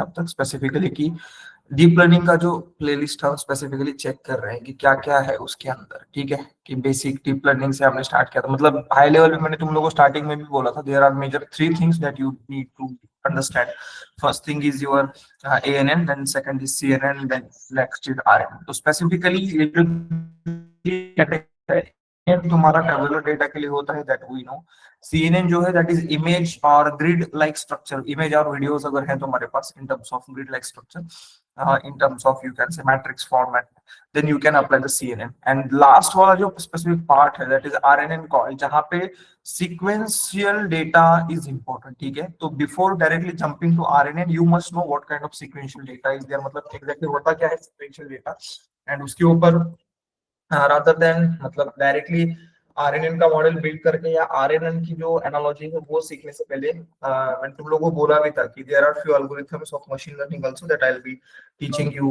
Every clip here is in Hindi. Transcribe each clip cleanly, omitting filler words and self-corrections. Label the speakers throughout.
Speaker 1: अब तक स्पेसिफिकली कि डीप लर्निंग का जो प्लेलिस्ट है स्पेसिफिकली चेक कर रहे हैं कि क्या क्या है उसके अंदर, ठीक है। कि बेसिक डीप लर्निंग से हमने स्टार्ट किया था, मतलब हाई लेवल पे मैंने तुम लोगों को स्टार्टिंग में भी बोला था, there are major 3 things that you need to understand. First thing is your ANN, then second is CNN, then next is RNN। तो स्पेसिफिकली ये जो तुम्हारा टेबुलर डेटा के लिए होता है दैट वी नो। CNN जो है दैट इज इमेज और ग्रिड लाइक स्ट्रक्चर, इमेज और वीडियोस अगर है तुम्हारे पास in terms of grid like structure, in terms of you can say matrix format, then you can apply the CNN. And last वाला जो specific part है that is RNN call, जहाँ पे sequential data is important, ठीक है। तो before directly jumping to RNN you must know what kind of sequential data is there, मतलब exactly होता क्या है sequential data, and उसके ऊपर rather than मतलब डायरेक्टली आरएनएन का मॉडल बिल्ड करके या आरएनएन की जो एनालॉजी है वो सीखने से पहले मैंने तुम लोगों को बोला भी था कि there are few algorithms of machine learning also that I will be teaching you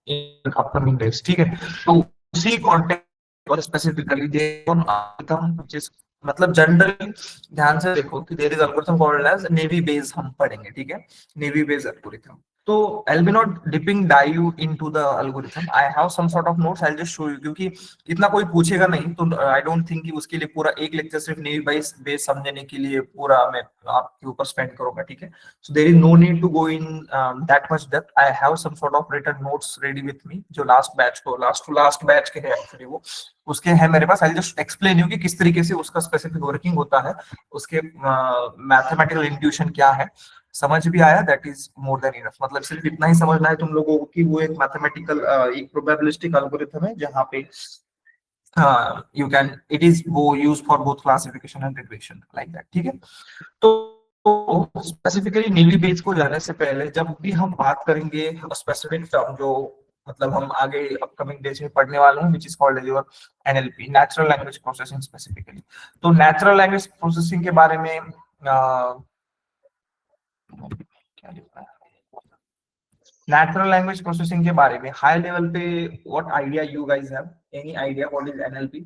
Speaker 1: in upcoming days, ठीक है। तो उसी कॉन्टेक्स्ट और स्पेसिफिकली दे ऑन एल्गोरिथम जिस मतलब जनरली ध्यान से देखो कि there is algorithm called as naive Bayes, हम पढ़ेंगे, ठीक है। Naive Bayes algorithm. तो I'll be not dipping dive into the algorithm. I have some sort of notes. I'll just show you क्योंकि इतना कोई पूछेगा नहीं, तो I don't think कि उसके लिए पूरा एक लेक्चर सिर्फ नेवी बेस समझने के लिए पूरा मैं आपके ऊपर स्पेंड करूंगा, ठीक है। So there is no need to go in that much depth. I have some sort of written notes ready with me जो लास्ट बैच के है एक्चुअली, वो उसके है मेरे पास। I'll just explain you कि किस तरीके से उसका स्पेसिफिक वर्किंग होता है, उसके मैथमेटिकल इंट्यूशन क्या है। समझ भी आया that is more than enough, मतलब सिर्फ इतना ही समझना है तुम लोगों को कि वो एक मैथमेटिकल एक प्रोबेबिलिस्टिक एल्गोरिथम है जहाँ पे यू कैन इट इज वो use for both classification and regression like that, ठीक है। तो स्पेसिफिकली नीली बेस को जाने से पहले जब भी हम बात करेंगे स्पेसिफिक टर्म जो मतलब हम आगे अपकमिंग डेज में पढ़ने वाले हैं, which is called as your NLP, natural language processing specifically. तो नेचुरल लैंग्वेज प्रोसेसिंग के बारे में क्या लिखा है, नेचुरल लैंग्वेज प्रोसेसिंग के बारे में हाई लेवल पे what idea you guys have, any idea what is NLP?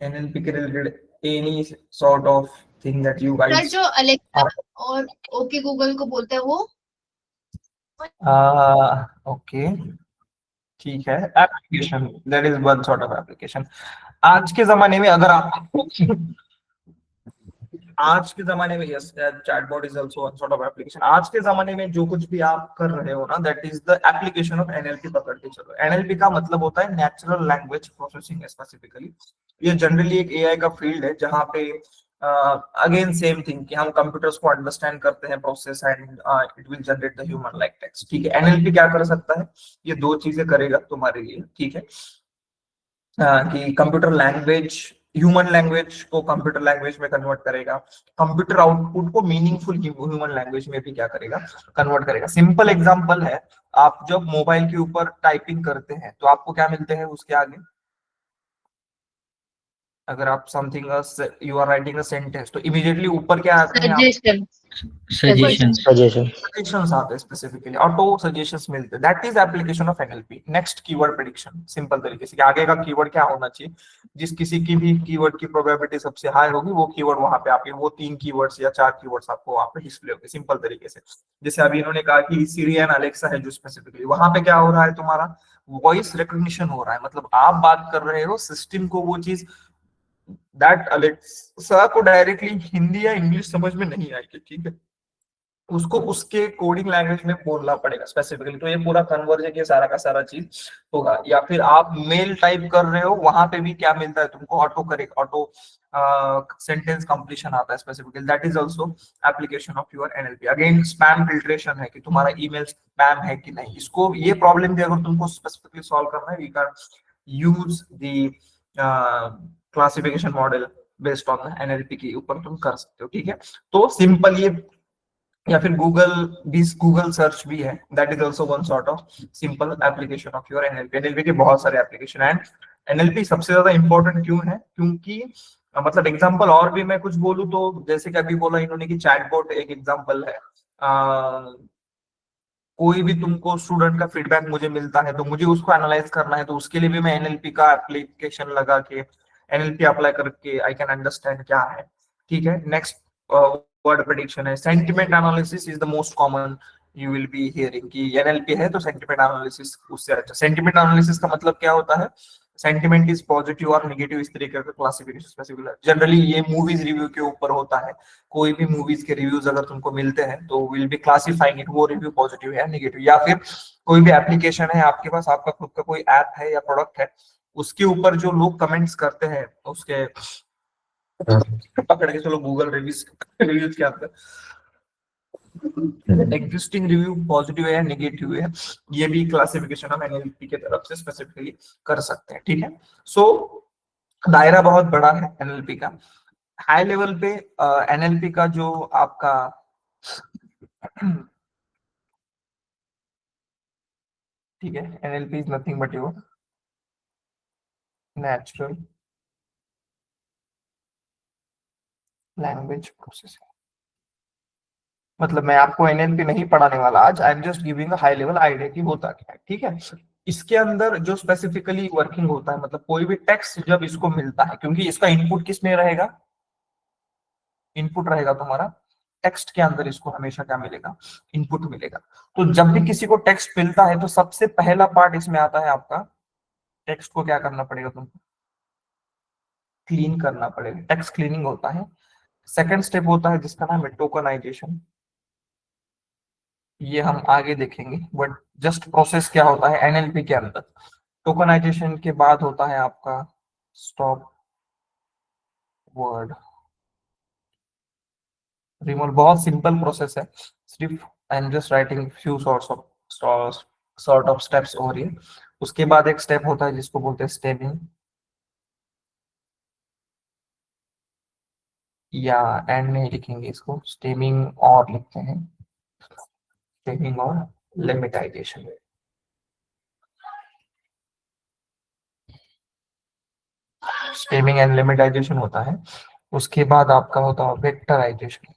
Speaker 1: NLP के related any sort of thing that you
Speaker 2: sir
Speaker 1: guys
Speaker 2: जो अलेक्सा और ओके गूगल को बोलते हैं वो
Speaker 1: ओके, ठीक है। Application, that is one sort of application. आज के जमाने में अगर आप आज के जमाने में yes chatbot is also one sort of application. आज के जमाने में जो कुछ भी आप कर रहे हो ना that is the application of NLP। पकड़ के चलो, NLP का मतलब होता है नेचुरल लैंग्वेज प्रोसेसिंग स्पेसिफिकली। ये जनरली एक AI का फील्ड है जहाँ पे अगेन सेम थिंग कि हम कंप्यूटर्स को अंडरस्टैंड करते हैं process and it will generate the human like text, ठीक है। NLP क्या कर सकता है, ये दो चीजें करेगा तुम्हारे लिए, ठीक है। कि कंप्यूटर लैंग्वेज ह्यूमन लैंग्वेज को कंप्यूटर लैंग्वेज में कन्वर्ट करेगा, कंप्यूटर आउटपुट को मीनिंगफुल ह्यूमन लैंग्वेज में भी क्या करेगा, कन्वर्ट करेगा। सिंपल एग्जांपल है, आप जब मोबाइल के ऊपर टाइपिंग करते हैं तो आपको क्या मिलते हैं उसके आगे, अगर आप something you are writing a sentence तो इमीडिएटली ऊपर क्या आते हैं आप,
Speaker 2: सजेशन
Speaker 1: सजेशंस आते हैं, स्पेसिफिकली ऑटो सजेशंस मिलते हैं। That is application of NLP। Next keyword prediction, simple तरीके से कि आगे का कीवर्ड क्या होना चाहिए, जिस किसी की भी कीवर्ड की प्रोबेबिलिटी सबसे हाई होगी वो कीवर्ड वहां पे आपके वो 3 कीवर्ड्स या 4 कीवर्ड्स आपको वहां पे डिस्प्ले होंगे, सिंपल तरीके से। जैसे अभी इन्होंने कहा कि Siri एंड Alexa है जो स्पेसिफिकली वहां पे क्या हो रहा है, तुम्हारा वॉइस रिकॉग्निशन हो रहा है, मतलब आप बात कर रहे हो सिस्टम को वो चीज दैट अलेक्सा को डायरेक्टली हिंदी या इंग्लिश समझ में नहीं आएगी, ठीक है। उसको उसके कोडिंग लैंग्वेज में बोलना पड़ेगा स्पेसिफिकली। तो ये पूरा कन्वर्जन ये सारा का सारा चीज होगा। या फिर आप मेल टाइप कर रहे हो वहां पे भी क्या मिलता है तुमको, auto correct, auto sentence completion आता है specifically. That is also application of your NLP। Again spam filtration है कि तुम्हारा ईमेल स्पैम है कि नहीं, इसको ये प्रॉब्लम भी अगर तुमको स्पेसिफिकली सॉल्व करना है we can use the classification model based on NLP के ऊपर तुम कर सकते हो, ठीक है। तो सिंपल ये, या फिर गूगल सर्च भी है, that is also one sort of simple application of your NLP के बहुत सारे एप्लीकेशन। एंड NLP सबसे ज्यादा इंपॉर्टेंट क्यों है, क्योंकि मतलब एग्जांपल और भी मैं कुछ बोलूं तो जैसे कि अभी बोला इन्होंने कि चैटबॉट एक एग्जांपल है। कोई भी तुमको स्टूडेंट का फीडबैक मुझे मिलता है तो मुझे उसको एनालाइज करना है, तो उसके लिए भी मैं NLP का एप्लीकेशन लगा के एनएलपी अप्लाई करके आई कैन अंडरस्टैंड क्या है, ठीक है। नेक्स्ट वर्ड प्रेडिक्शन है। Sentiment analysis is the most common you will be hearing कि एनएलपी है तो सेंटिमेंट एनालिसिस उससे अच्छा। सेंटिमेंट एनालिसिस का मतलब क्या होता है, सेंटिमेंट इज पॉजिटिव और नेगेटिव, इस तरीके का क्लासिफिकेशन स्पेसिफिक। जनरली ये मूवीज रिव्यू के ऊपर होता है, कोई भी मूवीज के रिव्यूज अगर तुमको मिलते हैं तो विल बी क्लासिफाइंग इट, वो रिव्यू पॉजिटिव है या नेगेटिव। या फिर कोई भी एप्लीकेशन है आपके पास, आपका खुद का कोई ऐप है या प्रोडक्ट है, उसके ऊपर जो लोग कमेंट्स करते हैं उसके पकड़ के चलो गूगल रिव्यूज रिव्यूज के अंदर एग्जिस्टिंग रिव्यू पॉजिटिव है या नेगेटिव है, ये भी क्लासिफिकेशन हम एनएलपी के तरफ से स्पेसिफिकली कर सकते हैं, ठीक है। सो दायरा बहुत बड़ा है एनएलपी का। हाई लेवल पे एनएलपी का जो आपका ठीक है, NLP is nothing but your natural language processing. मतलब मैं आपको एनएलपी नहीं पढ़ाने वाला आज, आई am just giving a high level idea कि होता क्या है, ठीक है। इसके अंदर जो स्पेसिफिकली वर्किंग होता है, मतलब कोई भी टेक्स्ट जब इसको मिलता है, क्योंकि इसका इनपुट किस में रहेगा, इनपुट रहेगा तुम्हारा टेक्स्ट के अंदर, इसको हमेशा क्या मिलेगा, इनपुट मिलेगा। तो जब भी किसी को टेक्स्ट मिलता है तो सबसे पहला पार्ट इसमें आता है आपका, टेक्स्ट को क्या करना पड़ेगा तुमको, क्लीन करना पड़ेगा, टेक्स्ट क्लीनिंग होता है। सेकंड स्टेप होता है जिसका नाम है टोकनाइजेशन, ये हम आगे देखेंगे, बट जस्ट प्रोसेस क्या होता है एनएलपी के अंदर। टोकनाइजेशन के बाद होता है आपका स्टॉप वर्ड रिमूवल, बहुत सिंपल प्रोसेस है, सिर्फ आई am just writing few sort of steps over here. उसके बाद एक स्टेप होता है जिसको बोलते हैं स्टेमिंग, या एंड में ही लिखेंगे इसको, स्टेमिंग और लिखते हैं, स्टेमिंग और लिमिटाइजेशन। स्टेमिंग एंड लिमिटाइजेशन होता है। उसके बाद आपका होता है वेक्टराइजेशन,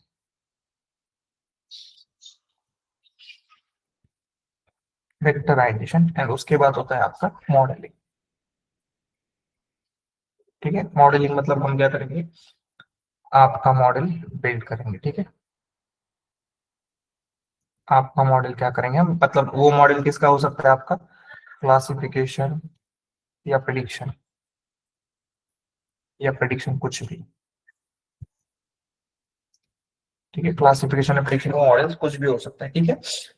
Speaker 1: वेक्टराइजेशन एंड उसके बाद होता है आपका मॉडलिंग, ठीक है। मॉडलिंग मतलब हम क्या करेंगे, आपका मॉडल बिल्ड करेंगे, ठीक है। आपका मॉडल क्या करेंगे हम, मतलब वो मॉडल किसका हो सकता है आपका, क्लासिफिकेशन या प्रेडिक्शन, या प्रेडिक्शन कुछ भी, ठीक है। क्लासिफिकेशन या प्रेडिक्शन का मॉडल कुछ भी हो सकता है, ठीक है।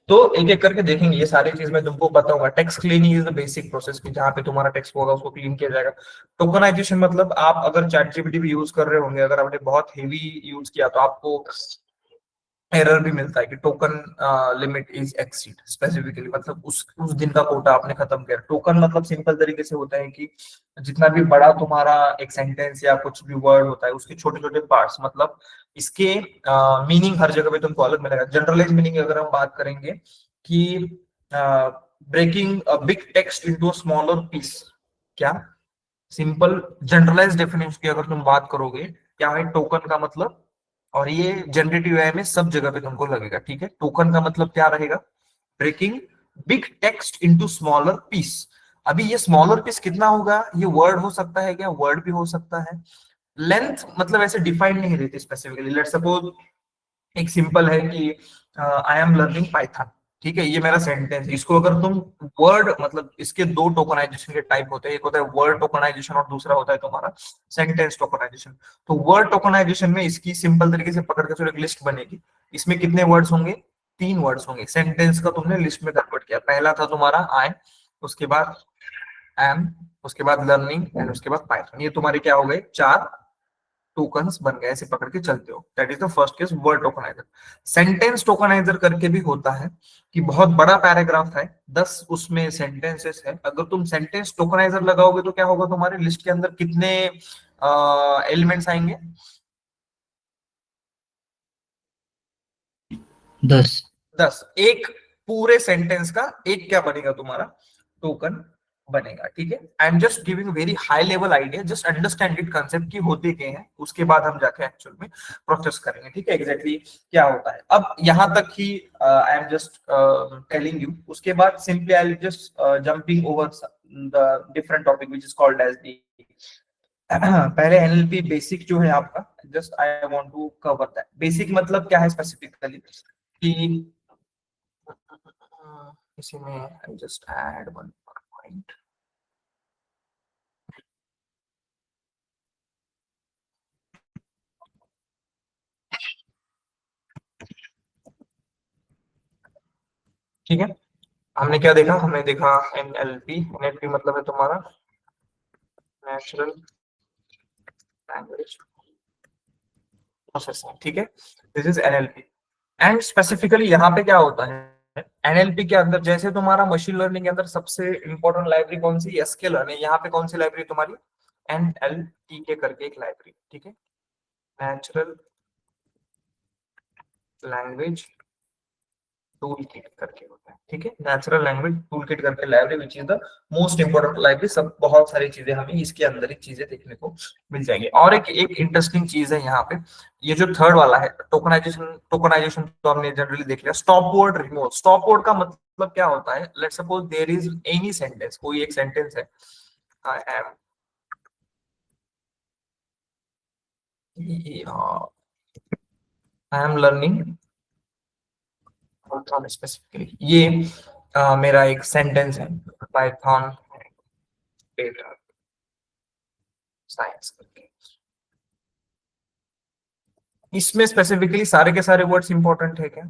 Speaker 1: तो एक एक करके देखेंगे, ये सारी चीज मैं तुमको बताऊंगा। Text cleaning is the basic process की जहाँ पे तुम्हारा टेक्स्ट होगा उसको क्लीन किया जाएगा। टोकनाइजेशन मतलब आप अगर चैट जीपीटी भी यूज कर रहे होंगे, अगर आपने बहुत हेवी यूज किया तो आपको एरर भी मिलता है कि token limit is exceed specifically, मतलब उस दिन का कोटा आपने खत्म किया। टोकन मतलब सिंपल तरीके से होता है कि जितना भी बड़ा तुम्हारा एक सेंटेंस या कुछ भी वर्ड होता है उसके छोटे छोटे पार्ट्स, मतलब इसके मीनिंग हर जगह पे तुमको अलग मिलेगा। जनरलाइज मीनिंग अगर हम बात करेंगे कि breaking a big text into a smaller piece, क्या सिंपल जनरलाइज डेफिनेशन की अगर तुम बात करोगे क्या है टोकन का मतलब, और ये जनरेटिव एआई में सब जगह पे तुमको लगेगा, ठीक है। टोकन का मतलब क्या रहेगा, breaking big text into smaller piece. अभी ये स्मॉलर पीस कितना होगा, ये वर्ड हो सकता है क्या, वर्ड भी हो सकता है। लेंथ मतलब ऐसे डिफाइंड नहीं रहती स्पेसिफिकली। लेट्स सपोज एक सिंपल है कि आई एम लर्निंग पाइथन, ठीक है, ये मेरा सेंटेंस। इसको अगर तुम वर्ड, मतलब इसके दो टोकनाइजेशन के टाइप होते हैं, एक होता है वर्ड टोकनाइजेशन और दूसरा होता है तुम्हारा सेंटेंस टोकनाइजेशन। तो वर्ड टोकनाइजेशन में इसकी सिंपल तरीके से पकड़ के चलो एक लिस्ट बनेगी, इसमें कितने वर्ड्स होंगे, 3 वर्ड्स होंगे। सेंटेंस का तुमने लिस्ट में कन्वर्ट किया, पहला था तुम्हारा आई, उसके बाद एम, उसके बाद लर्निंग एंड उसके बाद पाइथन। ये तुम्हारे क्या हो गए, 4 टोकन्स बन गए, ऐसे पकड़ के चलते हो। That is the first case, word tokenizer. Sentence tokenizer करके भी होता है कि बहुत बड़ा पैराग्राफ है, 10 उसमें सेंटेंसेस है, अगर तुम सेंटेंस टोकनाइजर लगाओगे तो क्या होगा, तुम्हारे लिस्ट के अंदर कितने एलिमेंट्स आएंगे,
Speaker 2: 10।
Speaker 1: 10। एक पूरे सेंटेंस का एक क्या बनेगा तुम्हारा, टोकन बनेगा, ठीक है। I am just giving very high level idea, just understand it concept की होते क्या है, उसके बाद हम जाके एक्चुअल में प्रोसेस करेंगे, ठीक है, एग्जैक्टली क्या होता है। अब यहाँ तक ही I am just telling you, उसके बाद simply I will just jumping over the different topic which is called as the पहले एनएलपी बेसिक जो है आपका, just I want to cover that. Basic मतलब क्या है स्पेसिफिकली कि इसी में I just add one point. ठीक है, हमने क्या देखा, हमने देखा एनएलपी। एनएलपी मतलब है तुम्हारा नेचुरल लैंग्वेज प्रोसेसिंग। ठीक है, this is NLP. And specifically यहाँ पे क्या होता है, एनएलपी के अंदर जैसे तुम्हारा मशीन लर्निंग के अंदर सबसे इंपॉर्टेंट लाइब्रेरी कौन सी, एसक्यूएल है। यहाँ पे कौन सी लाइब्रेरी तुम्हारी, एनएलटी के करके एक लाइब्रेरी। ठीक है, नेचुरल लैंग्वेज टूल किट करके होता है। ठीक है, नेचुरल लैंग्वेज टूल किट करके library, which is the most important library. सब बहुत सारी चीजें हमें इसके अंदर ही चीजें देखने को मिल जाएंगी। और एक एक इंटरेस्टिंग चीज है यहाँ पे, ये जो थर्ड वाला है टोकनाइजेशन। टोकनाइजेशन तो हमने जनरली देख लिया। Stop word remove. Stop word का मतलब क्या होता है, let's suppose there is any sentence, कोई एक सेंटेंस है, I am learning Python specifically. ये मेरा एक सेंटेंस है, पाइथन डेटा साइंस करके। इसमें स्पेसिफिकली सारे के सारे वर्ड्स इंपॉर्टेंट है क्या,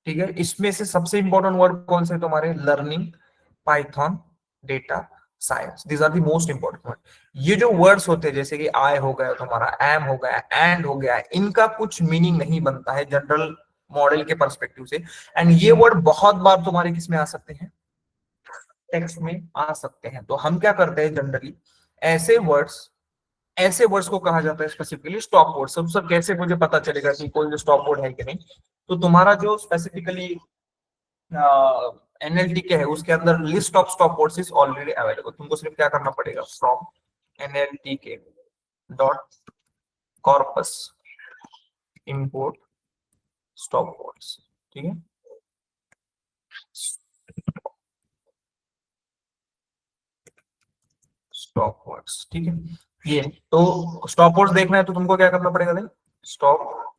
Speaker 1: ठीक है। इसमें से सबसे इंपॉर्टेंट वर्ड कौन से तुम्हारे, learning, Python, data science, these are the most important word. ये जो वर्ड्स होते हैं जैसे कि आई हो गया तुम्हारा, एम हो गया, एंड हो गया, इनका कुछ मीनिंग नहीं बनता है जनरल मॉडल के पर्सपेक्टिव से। एंड ये वर्ड बहुत बार तुम्हारे किस में आ सकते हैं, टेक्स्ट में आ सकते हैं। तो हम क्या करते हैं जनरली, ऐसे वर्ड्स, ऐसे वर्ड्स को कहा जाता है स्पेसिफिकली स्टॉप वर्ड। सब सब कैसे मुझे पता चलेगा कि कोई जो स्टॉप वर्ड है कि नहीं, तो तुम्हारा जो स्पेसिफिकली एनएलटी के है उसके अंदर list of stop words is already available. तुमको सिर्फ क्या करना पड़ेगा, फ्रॉम एनएलटी के dot corpus import stop words. ठीक है, स्टॉप वर्ड्स। ठीक है, ये तो स्टॉप वर्ड्स देखना है तो तुमको क्या करना पड़ेगा, नहीं, stop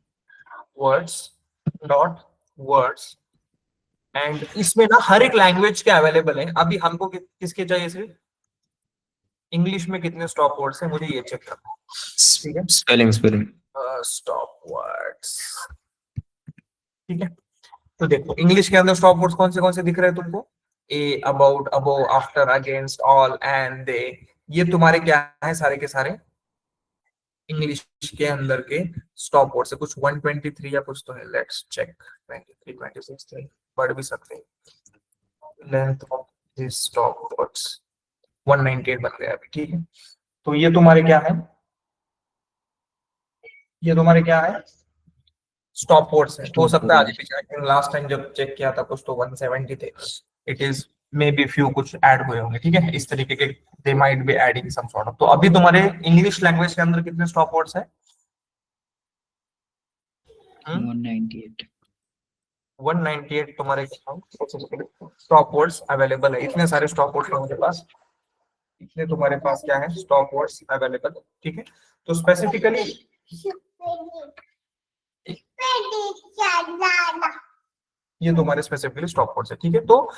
Speaker 1: words dot words. And इसमें ना हर एक लैंग्वेज के अवेलेबल है। अभी हमको किसके चाहिए, सिर्फ इंग्लिश में कितने स्टॉप वर्ड्स हैं मुझे ये चेक करना है। ठीक है,
Speaker 3: स्पेलिंग स्पेलिंग
Speaker 1: स्टॉप वर्ड्स। ठीक है, तो देखो इंग्लिश के अंदर स्टॉप वर्ड्स कौन से दिख रहे हैं तुमको, a, about, above, after, against, all, and, they. ये तुम्हारे क्या है, सारे के सारे इंग्लिश के अंदर के स्टॉप वर्ड्स है। कुछ 123 या कुछ तो है, लेट्स चेक। 23, 26 बढ़ भी सकते हैं। Length of this stop words 198 बन गया अभी। ठीक है, तो ये तुम्हारे क्या है, ये तुम्हारे क्या है, स्टॉप वर्ड्स है। हो सकता है आगे पीछे, आई थिंक लास्ट टाइम जब चेक किया था कुछ तो 170 थे। It is may be few कुछ ऐड हुए होंगे। ठीक है, इस तरीके के they might be adding some sort of. तो अभी तुम्हारे इंग्लिश लैंग्वेज के अंदर कितने स्टॉप वर्ड्स है,
Speaker 3: 198
Speaker 1: 198 तुम्हारे स्टॉप वर्ड्स अवेलेबल है। इतने सारे स्टॉप वर्ड्स तुम्हारे पास, इतने तुम्हारे पास क्या है, स्टॉप वर्ड्स अवेलेबल। ठीक है, तो स्पेसिफिकली ये तुम्हारे स्पेसिफिकली स्टॉप वर्ड्स है। ठीक है, तो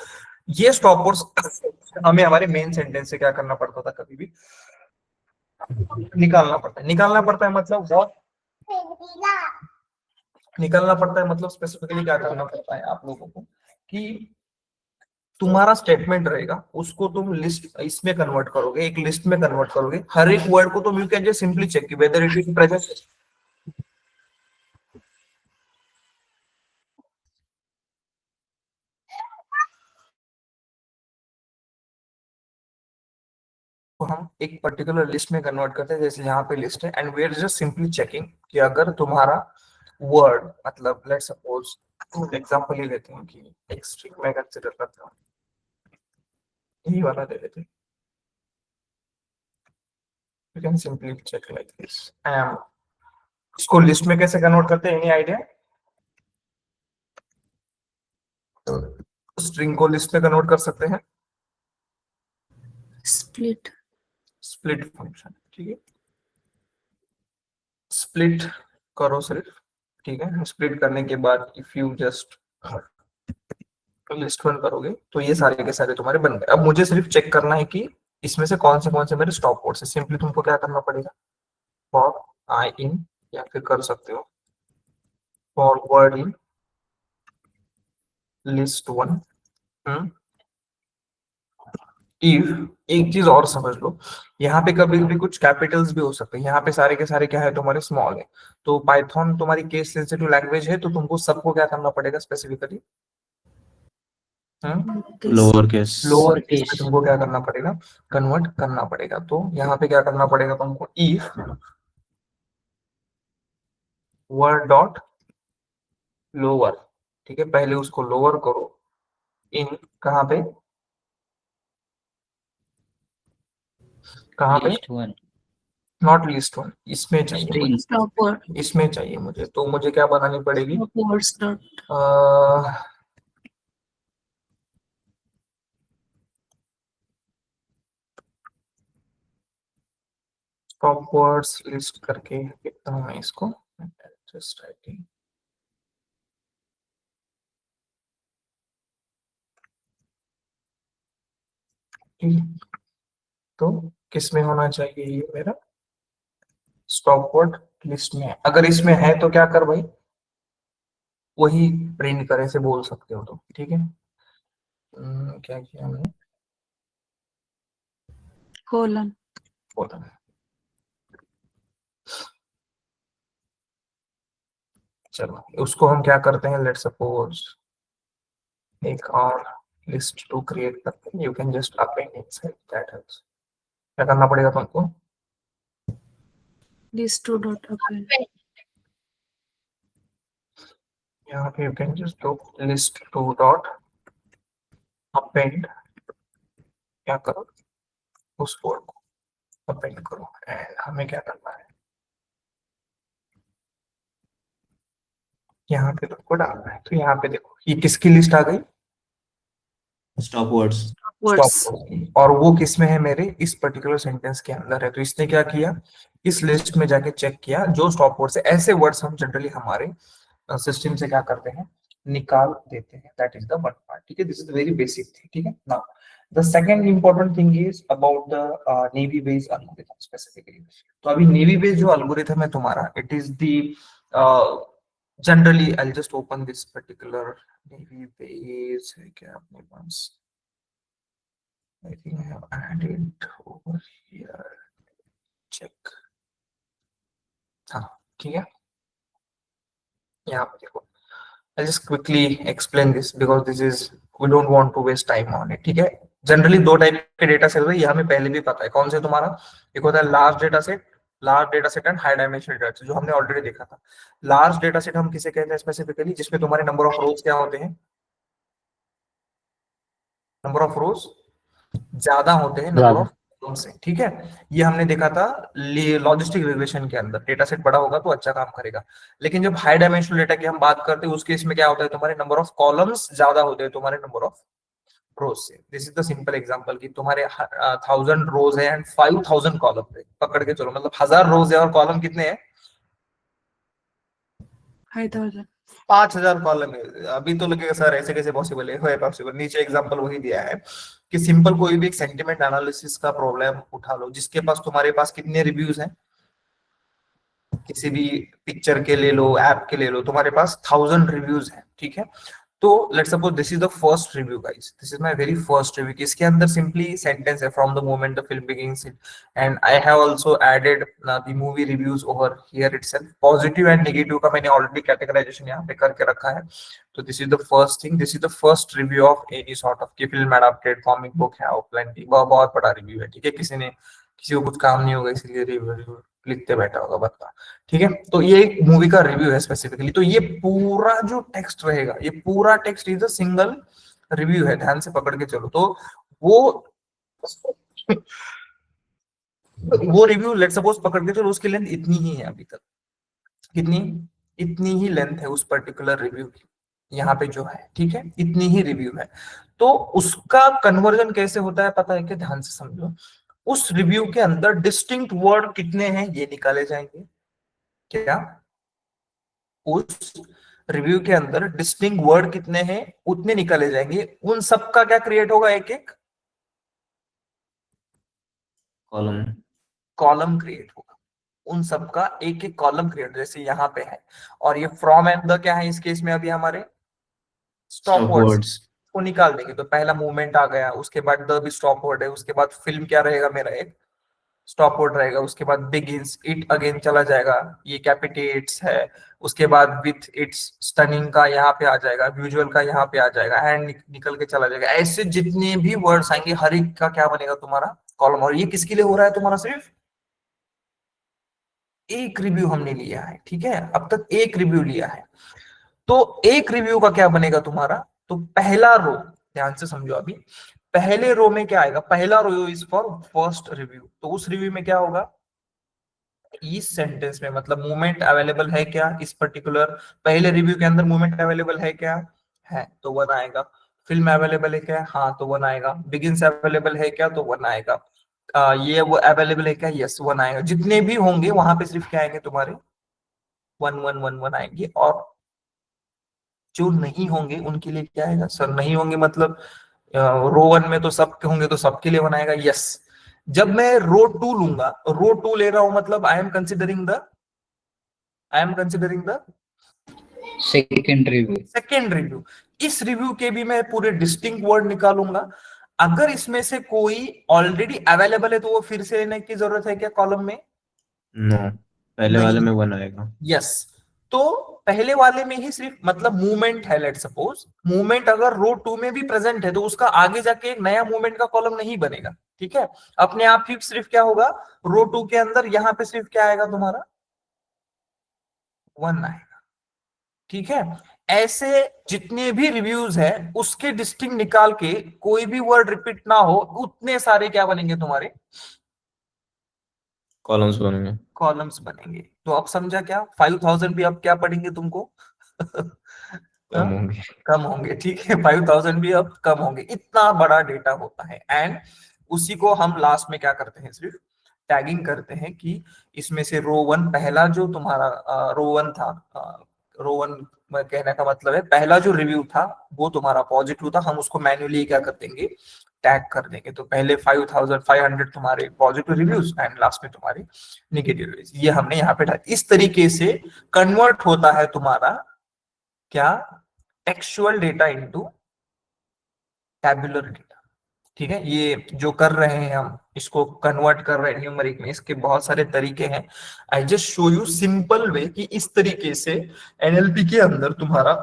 Speaker 1: ये स्टॉप वर्ड्स हमें हमारे मेन सेंटेंस से क्या करना पड़ता था, कभी भी निकालना पड़ता है। निकालना पड़ता है मतलब what? निकालना पड़ता है मतलब स्पेसिफिकली क्या करना पड़ता है आप लोगों को, कि तुम्हारा स्टेटमेंट रहेगा उसको तुम लिस्ट इसमें कन्वर्ट करोगे, एक लिस्ट में कन्वर्ट करोगे। हर एक वर्ड को तुम you can just simply check whether it is present. तो हम एक पर्टिकुलर लिस्ट में कन्वर्ट करते हैं, जैसे यहाँ पे लिस्ट है, and we are just simply checking कि अगर तुम्हारा वर्ड मतलब लेट्स सपोज एग्जांपल ही लेते हैं कि एक स्ट्रिंग में कंसीडर करते हैं, यही वाला ले लेते हैं। You can simply check like this um. इसको लिस्ट में कैसे कन्वर्ट करते हैं, एनी आइडिया? तो स्ट्रिंग को लिस्ट में कन्वर्ट कर सकते हैं
Speaker 2: स्प्लिट
Speaker 1: स्प्लिट फंक्शन। ठीक है, स्प्लिट करो सिर्फ, ठीक है। स्प्लिट करने के बाद if you just list one करोगे तो ये सारे के सारे तुम्हारे बन गए। अब मुझे सिर्फ चेक करना है कि इसमें से कौन से मेरे स्टॉप वर्ड्स है। सिंपली तुमको क्या करना पड़ेगा, फॉर आई इन, या फिर कर सकते हो forward in list one. If एक चीज और समझ लो, यहाँ पे कभी भी कुछ कैपिटल्स भी हो सकते हैं, यहाँ पे सारे के सारे क्या है तुम्हारे स्मॉल है। तो पाइथन तुम्हारी केस सेंसिटिव लैंग्वेज है, तो तुमको सबको क्या करना पड़ेगा specifically,
Speaker 3: lower case
Speaker 1: lower case में तुमको क्या करना पड़ेगा, कन्वर्ट करना पड़ेगा। तो यहाँ पे क्या करना पड़ेगा तुमको, इफ वर्ड डॉट लोअर, ठीक है, पहले उसको लोअर करो इन, कहाँ पे, कहाँ पे,
Speaker 3: list one
Speaker 1: not list one, इसमें चाहिए मुझे,
Speaker 2: स्टॉप वर्ड
Speaker 1: इसमें चाहिए मुझे। तो मुझे क्या बनानी पड़ेगी,
Speaker 2: words dot
Speaker 1: top words list करके लिखता हूँ मैं इसको, जस्ट राइटिंग। तो किस में होना चाहिए ये मेरा, स्टॉप वर्ड लिस्ट में। अगर इसमें है तो क्या कर भाई, वही प्रिंट करे से बोल सकते हो तो, ठीक है। क्या किया हमने,
Speaker 2: कोलन
Speaker 1: बोला, चलो उसको हम क्या करते हैं, लेट सपोज एक और लिस्ट टू क्रिएट करते हैं। You can just append inside that helps. क्या करना पड़ेगा तुमको,
Speaker 2: लिस्ट टू डॉट अपेंड
Speaker 1: यहाँ पे you can just do list to dot append, क्या करो, उस वर्ड को अपेंड करो। एंड हमें क्या करना है, यहाँ पे तुमको डालना है। तो यहाँ पे देखो ये किसकी लिस्ट आ गई,
Speaker 3: स्टॉप वर्ड्स
Speaker 2: वर्ड्स
Speaker 1: स्टॉप, और वो किस में है, मेरे इस पर्टिकुलर सेंटेंस के अंदर है। तो इसने क्या किया, इस लिस्ट में जाके चेक किया जो स्टॉप वर्ड्स है। ऐसे वर्ड्स हम जनरली हमारे सिस्टम से क्या करते हैं, निकाल देते हैं। That is the one part, ठीक है। This is very basic thing, ठीक है। Now the second important thing is about the navy based algorithm specifically. तो अभी नेवी बेस्ड जो एल्गोरिथम है तुम्हारा, it is the generally I'll just open this particular Navy base है क्या अपने पास, I think I have added over here, check, हाँ ठीक है। यहाँ पे देखो, I'll just quickly explain this because this is we don't want to waste time on it, ठीक है। जनरली दो टाइप के डेटा सेट होते हैं, ये हमें पहले भी पता है कौन से तुम्हारा, एक होता है large data set and high dimensional data set, जो हमने ऑलरेडी देखा था। लार्ज डेटा सेट हम किसे कहते हैं स्पेसिफिकली, जिसमें तुम्हारे नंबर ऑफ रोज क्या होते हैं, नंबर ऑफ रोज ज्यादा होते हैं नंबर ऑफ कॉलम से, ठीक है। ये हमने देखा था लॉजिस्टिक रिग्रेशन के अंदर, डेटा सेट बड़ा होगा तो अच्छा काम करेगा। लेकिन जब हाई डायमेंशनल डेटा की हम बात करते हैं, उस केस में क्या होता है, तुम्हारे नंबर ऑफ कॉलम्स ज्यादा होते हैं तुम्हारे नंबर ऑफ रोज से। This is the simple example कि तुम्हारे 1000 रोज है एंड 5000 कॉलम है, पकड़ के चलो, मतलब 1000 रोज है और कॉलम कितने हैं,
Speaker 2: 5000
Speaker 1: 5000 कॉलम है। अभी तो लगेगा सर ऐसे कैसे पॉसिबल है पॉसिबल। नीचे एग्जांपल वही दिया है कि सिंपल कोई भी एक सेंटिमेंट एनालिसिस का प्रॉब्लम उठा लो, जिसके पास तुम्हारे पास कितने रिव्यूज हैं, किसी भी पिक्चर के ले लो, ऐप के ले लो, तुम्हारे पास 1000 रिव्यूज हैं, ठीक है। तो let's suppose this is the first review guys, this is my very first review. इसके अंदर सिंपली सेंटेंस है from the moment the film begins, and I have also added the movie reviews over here itself. Positive and negative का मैंने ऑलरेडी कैटेगराइजेशन यहाँ पे करके रखा है। तो this is the first thing, this is the first review of any sort of की फिल्म एडाप्टेड कॉमिक बुक है, प्लेंटी बहुत बड़ा रिव्यू है, ठीक है। किसी को कुछ काम नहीं होगा इसलिए रिव्यू लिखते बैठा होगा बता, ठीक है। तो ये एक मूवी का रिव्यू है स्पेसिफिकली। तो ये पूरा जो टेक्स्ट रहेगा, ये पूरा text is a single review है, ध्यान से पकड़ के चलो। तो वो रिव्यू लेट सपोज पकड़ के चलो, उसकी लेंथ इतनी ही है अभी तक, कितनी, इतनी ही लेंथ है उस पर्टिकुलर रिव्यू की, यहाँ पे जो है, ठीक है, इतनी ही रिव्यू है। तो उसका कन्वर्जन कैसे होता है पता है क्या, ध्यान से समझो। उस रिव्यू के अंदर डिस्टिंक्ट वर्ड कितने हैं ये निकाले जाएंगे। क्या उस रिव्यू के अंदर डिस्टिंक्ट वर्ड कितने हैं उतने निकाले जाएंगे। उन सबका क्या क्रिएट होगा, एक एक
Speaker 3: कॉलम।
Speaker 1: कॉलम क्रिएट होगा। उन सबका एक एक कॉलम क्रिएट, जैसे यहाँ पे है। और ये फ्रॉम एंड द क्या है इस केस में, अभी हमारे स्टॉप
Speaker 3: स्टॉप
Speaker 1: वर्ड्स
Speaker 3: वर्ड्स।
Speaker 1: को निकाल देंगे। तो पहला मूवमेंट आ गया, उसके बाद द भी स्टॉप वर्ड है, उसके बाद फिल्म क्या रहेगा मेरा, एक स्टॉप वर्ड रहेगा। उसके बाद बिगिंस, इट अगेन चला जाएगा, ये कैपिटेट्स है। उसके बाद विथ इट्स, स्टनिंग का यहाँ पे आ जाएगा, विजुअल का यहाँ पे आ जाएगा, एंड निकल के चला जाएगा। ऐसे जितने भी वर्ड्स आएंगे हर एक का क्या बनेगा तुम्हारा, कॉलम। और ये किसके लिए हो रहा है तुम्हारा, सिर्फ एक रिव्यू हमने लिया है, ठीक है, अब तक एक रिव्यू लिया है। तो एक रिव्यू का क्या बनेगा तुम्हारा, तो पहला रो, ध्यान से समझो अभी, पहले रो में क्या आएगा, पहला रो इज फॉर फर्स्ट रिव्यू। तो उस रिव्यू में क्या होगा, इस सेंटेंस में मतलब मूवमेंट अवेलेबल है क्या, इस पर्टिकुलर पहले रिव्यू के अंदर मूवमेंट अवेलेबल है क्या, है, तो वन आएगा। फिल्म अवेलेबल है क्या, हाँ, तो वन आएगा। बिगिंस अवेलेबल है क्या, तो वन आएगा। ये वो अवेलेबल है क्या, यस, वन आएगा। जितने भी होंगे वहां पे सिर्फ क्या आएंगे तुम्हारे, वन वन वन वन आएंगे। और जो नहीं होंगे उनके लिए क्या आएगा, सर नहीं होंगे मतलब रो वन में तो सब होंगे तो सबके लिए बनाएगा, यस। जब मैं रो टू लूंगा, रो टू ले रहा हूं मतलब I am considering the
Speaker 4: second review.
Speaker 1: Second review. इस रिव्यू के भी मैं पूरे डिस्टिंक्ट वर्ड निकालूंगा। अगर इसमें से कोई ऑलरेडी अवेलेबल है तो वो फिर से लेने की जरूरत है क्या कॉलम में,
Speaker 3: नो, पहले
Speaker 1: नहीं।
Speaker 3: वाले में 1 आएगा।
Speaker 1: यस, तो पहले वाले में ही सिर्फ मतलब मूवमेंट है, लेट सपोज मूवमेंट अगर रो टू में भी प्रेजेंट है तो उसका आगे जाके एक नया मूवमेंट का कॉलम नहीं बनेगा, ठीक है। अपने आप ही सिर्फ क्या होगा, रो टू के अंदर यहाँ पे सिर्फ क्या आएगा तुम्हारा, वन आएगा, ठीक है। ऐसे जितने भी रिव्यूज है उसके डिस्टिंक्ट निकाल के कोई भी वर्ड रिपीट ना हो उतने सारे क्या बनेंगे तुम्हारे,
Speaker 3: कॉलम्स बनेंगे।
Speaker 1: कॉलम्स बनेंगे। तो अब समझा क्या, 5000 भी अब क्या पढ़ेंगे तुमको
Speaker 3: कम होंगे।
Speaker 1: कम होंगे, ठीक है, 5000 भी अब कम होंगे। इतना बड़ा डेटा होता है। एंड उसी को हम लास्ट में क्या करते हैं, सिर्फ टैगिंग करते हैं कि इसमें से रो वन, पहला जो तुम्हारा रो वन था, रो वन कहने का मतलब है पहला जो रिव्यू था वो तुम्हारा पॉजिटिव था, हम उसको मैन्युअली क्या कर देंगे, टैग कर देंगे। तो पहले 5500 तुम्हारे पॉजिटिव रिव्यूज एंड लास्ट में तुम्हारे नेगेटिव रिव्यूज, ये हमने यहाँ पे डाल। इस तरीके से कन्वर्ट होता है तुम्हारा क्या, textual data into tabular data, ठीक है। ये जो कर रहे हैं हम, इसको कन्वर्ट कर रहे हैं न्यूमेरिक में, इसके बहुत सारे तरीके हैं। I just show you simple way कि इस तरीके से एनएलपी के अंदर तुम्हारा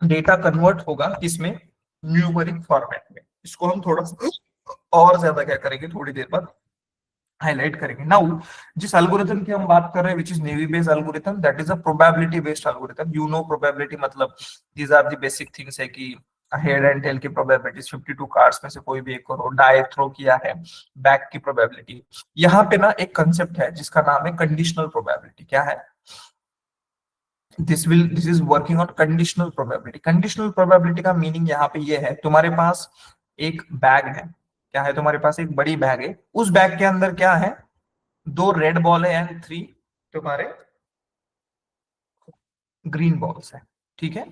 Speaker 1: डेटा कन्वर्ट होगा, किसमें, न्यूमेरिक फॉर्मेट में। इसको हम थोड़ा सा और ज्यादा क्या करेंगे, थोड़ी देर बाद हाईलाइट करेंगे। नाउ जिस एल्गोरिथम की हम बात कर रहे हैं, which is naive based algorithm, that is a probability based algorithm. You know probability मतलब these are the basic things है कि हेड एंड टेल की प्रोबेबिलिटीज, 52 कार्ड्स में से कोई भी एक करो, डाई थ्रो किया है, बैक की प्रोबेबिलिटी। यहाँ पे ना एक कंसेप्ट है जिसका नाम है कंडीशनल प्रोबेबिलिटी। क्या है, this is working on conditional probability. Conditional probability का मीनिंग यहाँ पे ये है, तुम्हारे पास एक बैग है, क्या है तुम्हारे पास एक बड़ी बैग है, उस बैग के अंदर क्या है, 2 रेड बॉल है एंड 3 तुम्हारे ग्रीन बॉल्स है, ठीक है।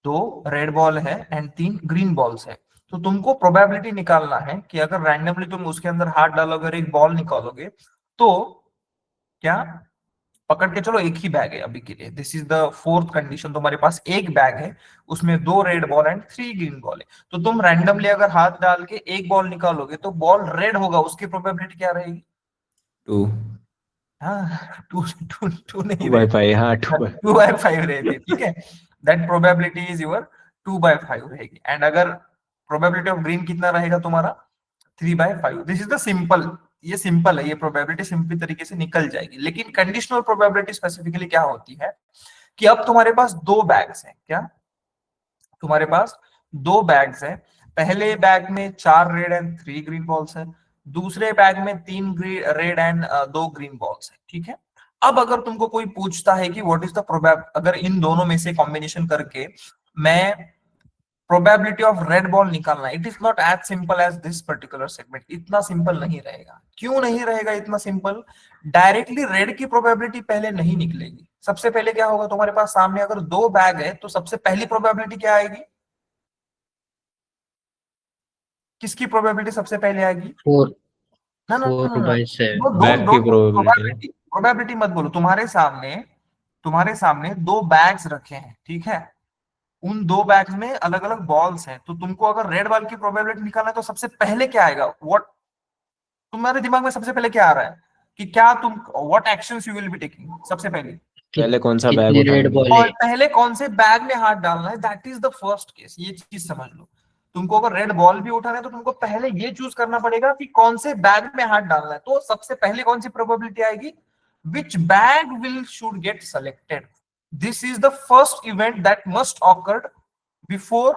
Speaker 1: 2 रेड बॉल है एंड 3 ग्रीन बॉल्स है। तो तुमको प्रोबेबिलिटी निकालना है कि अगर रैंडमली तुम उसके अंदर हाथ डालोगे और एक बॉल निकालोगे तो क्या, पकड़ के चलो एक ही बैग है अभी के लिए, this is the fourth condition. तुम्हारे पास एक बैग है, उसमें 2 red ball and 3 green ball है। तो तुम रैंडमली अगर हाथ डाल के एक बॉल निकालोगे तो बॉल रेड होगा, उसकी प्रोबेबिलिटी क्या रहेगी,
Speaker 3: 2
Speaker 1: हाँ, टू नहीं
Speaker 3: 2/5। हाँ,
Speaker 1: 2/5 रहेगी, ठीक है। दैट प्रोबेबिलिटी इज योर 2/5 रहेगी। एंड अगर प्रोबेबिलिटी ऑफ ग्रीन कितना रहेगा तुम्हारा, 3/5। दिस इज द सिंपल, ये सिंपल है, ये प्रोबेबिलिटी सिंपल तरीके से निकल जाएगी। लेकिन कंडीशनल प्रोबेबिलिटी स्पेसिफिकली क्या होती है कि अब तुम्हारे पास 2 बैग्स हैं, क्या तुम्हारे पास 2 बैग्स हैं, पहले बैग में 4 रेड एंड 3 ग्रीन बॉल्स है, दूसरे बैग में 3 रेड एंड 2 ग्रीन बॉल्स है, ठीक है। अब अगर तुमको कोई पूछता है कि व्हाट इज द प्रोबेब, अगर इन दोनों में से कॉम्बिनेशन करके मैं प्रोबेबिलिटी ऑफ रेड बॉल निकालना, it is not as simple as this particular segment. इतना सिंपल नहीं रहेगा। क्यों नहीं रहेगा इतना सिंपल? डायरेक्टली रेड की प्रोबेबिलिटी पहले नहीं निकलेगी। सबसे पहले क्या होगा, तुम्हारे पास सामने अगर 2 बैग है तो सबसे पहली प्रोबेबिलिटी क्या आएगी? किसकी प्रोबेबिलिटी सबसे पहले आएगी?
Speaker 4: 4
Speaker 1: ना ना
Speaker 4: 4/7
Speaker 3: बैग की probability।
Speaker 1: प्रोबेबिलिटी मत बोलो। तुम्हारे सामने 2 बैग्स रखे हैं, ठीक है? उन 2 बैग्स में अलग अलग बॉल्स हैं, तो तुमको अगर रेड बॉल की प्रोबेबिलिटी निकालना है तो सबसे पहले क्या आएगा? व्हाट तुम्हारे दिमाग में सबसे पहले क्या आ रहा है कि क्या तुम what actions you will be taking? सबसे पहले
Speaker 3: पहले कौन सा बैग
Speaker 4: कितनी रेड
Speaker 3: उठाएंगे?
Speaker 4: बॉल
Speaker 1: और
Speaker 4: है?
Speaker 1: पहले कौन से बैग में हाथ डालना है, that is the first case. ये चीज समझ लो। तुमको अगर रेड बॉल भी उठाना है तो तुमको पहले ये चूज करना पड़ेगा कि कौन से बैग में हाथ डालना है। तो सबसे पहले कौन सी प्रोबेबिलिटी आएगी? Which bag will should get selected. This is the first event that must occurred before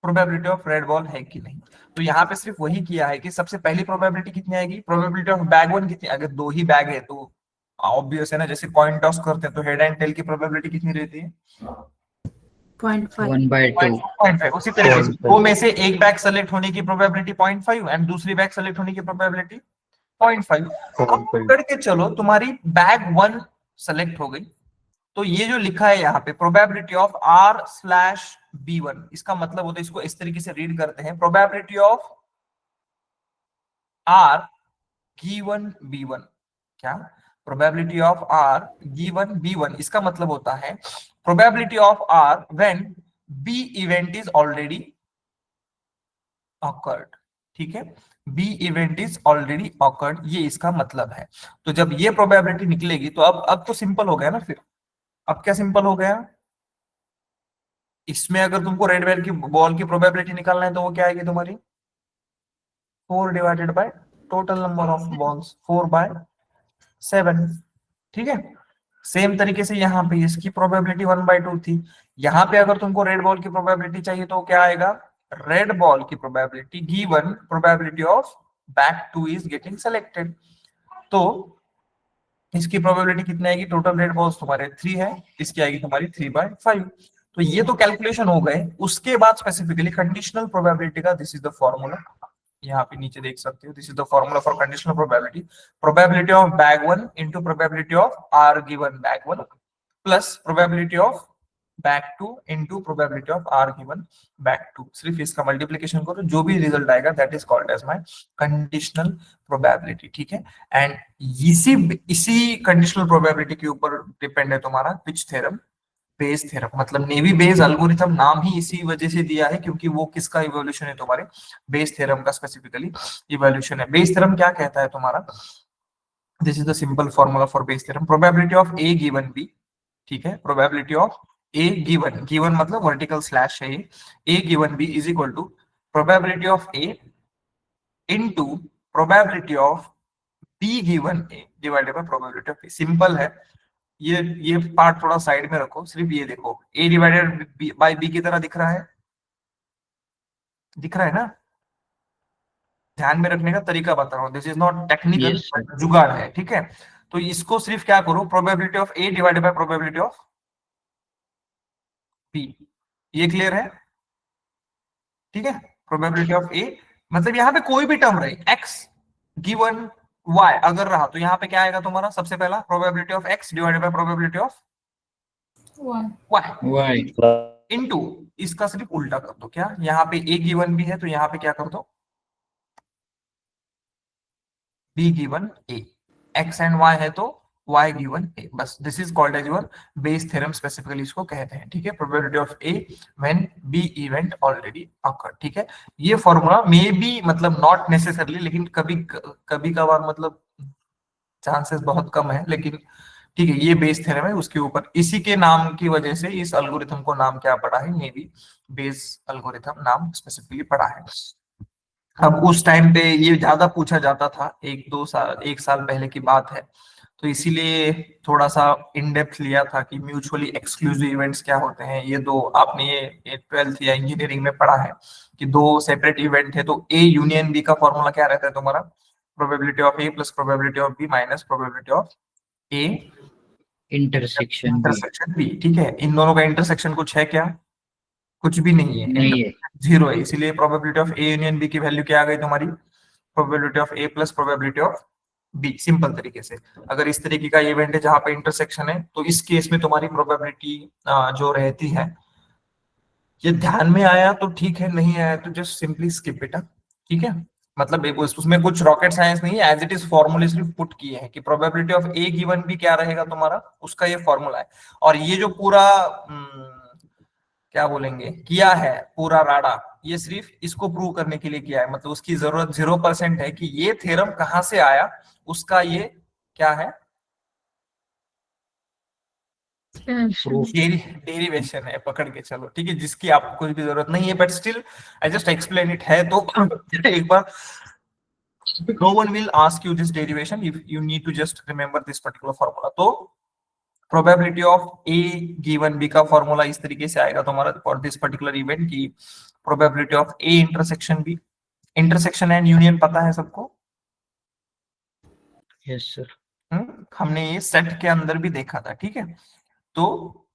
Speaker 1: probability of red ball है कि नहीं। तो यहाँ पे सिर्फ वही किया है कि सबसे पहली प्रोबेबिलिटी कितनी आएगी, प्रोबेबिलिटी ऑफ बैग 1 कितनी। अगर 2 ही बैग है तो ऑब्वियस है ना, जैसे कॉइन टॉस करते हैं तो हेड एंड टेल की प्रोबेबिलिटी कितनी रहती है?
Speaker 2: 0.5.
Speaker 4: 1/2
Speaker 1: 0.5। उसी तरीके से 2 में से एक बैग सेलेक्ट होने की प्रोबेबिलिटी 0.5 एंड दूसरी बैग सेलेक्ट होने की प्रोबेबिलिटी 0.5। अब करके चलो, तुम्हारी बैग 1 सेलेक्ट हो गई, तो ये जो लिखा है यहाँ पे प्रोबेबिलिटी ऑफ R/B1, इसका मतलब होता है, इसको इस तरीके से रीड करते हैं, probability of R given B1। क्या? Probability of R given B1, इसका मतलब होता है probability of R when B event is already awkward. ठीक है, B event is already awkward, ये इसका मतलब है। तो जब ये प्रोबेबिलिटी निकलेगी तो अब तो सिंपल हो गया ना। फिर अब क्या सिंपल हो गया? इसमें अगर तुमको रेड बॉल की प्रोबेबिलिटी निकालना है तो वो क्या आएगी तुम्हारी? 4 divided by total number of balls, 4/7। ठीक है, सेम तरीके से यहाँ पे इसकी प्रोबेबिलिटी 1/2 थी। यहाँ पे अगर तुमको रेड बॉल की प्रोबेबिलिटी चाहिए तो क्या आएगा? रेड बॉल की probability given probability of back 2 is getting selected. तो इसकी प्रोबेबिलिटी कितनी आएगी? टोटल रेड बॉल्स तुम्हारे 3 है, इसकी आएगी तुम्हारी 3/5। तो ये तो कैलकुलेशन हो गए। उसके बाद स्पेसिफिकली कंडीशनल प्रोबेबिलिटी का दिस इज द फॉर्मूला, यहाँ पे नीचे देख सकते हो, this is the formula for conditional probability. Probability of bag 1 into probability of R given bag 1 plus probability of bag 2 into probability of R given bag 2। सिर्फ इसका मल्टीप्लिकेशन करो, जो भी रिजल्ट आएगा that is called as my conditional probability. ठीक है, एंड इसी कंडीशनल प्रोबेबिलिटी के ऊपर डिपेंड है तुम्हारा विच थ्योरम? Bayes theorem. मतलब नेवी बेस एल्गोरिथम नाम ही इसी वजह से दिया है क्योंकि वो किसका इवोल्यूशन है? तुम्हारे बेस थ्योरम का स्पेसिफिकली इवोल्यूशन है। बेस थ्योरम क्या कहता है तुम्हारा? This is the simple formula for Bayes theorem. Probability of A given B, ठीक है, प्रोबेबिलिटी ऑफ A गिवन मतलब वर्टिकल स्लैश है, A given B is equal to probability of A into probability of B given A divided by probability of A। Simple है। ये पार्ट थोड़ा साइड में रखो, सिर्फ ये देखो, A डिवाइडेड बाय B की तरह दिख रहा है? दिख रहा है ना? ध्यान में रखने का तरीका बता रहा हूँ, this is not technical,
Speaker 4: Yes, sir.
Speaker 1: जुगाड़ है। ठीक है, तो इसको सिर्फ क्या करो, probability of A divided by probability of B। ये क्लियर है? ठीक है, प्रोबेबिलिटी ऑफ A मतलब यहाँ पे कोई भी टर्म रहे, x गिवन y अगर रहा तो यहाँ पे क्या आएगा तुम्हारा? सबसे पहला probability of x divided by probability of y
Speaker 4: Why?
Speaker 1: Into इसका सिर्फ उल्टा कर दो। क्या? यहाँ पे A गिवन भी है तो यहाँ पे क्या कर दो? B given A। x and y है तो y गिवन A। बस this is called as your Bayes theorem, specifically इसको कहते हैं। ठीक है, probability of A when B event already occurred. ठीक है, ये फॉर्मूला मे बी मतलब नॉट नेसेसरली, लेकिन कभी कभार मतलब चांसेस बहुत कम है, लेकिन ठीक है, ये बेस थ्योरम है। उसके ऊपर इसी के नाम की वजह से इस एल्गोरिथम को नाम क्या पड़ा है? नेवी बेस एल्गोरिथम नाम स्पेसिफिकली पड़ा है। अब उस टाइम पे ये ज्यादा पूछा जाता था, 1 साल पहले की बात है, तो इसीलिए थोड़ा सा इन डेप्थ लिया था कि म्यूचुअली एक्सक्लूसिव इवेंट्स क्या होते हैं। ये दो आपने ये 12th या इंजीनियरिंग में पढ़ा है कि 2 सेपरेट इवेंट है, तो A यूनियन B का फॉर्मूला क्या रहता है तुम्हारा? Probability of A plus probability of B minus probability of A
Speaker 4: Intersection B.
Speaker 1: Intersection B। ठीक है, इन दोनों का इंटरसेक्शन कुछ है क्या? कुछ भी नहीं है,
Speaker 4: नहीं है।
Speaker 1: जीरो है, इसीलिए probability of A union B की वैल्यू क्या आ गई तुम्हारी, probability of A plus probability of B. Simple तरीके से अगर इस तरीके का इवेंट है जहां पे इंटरसेक्शन है, तो इस केस में तुम्हारी प्रोबेबिलिटी जो रहती है, ये ध्यान में आया तो ठीक है, नहीं आया तो जस्ट सिंपली स्किप इट। ठीक है, मतलब उसमें कुछ रॉकेट साइंस नहीं है, एज इट इज फॉर्मूले सिर्फ पुट किए हैं कि probability of A given B क्या रहेगा तुम्हारा, उसका ये फॉर्मूला है। और ये जो पूरा क्या बोलेंगे किया है पूरा राडा, ये सिर्फ इसको प्रूव करने के लिए किया है, मतलब उसकी जरूरत 0% है कि ये थ्योरम कहां से आया, उसका ये क्या है, डेरिवेशन है, पकड़ के चलो। ठीक है, जिसकी आपको कोई भी जरूरत नहीं है, but still I just explain it है, तो एक बार no one will ask you this derivation if you need to just remember this particular formula। तो प्रोबेबिलिटी ऑफ ए गिवन बी का फॉर्मूला इस तरीके से आएगा तुम्हारा फॉर दिस पर्टिकुलर इवेंट की probability of A intersection B. Intersection and union पता है सबको?
Speaker 4: Yes sir.
Speaker 1: हमने ये सेट के अंदर भी देखा था। ठीक है, तो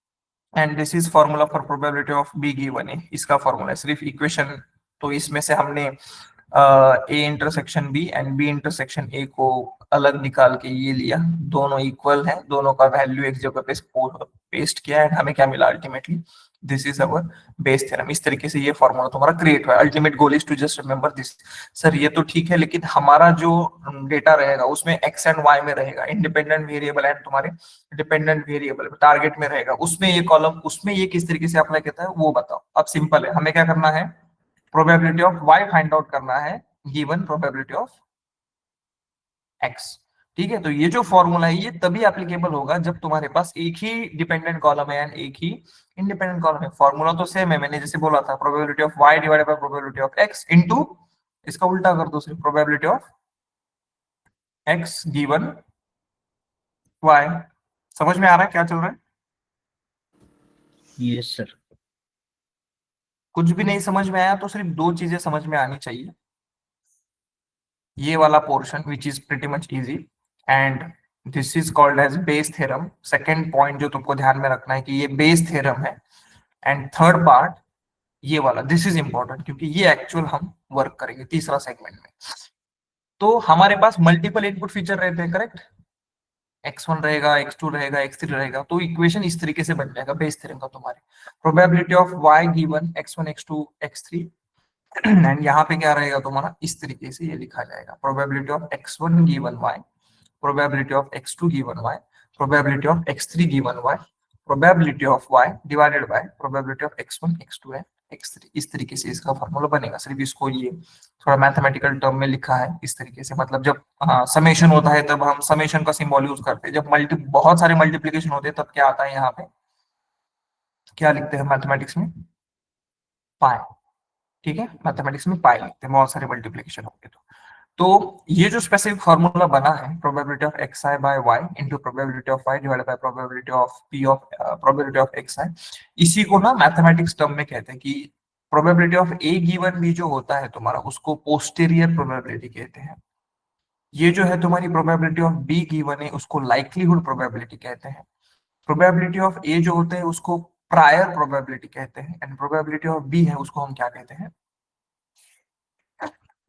Speaker 1: and this is formula for probability of B given A, इसका फॉर्मूला है सिर्फ इक्वेशन। तो इसमें से हमने A intersection B and B intersection A को अलग निकाल के ये लिया, दोनों इक्वल है, दोनों का वैल्यू एक जगह पे पेस्ट किया एंड हमें क्या मिला ultimately, this is our Bayes theorem. इस तरीके से ये फॉर्मूला तुम्हारा क्रिएट हुआ है। Ultimate goal is to just remember this. Sir ये तो ठीक है, लेकिन हमारा जो डेटा रहेगा उसमें एक्स एंड वाई में रहेगा, इंडिपेंडेंट वेरिएबल एंड तुम्हारे डिपेंडेंट वेरिएबल टारगेट में रहेगा, उसमें ये कॉलम, उसमें ये किस तरीके से अप्लाई करता है वो बताओ। अब सिंपल है, हमें क्या करना है, probability of y find out करना है गिवन प्रोबेबिलिटी ऑफ x। ठीक है, तो ये जो फॉर्मूला है ये तभी एप्लीकेबल होगा जब तुम्हारे पास एक ही डिपेंडेंट कॉलम है एंड एक ही इंडिपेंडेंट कॉलम है। फॉर्मूला तो सेम है, मैंने जैसे बोला था, probability of y divided by probability of x into, इसका उल्टा कर दो, सिर्फ probability of x given y। समझ में आ रहा है क्या चल रहा है?
Speaker 4: Yes sir.
Speaker 1: कुछ भी नहीं समझ में आया तो सिर्फ दो चीजें समझ में आनी चाहिए, ये वाला portion which is pretty much easy and this is called as Bayes theorem. Second point जो तुमको ध्यान में रखना है कि ये बेस थ्योरम है, एंड थर्ड पार्ट ये वाला, दिस इज इंपॉर्टेंट क्योंकि ये एक्चुअल हम वर्क करेंगे तीसरा सेगमेंट में। तो हमारे पास मल्टीपल इनपुट फीचर रहते हैं, करेक्ट, x1 रहेगा, x2 रहेगा, x3 रहेगा, तो इक्वेशन इस तरीके से बन जाएगा बेस थ्योरम का तुम्हारे, probability of y given x1 x2 x3 and यहाँ पे क्या रहेगा तुम्हारा, इस तरीके से ये लिखा जाएगा, probability of x1 given y, probability of x2 given y, probability of x3 given y, probability of y divided by probability of x1 x2 and x3। इस तरीके से इसका फॉर्मूला बनेगा। सिर्फ इसको ये थोड़ा मैथमेटिकल टर्म में लिखा है इस तरीके से, मतलब जब समेशन होता है तब हम समेशन का सिंबल यूज करते हैं, जब बहुत सारे मल्टीप्लिकेशन होते हैं तब क्या आता है, यहाँ पे क्या लिखते हैं मैथमेटिक्स में, पाई। ठीक है, मैथमेटिक्स में पाई लिखते हैं बहुत सारे मल्टीप्लिकेशन होंगे तो ये जो स्पेसिफिक फॉर्मूला बना है, probability of xi by y into probability of y divided by probability of p of probability of xi, इसी को ना मैथमेटिक्स टर्म में कहते हैं कि probability of a given b जो होता है तुम्हारा, उसको पोस्टीरियर प्रोबेबिलिटी कहते हैं। ये जो है तुम्हारी प्रोबेबिलिटी ऑफ b गिवन है, उसको लाइक्लीहुड प्रोबेबिलिटी कहते हैं। प्रोबेबिलिटी ऑफ a जो होता है उसको प्रायर प्रोबेबिलिटी कहते हैं, एंड प्रोबेबिलिटी ऑफ b है उसको हम क्या कहते हैं,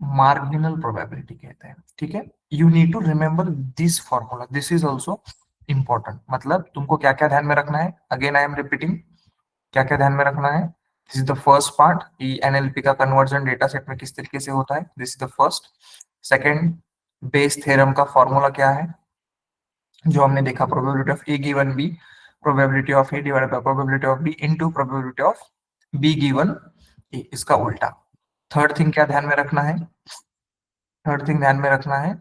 Speaker 1: मार्जिनल प्रोबेबिलिटी कहते हैं। ठीक है, you need to remember this formula, this is also important. मतलब तुमको क्या क्या ध्यान में रखना है, अगेन आई एम रिपीटिंग, क्या क्या ध्यान में रखना है, this is the first part, NLP का कन्वर्जन डेटा सेट में किस तरीके से होता है, this is the first. Second, Bayes theorem का फॉर्मूला क्या है जो हमने देखा, probability of A given B, probability of A divided by probability of B into probability of B given A, इसका उल्टा। थर्ड थिंग क्या ध्यान में रखना है, थर्ड थिंग ध्यान में रखना है,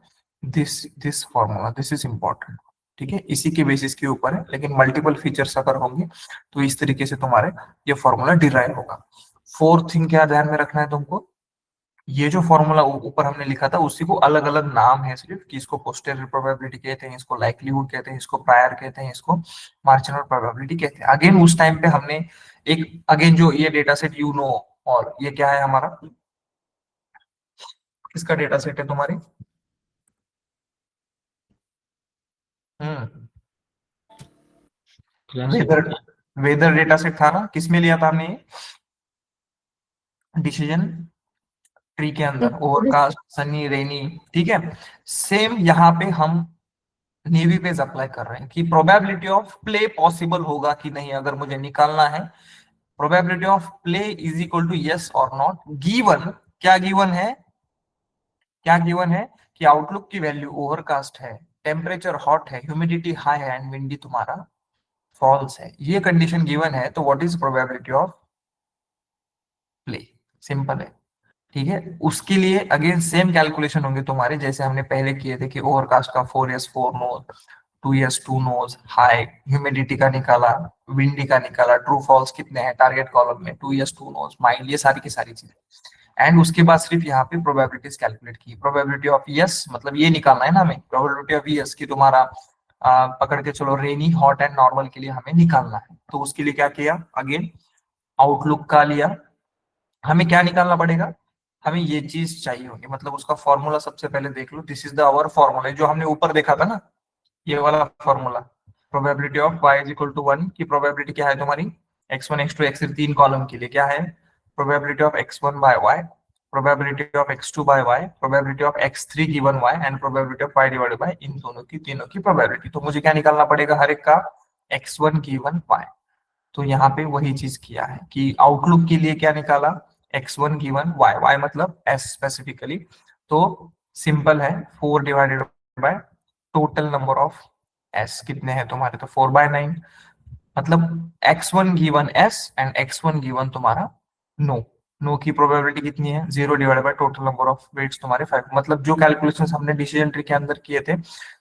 Speaker 1: this formula, this is important. ठीक है, इसी के बेसिस के ऊपर है, लेकिन मल्टीपल फीचर्स अगर होंगे तो इस तरीके से तुम्हारे ये फॉर्मूला डिराइव होगा। फोर्थ थिंग क्या ध्यान में रखना है तुमको, ये जो फॉर्मूला ऊपर हमने लिखा था उसी को अलग अलग नाम है सिर्फ, कि इसको पोस्टीरियर प्रोबेबिलिटी कहते हैं, इसको लाइक्लीहुड कहते हैं, इसको प्रायर कहते हैं, इसको मार्जिनल प्रोबेबिलिटी कहते हैं। अगेन उस टाइम पे हमने एक, अगेन जो ये डेटा सेट यू नो, और ये क्या है हमारा, किसका डेटा सेट है तुम्हारी, वेदर, वेदर डेटा सेट था ना, किसमें लिया था हमने ये, डिसीजन ट्री के अंदर, ओवरकास्ट, सनी, रेनी, ठीक है। सेम यहाँ पे हम नेवी बेस अप्लाई कर रहे हैं कि प्रोबेबिलिटी ऑफ प्ले पॉसिबल होगा कि नहीं, अगर मुझे निकालना है probability of play is equal to yes और नॉट, गिवन क्या गिवन है, क्या गिवन है कि आउटलुक की वैल्यू ओवरकास्ट है, टेम्परेचर हॉट है, ह्यूमिडिटी हाई है एंड विंडी तुम्हारा फॉल्स है, ये कंडीशन गिवन है। तो what is probability of play, simple है, ठीक है। उसके लिए अगेन सेम कैलकुलेशन होंगे तुम्हारे जैसे हमने पहले किए थे कि ओवरकास्ट का 4 yes 4 noes, 2 yes 2 noes, high humidity का निकाला, विंडी का निकाला, ट्रू फॉल्स कितने हैं टारगेट कॉलम में, 2 yes 2 नोज, माइल्ड, ये सारी की सारी चीजें। एंड उसके बाद सिर्फ यहाँ पे प्रोबेबिलिटीज कैलकुलेट की, प्रोबेबिलिटी ऑफ यस मतलब ये निकालना है ना हमें, प्रोबेबिलिटी ऑफ यस की तुम्हारा पकड़ के चलो रेनी, हॉट एंड नॉर्मल के लिए हमें निकालना है। तो उसके लिए क्या किया, अगेन आउटलुक का लिया, हमें क्या निकालना पड़ेगा, हमें ये चीज चाहिए होगी, मतलब उसका फॉर्मूला सबसे पहले देख लो, this is the our formula जो हमने ऊपर देखा था ना, ये वाला formula, probability of y is equal to 1 की प्रोबेबिलिटी क्या है तुम्हारी, x1 x2 x3 तीन कॉलम के लिए क्या है, probability of x1 by y, probability of x2 by y, probability of x3 given y and probability of y divided by इन दोनों की, तीनों की प्रोबेबिलिटी। तो मुझे क्या निकालना पड़ेगा हर एक का, x1 गिवन y। तो यहाँ पे वही चीज किया है कि आउटलुक के लिए क्या निकाला, x1 गिवन y, y मतलब s स्पेसिफिकली, तो सिंपल है 4 divided by total number of s कितने हैं तुम्हारे, तो 4/9, मतलब x1 given s and x1 given तुम्हारा नो, नो की प्रोबेबिलिटी कितनी है, 0 divided by total number of weights तुम्हारे 5। मतलब जो कैलकुलेशंस हमने डिसीजन ट्री के अंदर किए थे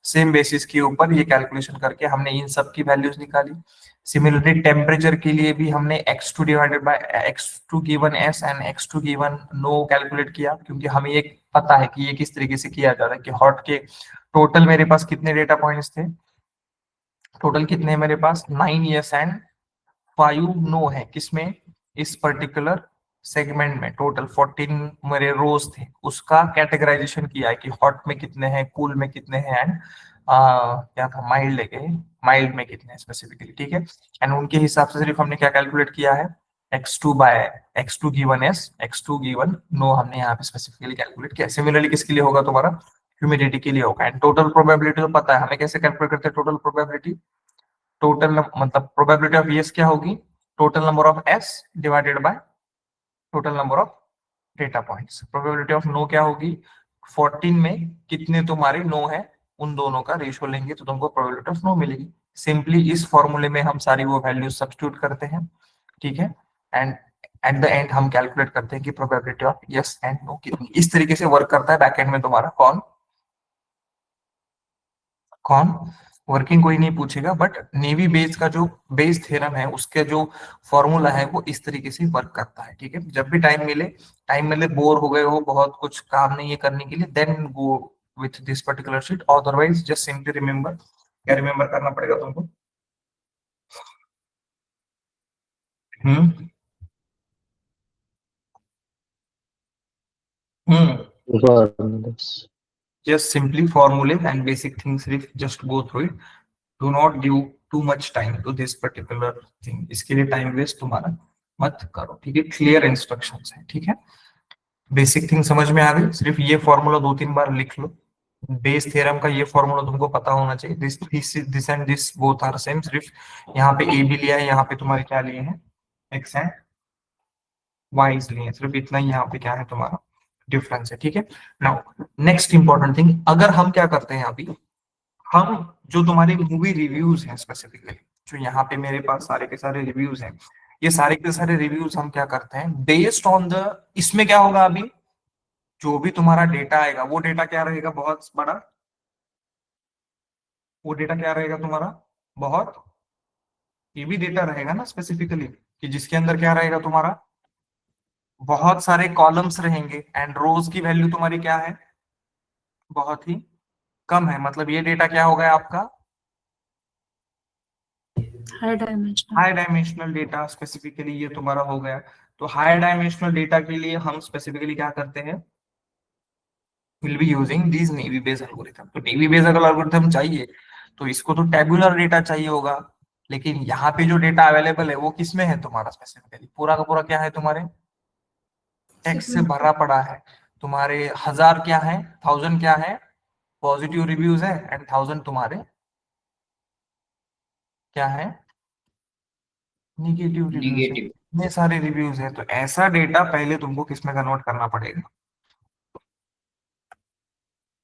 Speaker 1: सेम बेसिस के ऊपर ये कैलकुलेशन करके हमने इन सब की वैल्यूज निकाली। सिमिलरली टेम्परेचर के लिए भी हमने x2 divided by x2 given s and x2 given no calculate किया, क्योंकि हमें ये पता है कि ये किस तरीके से किया जाता है कि हॉट के टोटल मेरे पास कितने डेटा पॉइंट्स थे, टोटल कितने हैं मेरे पास 9 yes एंड 5 नो है, किसमें, इस पर्टिकुलर सेगमेंट में टोटल 14 मेरे रोज थे, उसका कैटेगराइजेशन किया है कि हॉट में कितने हैं, कूल में कितने हैं एंड क्या था माइल्ड लेके, माइल्ड में कितने हैं स्पेसिफिकली, ठीक है। एंड उनके हिसाब से सिर्फ हमने क्या कैलकुलेट किया है, x2 by x2 given s, x2 given no हमने यहाँ पे स्पेसिफिकली कैलकुलेट किया। सिमिलरली किसके लिए होगा तुम्हारा, ह्यूमिडिटी के लिए होगा। एंड टोटल प्रोबेबिलिटी तो पता है हमें कैसे कैलकुलेट करते हैं टोटल प्रोबेबिलिटी, टोटल मतलब प्रोबेबिलिटी ऑफ यस क्या होगी, total number of S divided by total number of data points. Probability of no क्या होगी, 14 में कितने तुम्हारे नो है उन दोनों का रेशियो लेंगे तो तुमको प्रोबेबिलिटी ऑफ नो मिलेगी। सिंपली इस फॉर्मूले में हम सारी वो वैल्यूज सब्स्टिट्यूट करते हैं, ठीक है। एंड एट द एंड हम कैलकुलेट करते हैं कि probability of yes and no कितनी, इस तरीके से वर्क करता है बैकएंड में तुम्हारा। कौन कौन वर्किंग कोई नहीं पूछेगा, बट नेवी बेस का जो बेस थ्योरम है उसके जो फॉर्मूला है वो इस तरीके से वर्क करता है, ठीक है। जब भी टाइम मिले बोर हो गए हो, बहुत कुछ काम नहीं है करने के लिए, then go with this particular sheet, otherwise just simply remember, क्या रिमेंबर करना पड़ेगा तुमको, हम्म
Speaker 3: formulas.
Speaker 1: just simply formulas and basic things, just go through it, do not give too much time to this particular thing, इसके लिए टाइम वेस्ट तुम्हारा मत करो, ठीक है। क्लियर इंस्ट्रक्शंस है, ठीक है। बेसिक थिंग समझ में आ गई, सिर्फ ये फॉर्मूला 2-3 बार लिख लो, बेस थ्योरम का ये फॉर्मूला तुमको पता होना चाहिए, this and this both are same, सिर्फ यहाँ पे ए भी लिया है, यहाँ पे तुम्हारे क्या लिए हैं एक्स एंड वाइज लिए हैं, सिर्फ इतना ही यहाँ पे क्या है तुम्हारा डिफरेंस है, ठीक है। नाउ नेक्स्ट इंपॉर्टेंट थिंग, अगर हम क्या करते हैं अभी, हम जो तुम्हारे मूवी रिव्यूज हैं स्पेसिफिकली, जो यहाँ पे मेरे पास सारे के सारे रिव्यूज हैं, ये सारे के सारे रिव्यूज हम क्या करते हैं बेस्ड ऑन द, इसमें क्या होगा अभी जो भी तुम्हारा डेटा आएगा वो डेटा क्या रहेगा बहुत बड़ा, वो डेटा क्या रहेगा तुम्हारा बहुत हेवी डेटा रहेगा ना स्पेसिफिकली, कि जिसके अंदर क्या रहेगा तुम्हारा बहुत सारे कॉलम्स रहेंगे एंड रोज की वैल्यू तुम्हारी क्या है बहुत ही कम है, मतलब ये डेटा क्या होगा आपका हाई डायमेंशनल डेटा, स्पेसिफिकली ये तुम्हारा हो गया। तो हाई डायमेंशनल डेटा के लिए हम स्पेसिफिकली क्या करते हैं, will be using this navy Bayes algorithm. तो नेवी बेस अगर एल्गोरिथम चाहिए तो इसको तो टेबुलर डेटा चाहिए होगा, लेकिन यहाँ पे जो डेटा अवेलेबल है वो किसमें है तुम्हारा स्पेसिफिकली, पूरा का पूरा क्या है तुम्हारे टेक्स्ट से भरा पड़ा है। तुम्हारे 1000 क्या है, 1000 क्या है, पॉजिटिव रिव्यूज है, एंड 1000 तुम्हारे क्या है, निगेटिव रिव्यूज है।
Speaker 4: नेगेटिव।
Speaker 1: इतने सारे रिव्यूज है, तो ऐसा डेटा पहले तुमको किसमें कन्वर्ट करना पड़ेगा,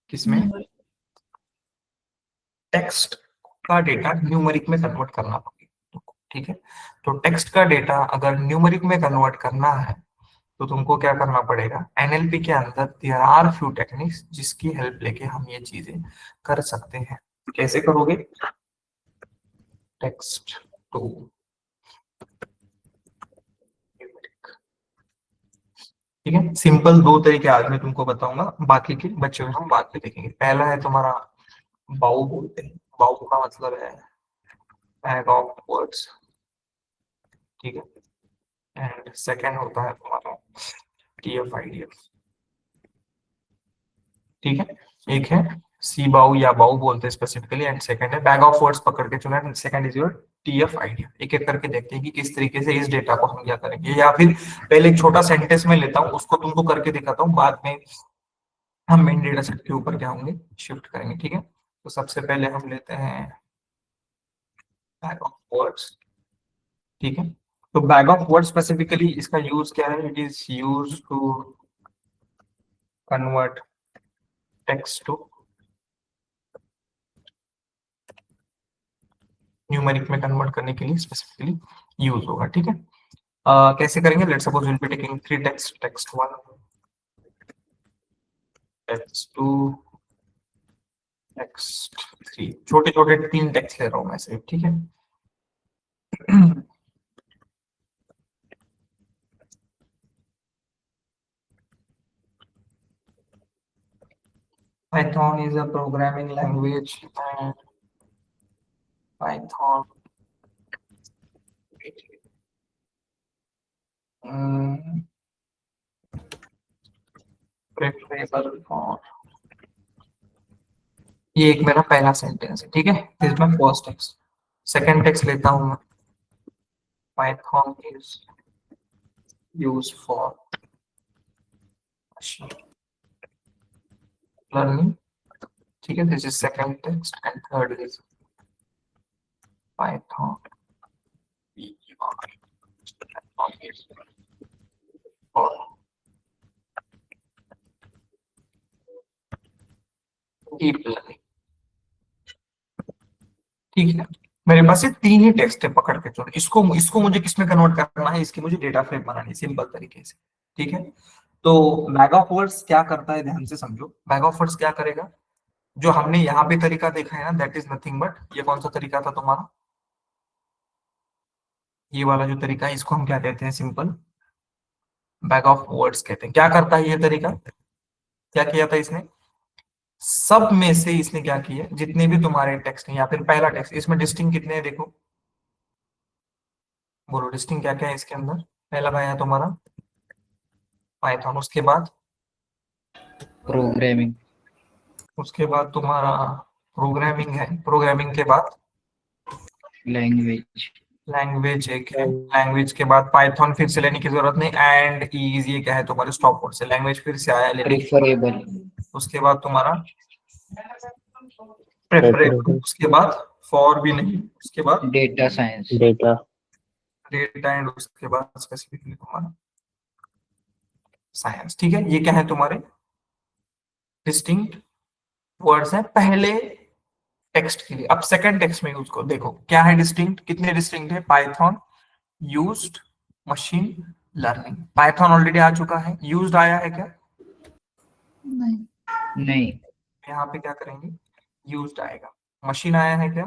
Speaker 1: किसमें,
Speaker 2: न्यूमरिक।
Speaker 1: टेक्स्ट का डेटा न्यूमेरिक में कन्वर्ट करना पड़ेगा। ठीक है, तो टेक्स्ट का डेटा अगर न्यूमेरिक में कन्वर्ट करना है तो तुमको क्या करना पड़ेगा, एनएलपी के अंदर देयर आर फ्यू टेक्निक्स जिसकी हेल्प लेके हम ये चीजें कर सकते हैं। कैसे करोगे, टेक्स्ट टू न्यूमेरिक। ठीक है, सिंपल दो तरीके आज मैं तुमको बताऊंगा, बाकी के बच्चों में हम बाद में देखेंगे। पहला है तुम्हारा बाउ बोलते हैं, बाउ का मतलब है बैग ऑफ वर्ड्स। ठीक है, एंड सेकंड होता है तुम्हारा TF-IDF। ठीक है, एक है सी बाउ या बाउ बोलते हैं स्पेसिफिकली, एंड सेकंड है बैग ऑफ वर्ड्स पकड़ के चुना है, सेकंड इज योर TF-IDF। एक एक करके देखते हैं कि किस तरीके से इस डेटा को हम क्या करेंगे, या फिर पहले एक छोटा सेंटेंस में लेता हूँ उसको तुमको करके दिखाता हूँ, बाद में हम मेन डेटा सेट के ऊपर क्या होंगे, शिफ्ट करेंगे। ठीक है, तो सबसे पहले हम लेते हैं बैग ऑफ वर्ड्स। ठीक है, तो बैग ऑफ वर्ड स्पेसिफिकली इसका यूज क्या है, it is use to convert text to numeric में कन्वर्ट करने के लिए स्पेसिफिकली यूज होगा। ठीक है, कैसे करेंगे, let's suppose will be taking 3 text, text 1, text 2, text 3, छोटे छोटे 3 टेक्स्ट ले रहा हूं मैं सिर्फ। ठीक है, Python is a programming language and Python preferable for, ये एक मेरा पहला सेंटेंस है। ठीक है, दिस मैं फर्स्ट टेक्स्ट। सेकंड टेक्स्ट लेता हूं मैं, Python is used for machine learning। ठीक है, this is second text, and third is Python for deep learning. ठीक है, मेरे पास ये 3 ही टेक्स्ट है, पकड़ के चलो इसको, इसको मुझे किसमें कन्वर्ट करना है, इसकी मुझे डेटा फ्रेम बनानी है सिंपल तरीके से। ठीक है, तो बैग ऑफ वर्ड्स क्या करता है, ध्यान से समझो। बैग ऑफ वर्ड्स क्या करेगा, जो हमने यहाँ पे तरीका देखा है ना, दैट इज नथिंग बट, ये कौन सा तरीका था तुम्हारा, ये वाला जो तरीका है, इसको हम क्या कहते हैं, सिंपल बैग ऑफ वर्ड्स कहते हैं। क्या करता है ये तरीका, क्या किया था इसने, सब में से इसने क्या किया, जितने भी तुम्हारे टेक्स्ट हैं या फिर पहला टेक्स्ट, इसमें डिस्टिंग कितने हैं देखो, बोलो डिस्टिंग क्या क्या है इसके अंदर। पहला आया तुम्हारा पाइथन, उसके बाद
Speaker 4: प्रोग्रामिंग,
Speaker 1: उसके बाद तुम्हारा प्रोग्रामिंग है, प्रोग्रामिंग के बाद
Speaker 4: लैंग्वेज,
Speaker 1: लैंग्वेज एक है, लैंग्वेज के बाद पाइथन फिर से लेने की जरूरत नहीं, एंड इज ये क्या है तुम्हारे स्टॉप वर्ड से, लैंग्वेज फिर से आया लेने।
Speaker 4: प्रेफरेबल,
Speaker 1: उसके बाद तुम्हारा प्रेफरेबल, उसके बाद फॉर भी नहीं, उसके बाद
Speaker 4: data science,
Speaker 3: data
Speaker 1: data, and उसके बाद स्पेसिफिकली तुम्हारा साइंस। ठीक है, ये क्या है तुम्हारे डिस्टिंक्ट वर्ड्स हैं पहले टेक्स्ट के लिए। अब सेकंड टेक्स्ट में उसको देखो क्या है डिस्टिंक्ट, कितने डिस्टिंक्ट है, Python used machine learning. Python already आ चुका है, यूज्ड आया है क्या,
Speaker 2: नहीं।
Speaker 4: नहीं,
Speaker 1: यहाँ पे क्या करेंगे, यूज्ड आएगा। मशीन आया है क्या,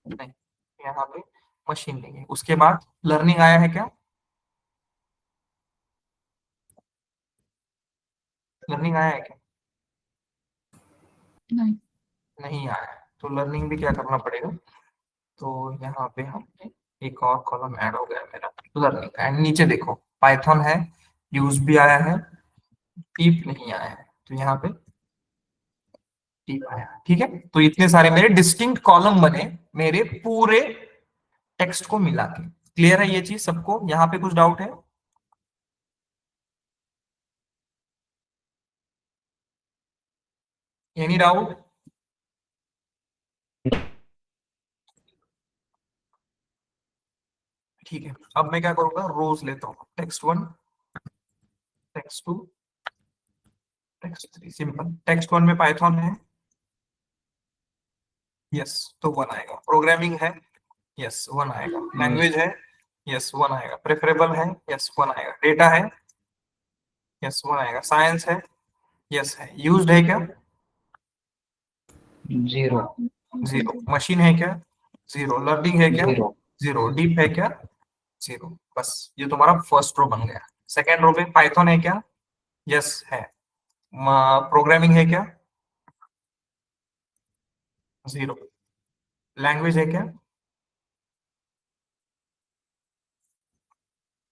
Speaker 1: नहीं, यहाँ पे मशीन लेंगे। उसके बाद लर्निंग आया है क्या, लर्निंग आया है क्या,
Speaker 2: नहीं।
Speaker 1: नहीं आया है, तो लर्निंग भी क्या करना पड़ेगा, तो यहाँ पे हमने एक और कॉलम ऐड हो गया मेरा लर्निंग, एंड नीचे देखो पाइथन है, यूज भी आया है, टीप नहीं आया है, तो यहाँ पे टीप आया। ठीक है, तो इतने सारे मेरे डिस्टिंक्ट कॉलम बने मेरे पूरे टेक्स्ट को मिला के। क्लियर है ये चीज सबको, यहाँ पे कुछ डाउट है, एनी डाउट? ठीक है, अब मैं क्या करूंगा, रोज लेता हूँ, text 1, text 2, text 3, simple. Text 1 में पाइथन है, यस, तो 1 आएगा। प्रोग्रामिंग है, यस 1 आएगा। लैंग्वेज है, यस 1 आएगा। प्रेफरेबल है, यस 1 आएगा। डेटा है, यस 1 आएगा। साइंस है, यस है। यूज्ड है क्या?
Speaker 4: 0
Speaker 1: 0। मशीन है क्या? 0। लर्निंग है क्या?
Speaker 4: 0
Speaker 1: 0। डीप है क्या? 0। बस ये तुम्हारा फर्स्ट रो बन गया। सेकेंड रो में पाइथन है क्या? यस है। प्रोग्रामिंग है क्या? 0। लैंग्वेज है क्या?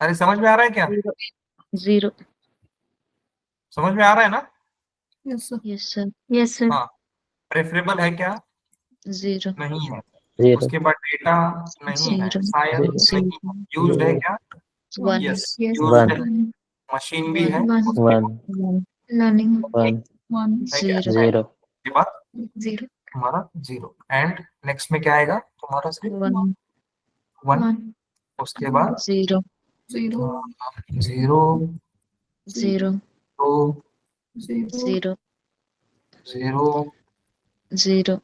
Speaker 1: अरे समझ में आ रहा है क्या?
Speaker 2: 0.
Speaker 1: समझ में आ रहा है ना?
Speaker 2: Yes, sir. Yes, sir. Yes, sir.
Speaker 1: हाँ। प्रेफरेबल है क्या?
Speaker 2: 0.
Speaker 1: नहीं है।
Speaker 3: Zero.
Speaker 1: उसके बाद डेटा नहीं है।
Speaker 2: 0.
Speaker 1: Science
Speaker 3: Zero.
Speaker 1: नहीं है। यूज्ड है क्या?
Speaker 2: 1.
Speaker 1: Yes
Speaker 2: Yes.
Speaker 1: यूज्ड है।
Speaker 2: 1.
Speaker 1: मशीन भी है।
Speaker 2: 1.
Speaker 1: उसके
Speaker 3: 1.
Speaker 2: Learning.
Speaker 3: 1.
Speaker 2: 1.
Speaker 1: है क्या?
Speaker 2: 0.
Speaker 3: 0.
Speaker 1: उसके बाद
Speaker 2: 0.
Speaker 1: तुम्हारा 0। एंड नेक्स्ट में क्या आएगा तुम्हारा? सिर्फ
Speaker 2: 1.
Speaker 1: 1।
Speaker 2: 1.
Speaker 1: उसके बाद
Speaker 2: 0. 0.
Speaker 1: 0,
Speaker 2: 0.
Speaker 1: तो
Speaker 2: 0.
Speaker 1: 0,
Speaker 2: 0.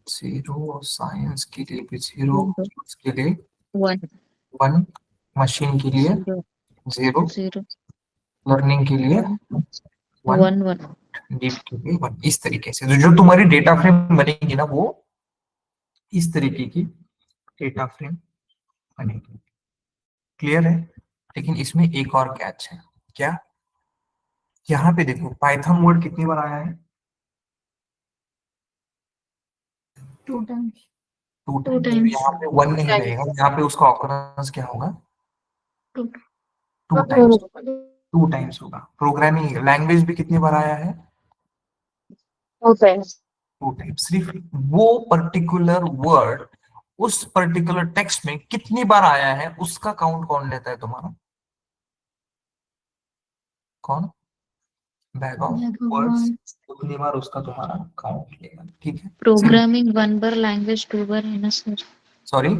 Speaker 1: 0। साइंस के लिए भी 0, उसके लिए
Speaker 2: 1.
Speaker 1: 1, मशीन के लिए
Speaker 2: 0.
Speaker 1: 0,
Speaker 2: 0.
Speaker 1: लर्निंग के लिए 1,
Speaker 2: 1. 1.
Speaker 1: डीप के लिए 1। इस तरीके से जो तुम्हारी डेटा फ्रेम बनेगी ना, वो इस तरीके की डेटा फ्रेम बनेगी। क्लियर है? लेकिन इसमें एक और कैच है। क्या? यहाँ पे देखो, पाइथन वर्ड कितनी बार आया है?
Speaker 2: 2 times.
Speaker 1: 2
Speaker 2: 2
Speaker 1: टाइम्स।
Speaker 2: times.
Speaker 1: यहाँ पे 1 नहीं रहेगा, यहाँ पे उसका ऑकरेंस क्या होगा?
Speaker 2: 2.
Speaker 1: 2 टाइम्स। 2 टाइम्स होगा। प्रोग्रामिंग लैंग्वेज भी कितनी बार आया है?
Speaker 2: 2 times.
Speaker 1: 2 टाइम्स। सिर्फ वो पर्टिकुलर वर्ड उस पर्टिकुलर टेक्स्ट में कितनी बार आया है, उसका काउंट कौन लेता है तुम्हारा? कौन? Bag of words. उतनी बार उसका तुम्हारा काउंट लेगा। ठीक है?
Speaker 2: प्रोग्रामिंग 1 बार, लैंग्वेज 2 बार है ना सर?
Speaker 1: सॉरी?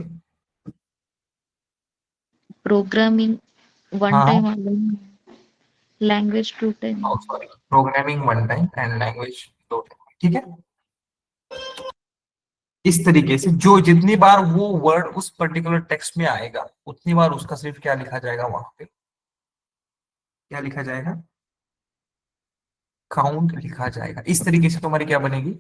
Speaker 2: प्रोग्रामिंग 1
Speaker 1: हाँ,
Speaker 2: time, language 2 time.
Speaker 1: Sorry. Programming 1 time and language 2 time. ठीक है? इस तरीके से जो जितनी बार वो वर्ड उस पर्टिकुलर टेक्स्ट में आएगा, उतनी बार उसका सिर्फ क्या लिखा जाएगा वहां पे? क्या लिखा जाएगा? काउंट लिखा जाएगा। इस तरीके से तुम्हारी क्या बनेगी?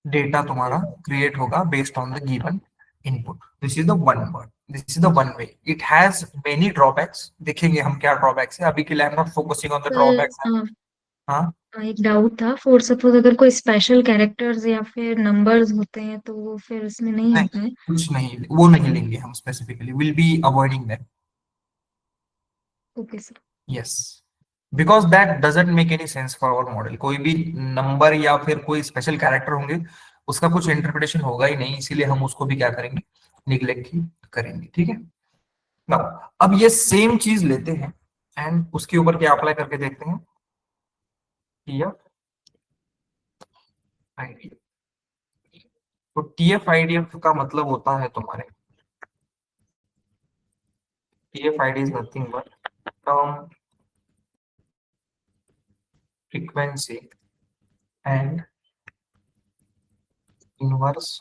Speaker 1: डेटा तुम्हारा क्रिएट होगा based on the given input. This is the one word, this is the one way. It has many drawbacks. देखेंगे हम क्या ड्रॉबैक्स है। अभी के लिए I am not focusing on the drawbacks. हाँ,
Speaker 2: एक डाउट था, फॉर सपोज अगर कोई स्पेशल कैरेक्टर्स या फिर नंबर्स होते हैं तो वो फिर इसमें नहीं
Speaker 1: नहीं,
Speaker 2: होते हैं?
Speaker 1: कुछ नहीं, वो नहीं लेंगे हम specifically. Will be avoiding that.
Speaker 2: Okay sir.
Speaker 1: Yes, because that doesn't make any sense for our model. कोई भी नंबर या फिर कोई स्पेशल कैरेक्टर होंगे, उसका कुछ इंटरप्रिटेशन होगा ही नहीं, इसीलिए हम उसको भी क्या करेंगे? निग्लेक्ट ही करेंगे। ठीक है ना? अब ये सेम चीज लेते हैं एंड उसके ऊपर क्या अप्लाई करके देखते हैं। TF IDF. तो टीएफ आईडीएफ का मतलब होता है तुम्हारे, TF ID is nothing but term frequency and inverse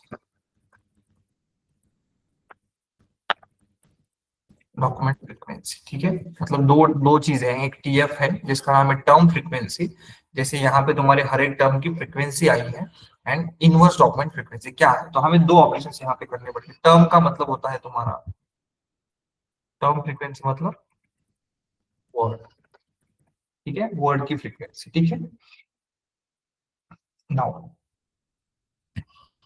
Speaker 1: document frequency. ठीक है? मतलब दो दो चीजें हैं। एक टीएफ है जिसका नाम है टर्म फ्रीक्वेंसी, जैसे यहाँ पे तुम्हारे हर एक टर्म की फ्रीक्वेंसी आई है। एंड इनवर्स डॉक्यूमेंट फ्रीक्वेंसी क्या है? तो हमें दो ऑपरेशन यहाँ पे करने पड़ेंगे। टर्म का मतलब होता है तुम्हारा, टर्म फ्रीक्वेंसी मतलब वर्ड। ठीक है? वर्ड की फ्रीक्वेंसी। ठीक है? नाउ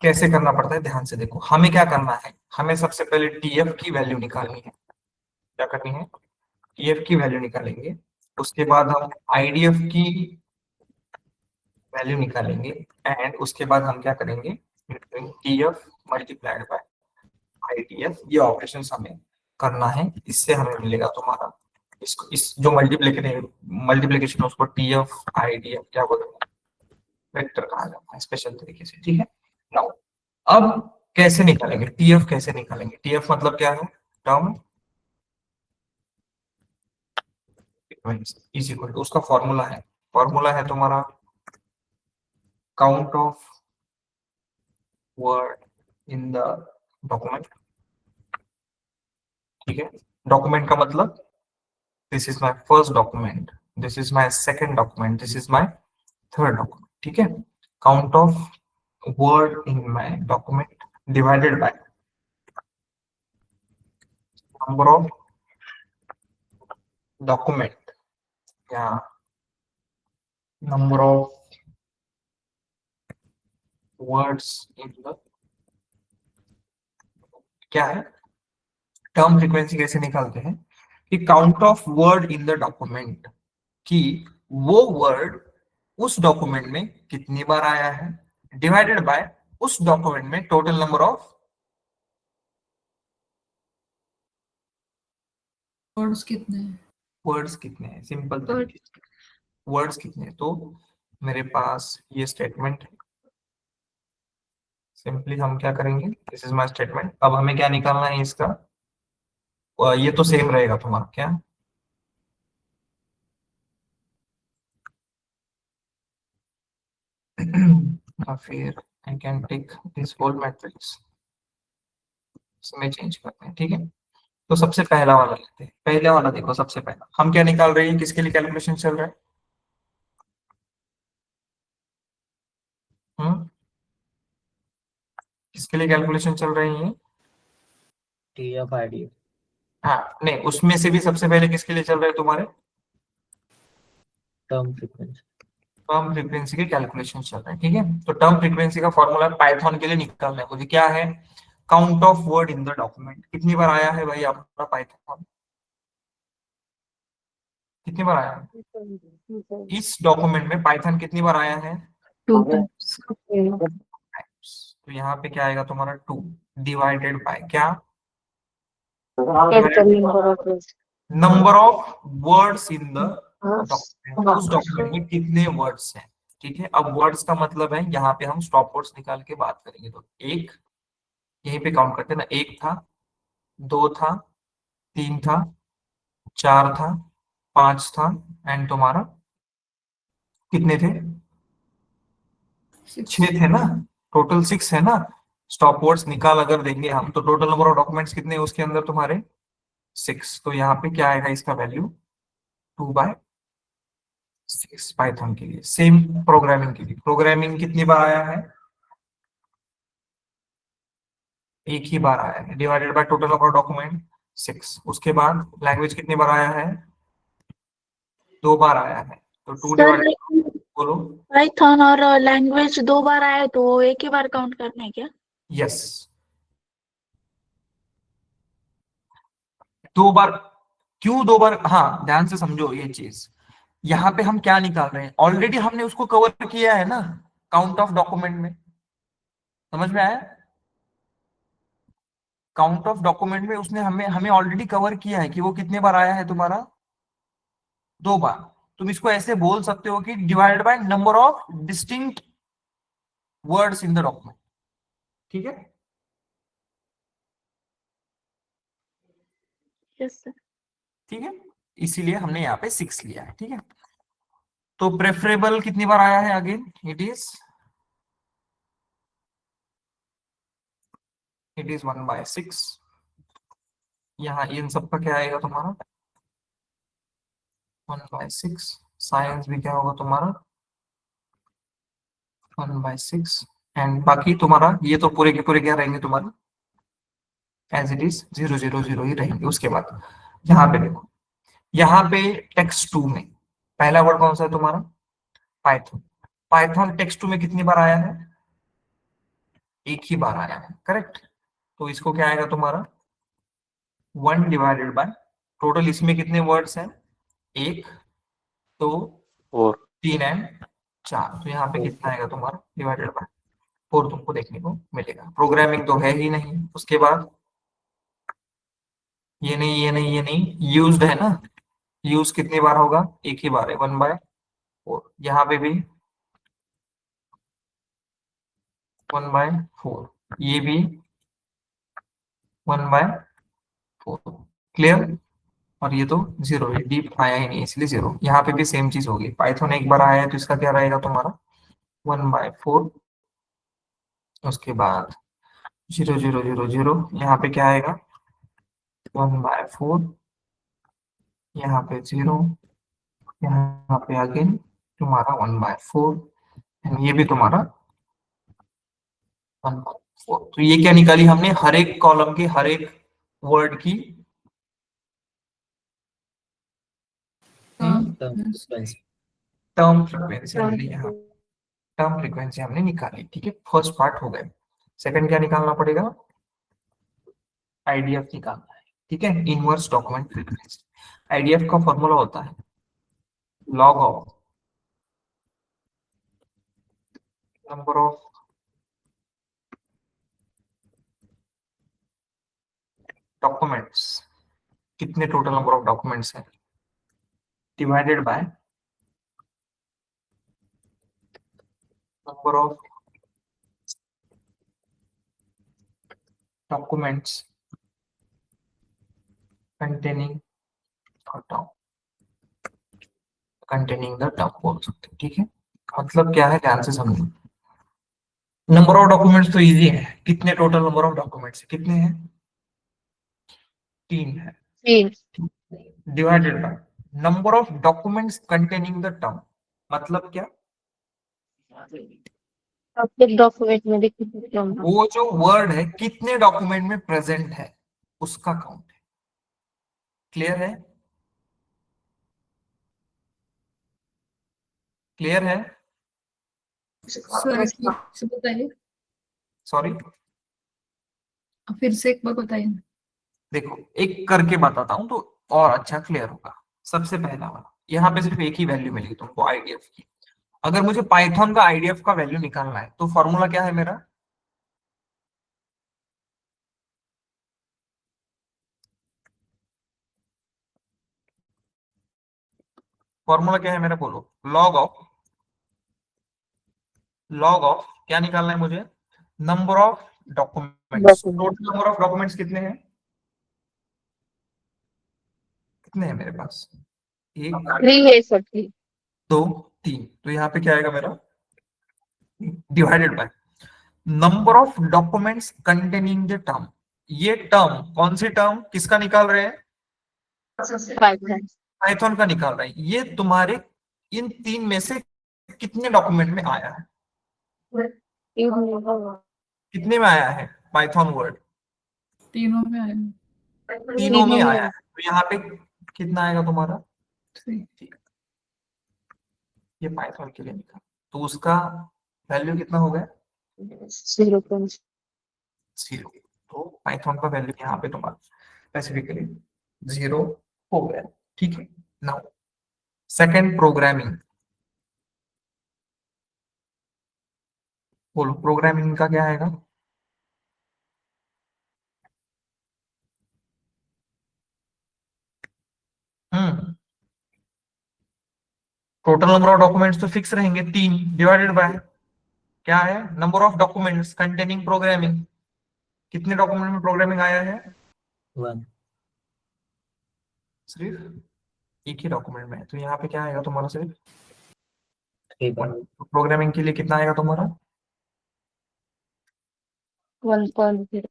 Speaker 1: कैसे करना पड़ता है, ध्यान से देखो। हमें क्या करना है, हमें सबसे पहले टीएफ की वैल्यू निकालनी है। क्या करनी है? टीएफ की वैल्यू निकालेंगे। उसके बाद हम आईडीएफ की वैल्यू निकालेंगे एंड उसके बाद हम क्या करेंगे? TF multiplied by IDF. ये ऑपरेशन हमें करना है। इससे हमें मिलेगा तुम्हारा इसको इस जो मल्टीप्लिकेशन है उसको टीएफ आईडीएफ क्या बोलते हैं, वेक्टर कहा जाता है स्पेशल तरीके से, ठीक है। नाउ अब कैसे निकालेंगे टीएफ, कैसे निकालेंगे टीएफ मतलब क्या है, टर्म इज इक्वल टू, उसका फॉर्मूला है तुम्हारा count of word in the document, ठीक है। डॉक्यूमेंट का मतलब this is my first document, this is my second document, this is my third document, ठीक है। Count of word in my document divided by number of document या number of words in the, क्या है टर्म फ्रीक्वेंसी कैसे निकालते हैं कि count of word in the document, कि वो वर्ड उस डॉक्यूमेंट में कितनी बार आया है डिवाइडेड बाय उस डॉक्यूमेंट में टोटल नंबर ऑफ
Speaker 5: वर्ड्स कितने हैं?
Speaker 1: वर्ड्स कितने हैं, सिंपल तरीके से वर्ड्स कितने हैं। तो मेरे पास ये स्टेटमेंट है, सिंपली हम क्या करेंगे, दिस इज माय स्टेटमेंट। अब हमें क्या निकालना है इसका, ये तो सेम रहेगा तुम्हारा क्या, या फिर I can take this whole matrix, इसमें चेंज करते हैं, ठीक है। तो सबसे पहला वाला लेते हैं, पहले वाला देखो, सबसे पहला हम क्या निकाल रहे हैं, किसके लिए कैलकुलेशन चल रहा है, किसके लिए कैलकुलेशन चल रही है,
Speaker 3: TF IDF
Speaker 1: हाँ नहीं, उसमें से भी सबसे पहले किसके लिए चल रहा है तुम्हारे,
Speaker 3: term frequency.
Speaker 1: टर्म फ्रीक्वेंसी के कैलकुलेशन चल रहा है, ठीक है। तो टर्म फ्रीक्वेंसी का फॉर्मूला पाइथन के लिए निकालना है मुझे, क्या है, count of word in the document, कितनी बार आया है भाई आपका पाइथन, कितनी बार आया है इस डॉक्यूमेंट में, पाइथन कितनी बार आया है,
Speaker 5: 2 times.
Speaker 1: तो यहाँ पे क्या आएगा तुम्हारा 2 डिवाइडेड बाय क्या, number of words in the document, उस डॉक्यूमेंट में कितने वर्ड्स हैं, ठीक है। अब वर्ड्स का मतलब है, यहाँ पे हम स्टॉप वर्ड्स निकाल के बात करेंगे, तो एक यहीं पे काउंट करते हैं ना, एक था, दो था, तीन था, चार था, पांच था, एंड तुम्हारा कितने थे, 6 थे ना, टोटल 6 है ना। स्टॉप वर्ड्स निकाल अगर देंगे हम, तो टोटल नंबर ऑफ डॉक्यूमेंट्स कितने हैं उसके अंदर तुम्हारे 6, तो यहाँ पे क्या आएगा इसका वैल्यू 2/6 पाइथन के लिए। सेम प्रोग्रामिंग के लिए, प्रोग्रामिंग कितनी बार आया है, एक ही बार आया है, divided by total number of document 6। उसके बाद लैंग्वेज कितनी बार आया है, 2 बार आया है, तो 2
Speaker 6: सर
Speaker 1: डिवाइडेड, बोलो,
Speaker 6: पाइथन और लैंग्वेज 2 बार आए तो एक ही बार काउंट करना है क्या?
Speaker 1: यस 2 बार, क्यों 2 बार, हाँ ध्यान से समझो ये चीज, यहाँ पे हम क्या निकाल रहे हैं, ऑलरेडी हमने उसको कवर किया है ना काउंट ऑफ डॉक्यूमेंट में, समझ में आया, काउंट ऑफ डॉक्यूमेंट में उसने हमें हमें ऑलरेडी कवर किया है कि वो कितने बार आया है तुम्हारा, 2 बार। तुम इसको ऐसे बोल सकते हो कि divided by number of distinct words in the document, ठीक है।
Speaker 6: Yes sir.
Speaker 1: ठीक है, इसीलिए हमने यहाँ पे 6 लिया है, ठीक है। तो प्रेफरेबल कितनी बार आया है, अगेन इट इज 1/6। यहाँ इन सब का क्या आएगा तुम्हारा 1/6, साइंस भी क्या होगा तुम्हारा 1/6, एंड बाकी तुम्हारा ये तो पूरे के पूरे क्या रहेंगे तुम्हारे एज इट इज 0 0 0 ही रहेंगे। उसके बाद यहाँ पे देखो, यहाँ पे टेक्स्ट 2 में पहला वर्ड कौन सा है तुम्हारा, पाइथन। पाइथन टेक्स्ट 2 में कितनी बार आया है, एक ही बार आया है, करेक्ट। तो इसको क्या आएगा तुम्हारा 1 डिवाइडेड बाय टोटल, इसमें कितने वर्ड्स हैं, एक, दो,
Speaker 3: 4
Speaker 1: 3 एंड 4, तो यहाँ पे कितना आएगा तुम्हारा डिवाइडेड बाय 4 तुमको देखने को मिलेगा। प्रोग्रामिंग तो है ही नहीं, उसके बाद ये नहीं, ये नहीं, ये नहीं यूज्ड है ना, यूज कितनी बार होगा, एक ही बार है, 1/4। यहाँ पे भी 1/4, ये भी 1/4। क्लियर। और ये तो 0 है, डीप आया ही नहीं इसलिए 0। यहाँ पे भी सेम चीज होगी, पाइथन एक बार आया है तो इसका क्या रहेगा तुम्हारा 1/4। उसके बाद 0 0 0 0, यहाँ पे क्या आएगा 1/4, यहाँ पे 0, यहाँ पे अगेन तुम्हारा 1/4, ये भी तुम्हारा 1/4। तो ये क्या निकाली हमने, हर एक कॉलम के हर एक वर्ड की टर्म फ्रीक्वेंसी हमने यहाँ टर्म फ्रीक्वेंसी हमने निकाली। ठीक है, फर्स्ट पार्ट हो गए। सेकंड क्या निकालना पड़ेगा, आईडीएफ निकालना है। ठीक है, इनवर्स डॉक्यूमेंट फ्रीक्वेंसी। आईडीएफ का फॉर्मूला होता है log of number of documents, कितने टोटल नंबर ऑफ डॉक्यूमेंट्स हैं, divided by number of documents containing term, containing the term बोल सकते हैं। ठीक है, मतलब क्या है, ध्यान से समझो। नंबर ऑफ डॉक्यूमेंट्स तो इजी है, कितने टोटल नंबर ऑफ डॉक्यूमेंट्स है, कितने हैं, 3 है, divided by number of documents containing the term, मतलब क्या,
Speaker 6: डॉक्यूमेंट में लिख सकते हो।
Speaker 1: वो जो वर्ड है कितने डॉक्यूमेंट में प्रेजेंट है उसका काउंट है। क्लियर है, क्लियर है,
Speaker 5: सर एक बार से बताइए,
Speaker 1: सॉरी,
Speaker 5: फिर से एक बार बताइए।
Speaker 1: देखो एक करके बताता हूं तो और अच्छा क्लियर होगा। सबसे पहला वाला, यहाँ पे सिर्फ एक ही वैल्यू मिलेगी तुमको आईडीएफ की। अगर मुझे पाइथन का आईडीएफ का वैल्यू निकालना है तो फॉर्मूला क्या है मेरा, फॉर्मूला क्या है मेरा, बोलो, लॉग ऑफ क्या निकालना है मुझे, number of documents. Total number of documents कितने हैं, कितने हैं मेरे पास, 1
Speaker 6: 3 है सर, 3।
Speaker 1: 2 3, तो यहाँ पे क्या आएगा मेरा, divided by number of documents containing the term. ये टर्म कौन सी टर्म, किसका निकाल रहे हैं, पाइथन का निकाल रहे हैं। ये तुम्हारे इन 3 में से कितने डॉक्यूमेंट में आया है, कितने में आया है पाइथन वर्ड,
Speaker 5: तीनों में आए।
Speaker 1: तीनों में आया है। तो यहाँ पे कितना आएगा तुम्हारा,
Speaker 5: 3।
Speaker 1: ये पाइथन के लिए निकाल, तो उसका वैल्यू कितना हो गया,
Speaker 6: 0.0।
Speaker 1: 0। तो पाइथन का वैल्यू यहाँ पे तुम्हारा स्पेसिफिकली 0 हो गया। ठीक है, नाउ सेकंड प्रोग्रामिंग, बोलो प्रोग्रामिंग का क्या आएगा, टोटल नंबर ऑफ डॉक्यूमेंट्स तो फिक्स रहेंगे 3, डिवाइडेड बाय क्या है, number of documents containing programming. कितने डॉक्यूमेंट में प्रोग्रामिंग आया है,
Speaker 3: 1।
Speaker 1: सिर्फ एक ही डॉक्यूमेंट में है, तो यहाँ पे क्या आएगा तुम्हारा सिर्फ
Speaker 3: 3
Speaker 1: प्रोग्रामिंग के लिए कितना आएगा तुम्हारा
Speaker 6: 1.0।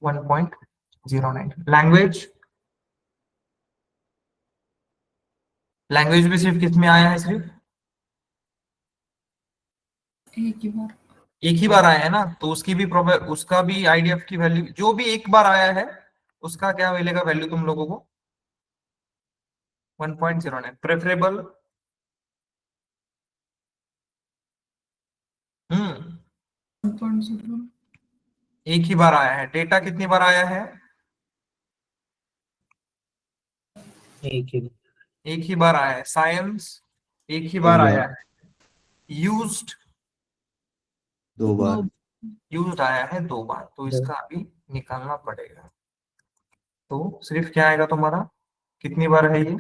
Speaker 1: 1.09। लैंग्वेज, लैंग्वेज भी सिर्फ किस में आया है, सिर्फ
Speaker 5: एक ही बार।
Speaker 1: एक ही बार आया है ना, तो उसकी भी उसका भी आईडीएफ की वैल्यू, जो भी एक बार आया है उसका क्या मिलेगा वैल्यू तुम लोगों को 1.09। प्रेफरेबल,
Speaker 5: 1.0।
Speaker 1: एक ही बार आया है। डेटा कितनी बार आया है,
Speaker 3: एक ही
Speaker 1: एक ही बार आया है। साइंस एक ही बार आया है। यूज्ड
Speaker 7: 2 बार।
Speaker 1: यूज्ड आया है 2 बार, तो इसका अभी निकालना पड़ेगा। तो सिर्फ क्या आएगा तुम्हारा, कितनी बार है ये?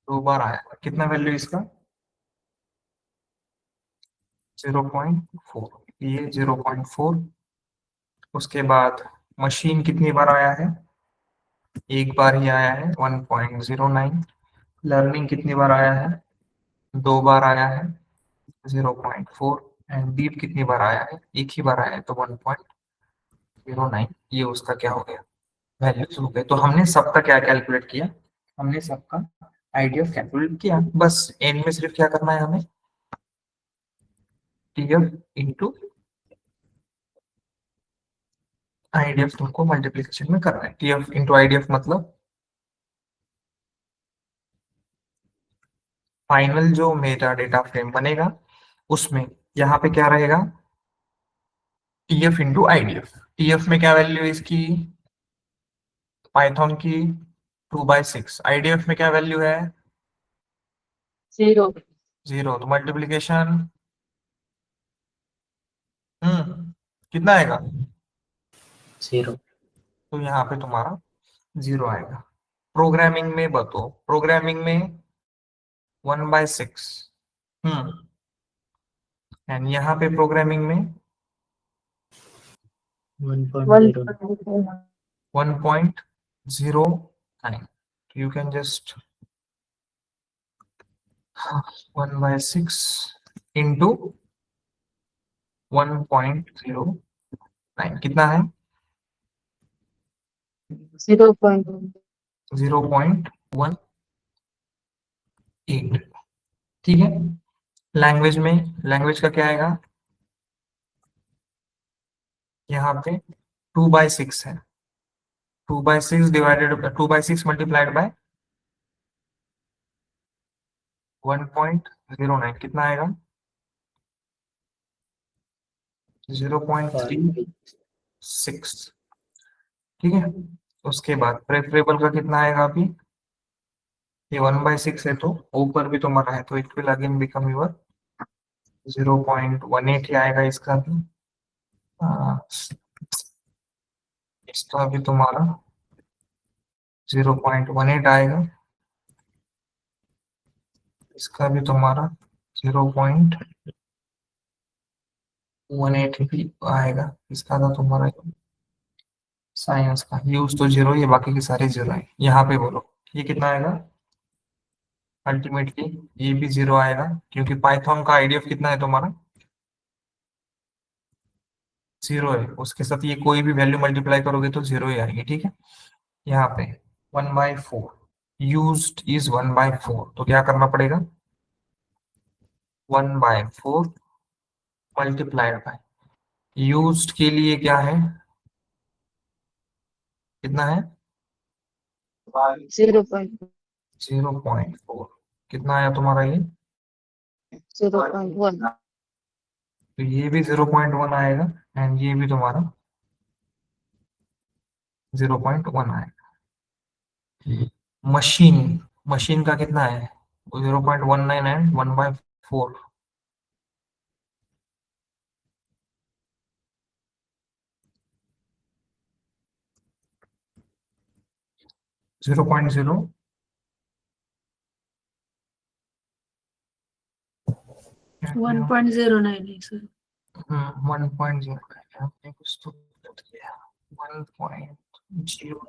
Speaker 1: 2 बार आया। कितना वैल्यू इसका? 0.4, ये 0.4। उसके बाद मशीन कितनी बार आया है? 1 बार ही आया है, 1.09। लर्निंग कितनी बार आया है? 2 बार आया है, 0.4। एंड डीप कितनी बार आया है? एक ही बार आया है, तो 1.09। ये उसका क्या हो गया? वैल्यूज हो गए। तो हमने सबका क्या कैलकुलेट किया? हमने सबका आईडीएफ कैलकुलेट किया। बस एंड में सिर्फ क्या करना है हमें? टीएफ इंटू आईडीएफ तुमको मल्टीप्लिकेशन में करना है। टीएफ इंटू आईडीएफ मतलब फाइनल जो मेरा डेटा फ्रेम बनेगा उसमें यहाँ पे क्या रहेगा? TF into IDF. टीएफ में क्या वैल्यू है इसकी? पाइथन की 2/6। आईडीएफ में क्या वैल्यू है?
Speaker 6: 0
Speaker 1: 0। तो मल्टीप्लिकेशन कितना आएगा?
Speaker 3: 0
Speaker 1: तो यहाँ पे तुम्हारा 0 आएगा। प्रोग्रामिंग में बताओ, प्रोग्रामिंग में 1/6। एंड यहाँ पे प्रोग्रामिंग में
Speaker 3: 1.09
Speaker 1: 1.09। You can just 1/6 into 1.09 कितना है? 0.18। ठीक है। लैंग्वेज में, लैंग्वेज का क्या आएगा? यहाँ पे 2/6 है। 2/6 डिवाइडेड 2/6 मल्टीप्लाइड बाय 1.09 कितना आएगा? 0.36। ठीक है। उसके बाद प्रेफरेबल का कितना आएगा? अभी ये 1/6 है तो ऊपर भी तुम्हारा है, तो it will again become your 0.18 ही आएगा इसका भी। इसका भी तुम्हारा 0.18 आएगा। इसका भी तुम्हारा 0.18 भी आएगा। इसका तो तुम्हारा साइंस का यूज तो 0 ही है, बाकी के सारे 0 है। यहाँ पे बोलो ये कितना आएगा? अल्टीमेटली ये भी 0 आएगा, क्योंकि पाइथन का आईडीएफ कितना है तुम्हारा? 0 है। उसके साथ ये कोई भी वैल्यू मल्टीप्लाई करोगे तो 0 ही आएगी। ठीक है। यहाँ पे 1/4 यूज्ड इज 1/4, तो क्या करना पड़ेगा? 1/4 मल्टीप्लाइड बाय यूज्ड के लिए क्या है? कितना है? 0.4। कितना आया तुम्हारा ये?
Speaker 6: 0.1
Speaker 1: तो ये भी 0.1 आएगा एंड ये भी तुम्हारा 0.1 आएगा। मशीन, मशीन का कितना है? 0.19 एंड 1/4। 0.0
Speaker 6: 1.09 है सर।
Speaker 1: 1.0 हमने कुछ तो गलत किया। 1.0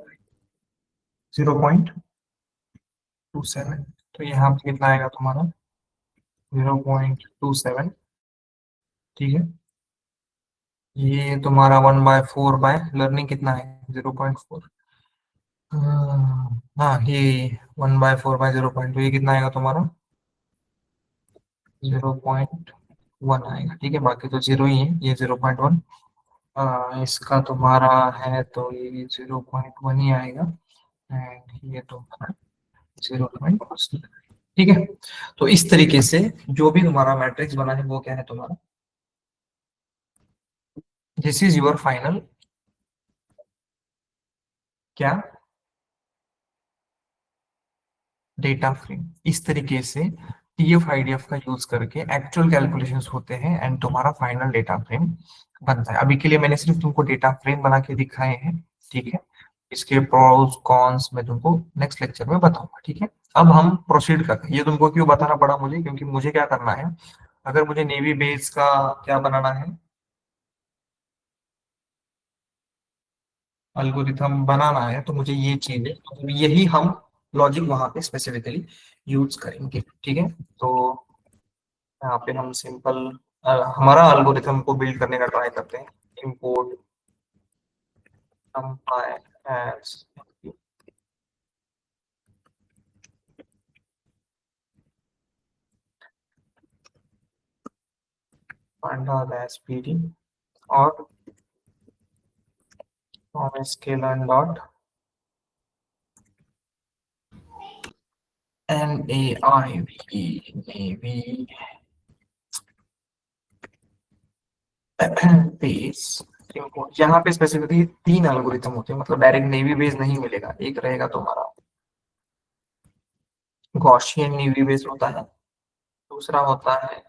Speaker 1: 0.27। तो यहाँ पे कितना आएगा तुम्हारा? 0.27। ठीक है। ये तुम्हारा 1/4 बाय लर्निंग कितना है? 0.4। हाँ ये 1/4 बाय 0.2, ये कितना आएगा तुम्हारा? 0.1 आएगा। ठीक है। बाकी तो 0 ही है, ये 0.1। इसका तुम्हारा है तो ये 0.1 ही आएगा एंड ये तुम्हारा 0.1। ठीक है। तो इस तरीके से जो भी तुम्हारा मैट्रिक्स बना है वो क्या है तुम्हारा? दिस इज योर फाइनल क्या? Data frame. इस तरीके से टीएफ आईडीएफ का यूज करके एक्चुअल कैलकुलेशंस होते हैं एंड तुम्हारा फाइनल डेटा फ्रेम बनता है। अभी के लिए मैंने सिर्फ तुमको डेटा फ्रेम बना के दिखाए हैं। ठीक है। इसके प्रोज कॉन्स मैं तुमको नेक्स्ट लेक्चर में बताऊंगा, ठीक है। अब हम प्रोसीड करते हैं। ये तुमको क्यों बताना पड़ा मुझे, क्योंकि मुझे क्या करना है, अगर मुझे नेवी बेस का क्या बनाना है, एल्गोरिथम बनाना है, तो मुझे ये चीजें, तो यही हम लॉजिक वहां पे स्पेसिफिकली यूज करेंगे, ठीक है। तो यहाँ पे हम सिंपल हमारा एल्गोरिथम को बिल्ड करने का ट्राई करते हैं। Import numpy as pandas as pd और from scalar dot naiv base import. यहाँ पे स्पेसिफिकली 3 एल्गोरिथम होते हैं, मतलब डायरेक्ट नेवी बेस नहीं मिलेगा। एक रहेगा तुम्हारा गॉसियन नेवी बेस होता है, दूसरा होता है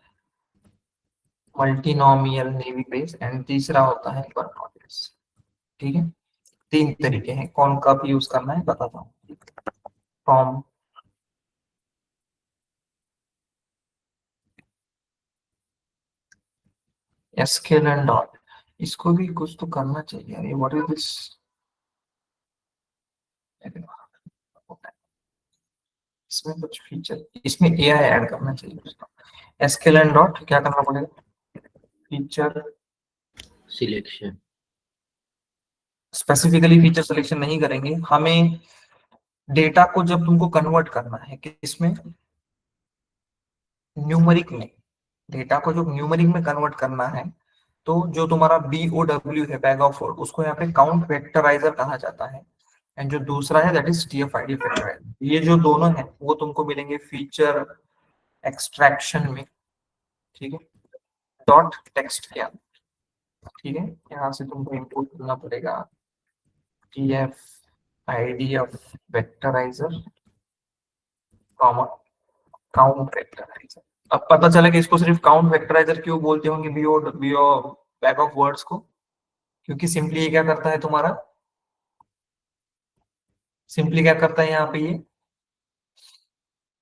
Speaker 1: मल्टीनोमियल नेवी बेस एंड तीसरा होता है बर्नौली बेस, ठीक है। 3 तरीके हैं, कौन कब यूज करना है बताता हूँ। फ्रॉम sklearn डॉट, इसको भी कुछ तो करना चाहिए यार, ये व्हाट इज दिस, इसमें कुछ फीचर, इसमें एआई ऐड करना चाहिए। sklearn डॉट क्या करना पड़ेगा, feature
Speaker 3: selection.
Speaker 1: Specifically feature selection नहीं करेंगे, हमें डेटा को जब तुमको कन्वर्ट करना है किसमें, न्यूमरिक में, डेटा को जो न्यूमरिक में कन्वर्ट करना है, तो जो तुम्हारा BOW है, बैग ऑफ वर्ड, उसको यहाँ पे काउंट वेक्टराइजर कहा जाता है। एंड जो दूसरा है दैट इज TF-ID वेक्टराइजर। ये जो दोनों है वो तुमको मिलेंगे फीचर एक्सट्रैक्शन में, ठीक है, डॉट टेक्स्ट के अंदर, ठीक है। यहाँ से तुमको इनपुट करना पड़ेगा TF-ID ऑफ वेक्टराइजर कॉमा काउंट वेक्टराइजर। अब पता चला कि इसको सिर्फ काउंट वेक्टराइजर क्यों बोलते होंगे BO बैग ऑफ वर्ड्स को, क्योंकि सिंपली ये क्या करता है तुम्हारा, सिंपली क्या करता है यहाँ पे ये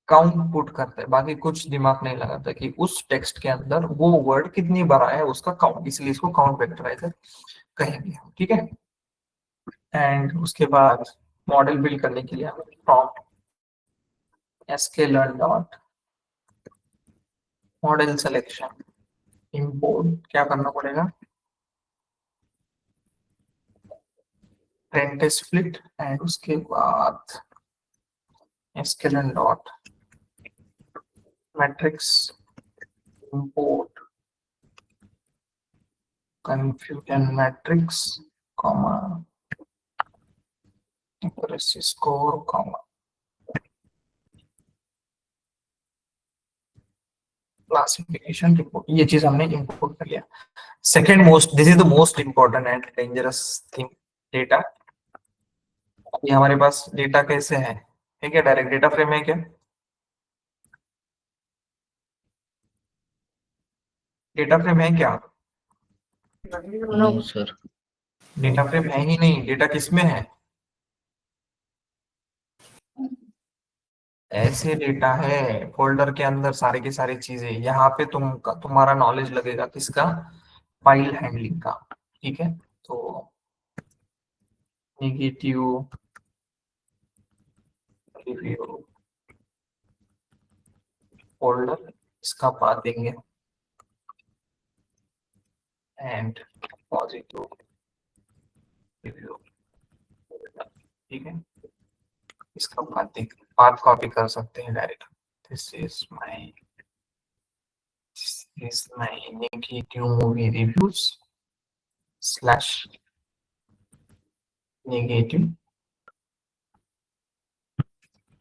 Speaker 1: काउंट पुट करता है, बाकी कुछ दिमाग नहीं लगाता कि उस टेक्स्ट के अंदर वो वर्ड कितनी बार आया है उसका काउंट, इसलिए इसको काउंट वेक्टराइजर कहेंगे, ठीक है। एंड उसके बाद मॉडल बिल्ड करने के लिए हमें from sklearn dot model selection import क्या करना पड़ेगा, प्रिंट स्प्लिट एंड उसके बाद sklearn dot matrix import confusion matrix comma accuracy score comma classification report. ये चीज हमने इंपोर्ट कर लिया। Second most, this is the most important and dangerous thing, data. अभी हमारे पास डेटा कैसे है, ठीक है, डायरेक्ट डेटा फ्रेम है क्या, डेटा फ्रेम है क्या,
Speaker 3: नो सर।
Speaker 1: डेटा फ्रेम है ही नहीं। डेटा किसमें है, ऐसे डेटा है फोल्डर के अंदर सारी की सारी चीजें। यहाँ पे तुम्हारा नॉलेज लगेगा किसका, फाइल हैंडलिंग का, ठीक है। तो नेगेटिव रिव्यू फोल्डर, इसका पाथ देंगे एंड पॉजिटिव रिव्यू, ठीक है, इसका पाथ कॉपी कर सकते हैं direct. This is my negative movie reviews slash negative,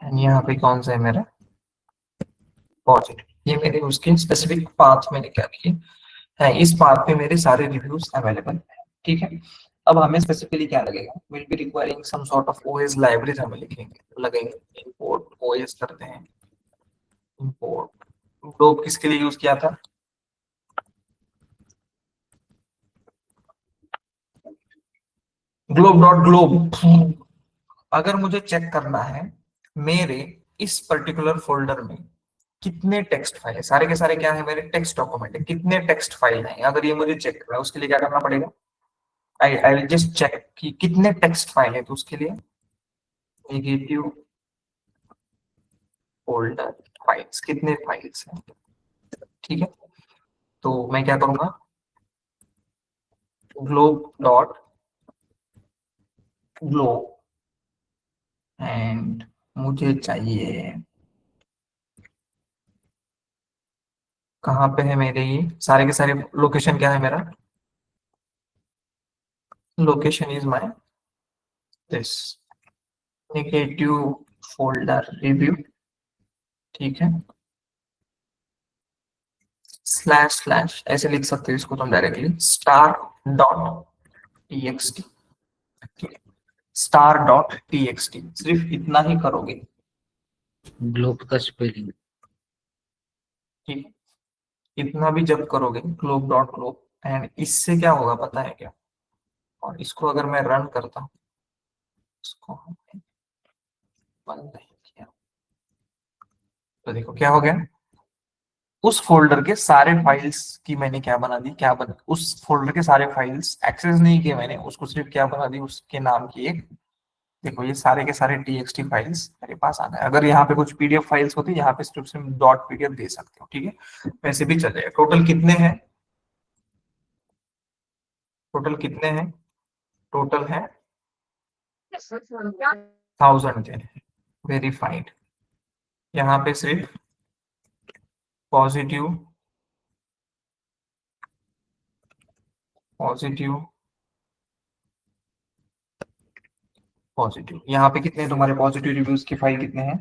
Speaker 1: and यहाँ पे कौन सा है मेरा पॉजिटिव। ये मेरे उसके स्पेसिफिक पाथ मैंने क्या किए हैं, इस पाथ पे मेरे सारे रिव्यूज अवेलेबल हैं, ठीक है। अब हमें स्पेसिफिकली क्या लगेगा, will be requiring some sort of OS library हमें लिखेंगे लगेंगे। इंपोर्ट OS करते हैं, इंपोर्ट ग्लोब किसके लिए यूज किया था, ग्लोब डॉट ग्लोब अगर मुझे चेक करना है मेरे इस पर्टिकुलर फोल्डर में कितने टेक्स्ट फाइल है, सारे के सारे क्या है मेरे टेक्स्ट डॉक्यूमेंट है, कितने टेक्स्ट फाइल हैं, अगर ये मुझे चेक करना है उसके लिए क्या करना पड़ेगा, आई विल जस्ट चेक कि कितने टेक्स्ट फाइल है, तो उसके लिए नेगेटिव फोल्डर फाइल्स, कितने फाइल्स हैं, ठीक है। तो मैं क्या करूंगा, ग्लोब डॉट ग्लोब एंड मुझे चाहिए, कहाँ पे है मेरे ये सारे के सारे, लोकेशन क्या है मेरा, location is my this negative folder review, ठीक है, स्लैश स्लैश ऐसे लिख सकते हो इसको तुम डायरेक्टली, स्टार डॉट टीएक्सटी, ठीक है, स्टार डॉट टीएक्सटी, सिर्फ इतना ही करोगे,
Speaker 4: ग्लोब का स्पेलिंग।
Speaker 1: ठीक है, इतना भी जब करोगे ग्लोब डॉट ग्लोब, एंड इससे क्या होगा पता है क्या, और इसको अगर मैं रन करता हूँ, इसको हमने बंद नहीं किया, तो देखो क्या हो गया, उस फोल्डर के सारे फाइल्स की मैंने क्या बना दी, क्या बना, उस फोल्डर के सारे फाइल्स एक्सेस नहीं किए मैंने, उसको सिर्फ क्या बना दी, उसके नाम की एक, देखो ये सारे के सारे टीएक्सटी फाइल्स मेरे पास आ गए। अगर यहाँ पे कुछ पीडीएफ फाइल्स होती यहाँ पे सिर्फ डॉट पीडीएफ दे सकते हो, ठीक है, वैसे भी चल जाएगा। टोटल कितने हैं, टोटल कितने हैं, टोटल है 1000 वेरीफाइड, यहाँ पे सिर्फ पॉजिटिव पॉजिटिव पॉजिटिव, यहाँ पे कितने तुम्हारे पॉजिटिव रिव्यूज की फाइल कितने हैं,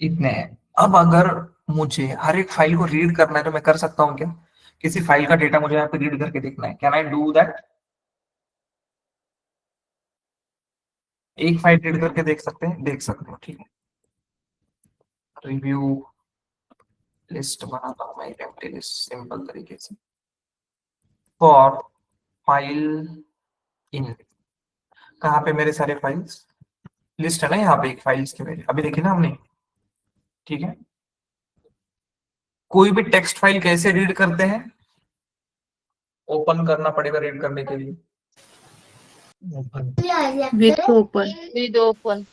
Speaker 1: इतने हैं। अब अगर मुझे हर एक फाइल को रीड करना है तो मैं कर सकता हूँ क्या, किसी फाइल का डेटा मुझे यहाँ पे रीड करके देखना है, कैन आई डू दैट, एक फाइल रीड करके देख सकते हैं, देख सकते हो, ठीक है। रिव्यू लिस्ट बनाता हूँ मैं, एम्प्टी लिस्ट सिंपल तरीके से, फॉर फाइल इन, कहाँ पे मेरे सारे फाइल्स लिस्ट है ना, यहाँ पे एक फाइल्स की मेरे अभी देखी ना हमने, ठीक है। कोई भी टेक्स्ट फाइल कैसे रीड करते हैं, ओपन करना पड़ेगा रीड करने के लिए,
Speaker 6: with open.
Speaker 5: With open.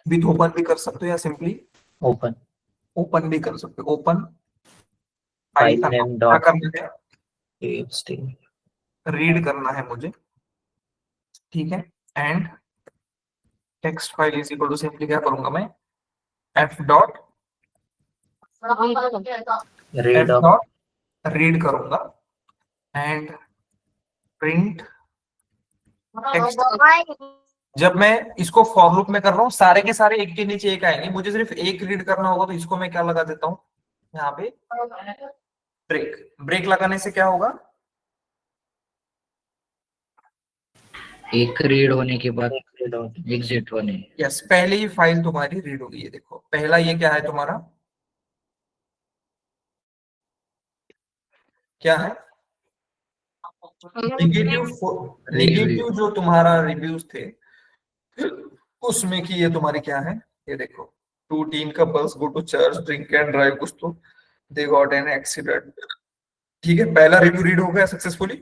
Speaker 1: With open भी कर सकते हो या सिंपली
Speaker 3: ओपन
Speaker 1: ओपन भी कर सकते हो, ओपन
Speaker 3: फाइल नेम डॉट
Speaker 1: करना है,
Speaker 3: टीएक्सटी
Speaker 1: रीड करना है मुझे, ठीक है, and text file is equal to simply क्या करूंगा मैं, F dot
Speaker 3: read of
Speaker 1: dot read करूंगा एंड प्रिंट टेक्स्ट। जब मैं इसको फॉर लूप में कर रहा हूँ सारे के सारे एक के नीचे एक आएंगे, मुझे सिर्फ एक रीड करना होगा, तो इसको मैं क्या लगा देता हूँ यहाँ पे, ब्रेक, ब्रेक लगाने से क्या होगा,
Speaker 4: एक रीड होने के बाद एग्जिट होने।
Speaker 1: यस, पहले ही फाइल तुम्हारी रीड होगी, ये देखो पहला ये क्या है तुम्हारा, क्या है, नेगेटिव जो तुम्हारा रिव्यूज थे उसमें की ये तुम्हारी क्या है, ये देखो, 2 teen couples go to church drink and drive, कुछ तो they got an accident, ठीक है, पहला रिव्यू रीड हो गया सक्सेसफुली,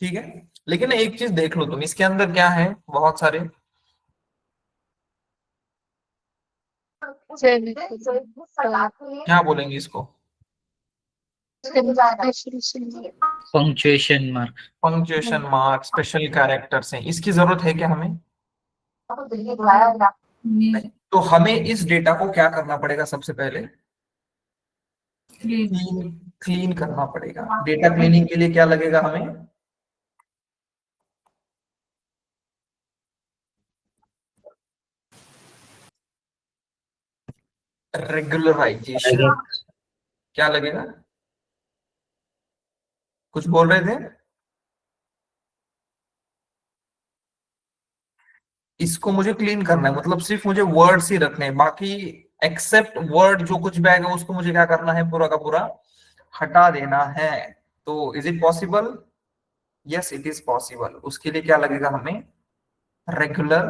Speaker 1: ठीक है। लेकिन एक चीज देख लो तुम, इसके अंदर क्या है, बहुत सारे, क्या बोलेंगे इसको,
Speaker 4: punctuation mark.
Speaker 1: Punctuation mark, special characters हैं, इसकी जरूरत है क्या हमें, नहीं। तो हमें इस डेटा को क्या करना पड़ेगा, सबसे पहले क्लीन करना पड़ेगा। डेटा क्लीनिंग के लिए क्या लगेगा हमें, रेगुलराइजेशन, क्या लगेगा, कुछ बोल रहे थे, इसको मुझे क्लीन करना है, मतलब सिर्फ मुझे वर्ड्स ही रखने हैं, बाकी एक्सेप्ट वर्ड जो कुछ भी आएगा उसको मुझे क्या करना है, पूरा का पूरा हटा देना है, तो is it possible? Yes it is possible. उसके लिए क्या लगेगा हमें? रेगुलर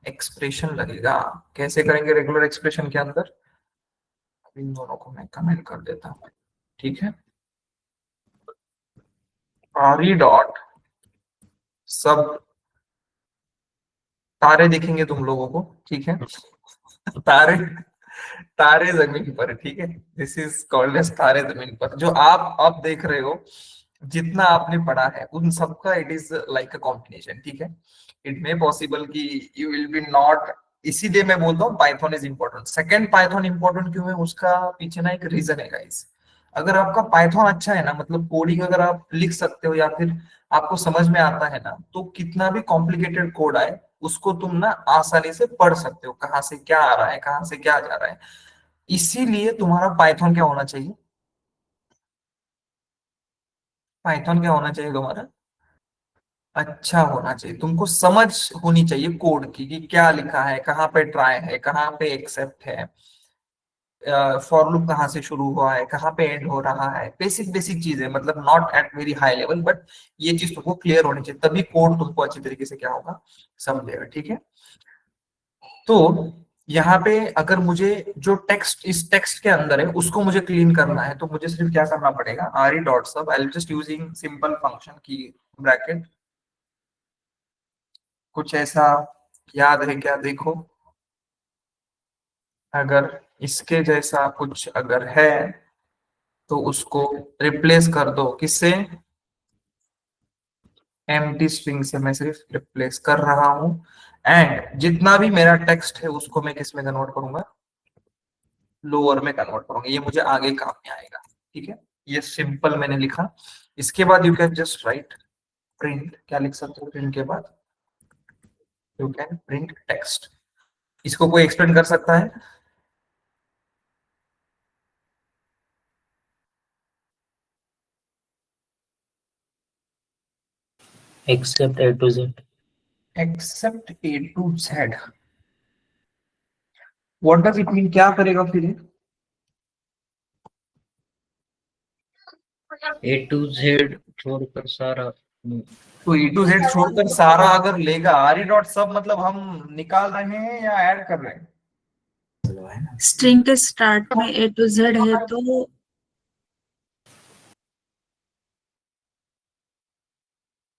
Speaker 1: एक्सप्रेशन लगेगा। कैसे करेंगे रेगुलर एक्सप्रेशन के अंदर? इन दोनों को मैं कमेंट कर देता हूँ, ठीक है। आर डॉट सब तारे दिखेंगे तुम लोगों को, ठीक है। तारे, तारे जमीन पर, ठीक है। दिस इज कॉल्ड एज तारे जमीन पर। जो आप अब देख रहे हो, जितना आपने पढ़ा है उन सबका it is like a combination, ठीक है। इट मे पॉसिबल कि यू विल बी नॉट, इसीलिए मैं बोलता हूँ Python is important. Second Python important क्यों है, उसका पीछे ना एक रीजन है गाइस। अगर आपका पाइथन अच्छा है ना, मतलब कोडिंग अगर आप लिख सकते हो या फिर आपको समझ में आता है ना, तो कितना भी कॉम्प्लिकेटेड कोड आए उसको तुम ना आसानी से पढ़ सकते हो, कहाँ से क्या आ रहा है, कहाँ से क्या जा रहा है। इसीलिए तुम्हारा पाइथन क्या होना चाहिए? पाइथन क्या होना चाहिए तुम्हारा? अच्छा होना चाहिए। तुमको समझ होनी चाहिए कोड की कि क्या लिखा है, कहाँ पे ट्राई है, कहाँ पे एक्सेप्ट है, फॉर लूप कहाँ से शुरू हुआ है, कहाँ पे एंड हो रहा है। बेसिक बेसिक चीजें, मतलब not at very high level, but ये चीज तुमको क्लियर होनी चाहिए, तभी कोड तुमको अच्छी तरीके से क्या होगा, समझेगा, ठीक है। तो यहाँ पे अगर मुझे जो टेक्स्ट इस टेक्स्ट के अंदर है उसको मुझे क्लीन करना है, तो मुझे सिर्फ क्या करना पड़ेगा, आर ई डॉट सब, I just using simple function की ब्रैकेट। कुछ ऐसा याद है क्या? देखो, अगर इसके जैसा कुछ अगर है तो उसको रिप्लेस कर दो। किससे? एम्प्टी स्ट्रिंग से मैं सिर्फ रिप्लेस कर रहा हूं। एंड जितना भी मेरा टेक्स्ट है उसको मैं किस में कन्वर्ट करूंगा? लोअर में कन्वर्ट करूंगा। ये मुझे आगे काम में आएगा, ठीक है। ये सिंपल मैंने लिखा। इसके बाद you can just right print. क्या लिख सकते हो प्रिंट के बाद? You can print text. इसको कोई एक्सप्लेन कर सकता है?
Speaker 3: except A to Z.
Speaker 1: Except A to Z, what does it mean? क्या करेगा फिर ये?
Speaker 4: A to Z छोड़कर सारा।
Speaker 1: तो ए टू जेड छोड़कर सारा अगर लेगा, आर ई डॉट सब मतलब हम निकाल रहे हैं या ऐड कर रहे हैं?
Speaker 6: स्ट्रिंग के स्टार्ट में A to Z है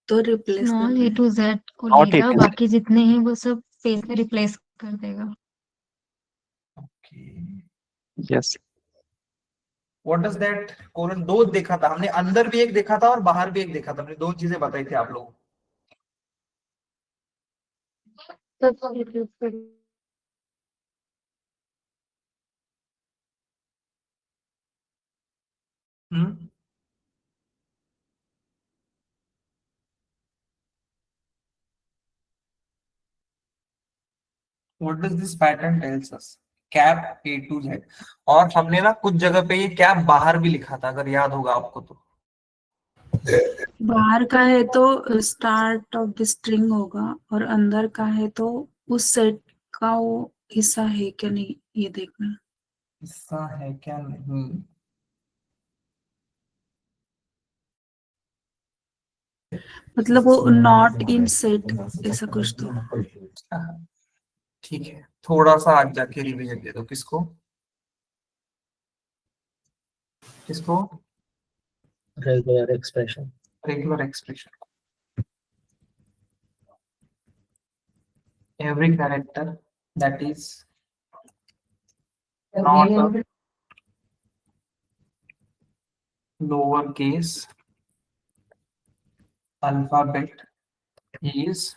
Speaker 6: तो रिप्लेस कर
Speaker 2: स्मॉल ए
Speaker 6: देना।
Speaker 2: टू जेड को
Speaker 1: Not
Speaker 2: लेगा,
Speaker 1: A to Z.
Speaker 2: बाकी जितने हैं वो सब स्पेस में रिप्लेस कर देगा।
Speaker 1: Yes. What does that colon? दो देखा था हमने, अंदर भी एक देखा था और बाहर भी एक देखा था। हमने दो चीजें बताई थी आप लोगों को। Hmm. What does this pattern tells us? Cap A to Z. और हमने ना कुछ जगह पे ये कैप बाहर भी लिखा था, अगर याद होगा आपको तो।
Speaker 6: बाहर का है तो स्टार्ट ऑफ द स्ट्रिंग होगा और अंदर का है तो उस सेट का वो हिस्सा है क्या नहीं ये देखना।
Speaker 1: हिस्सा है क्या? नहीं।
Speaker 6: मतलब वो नॉट इन सेट ऐसा कुछ तो।
Speaker 1: ठीक है, थोड़ा सा आज जाके रिवीजन दे दो। किसको? किसको?
Speaker 3: Regular expression.
Speaker 1: Regular expression. Every character that is not a lowercase alphabet is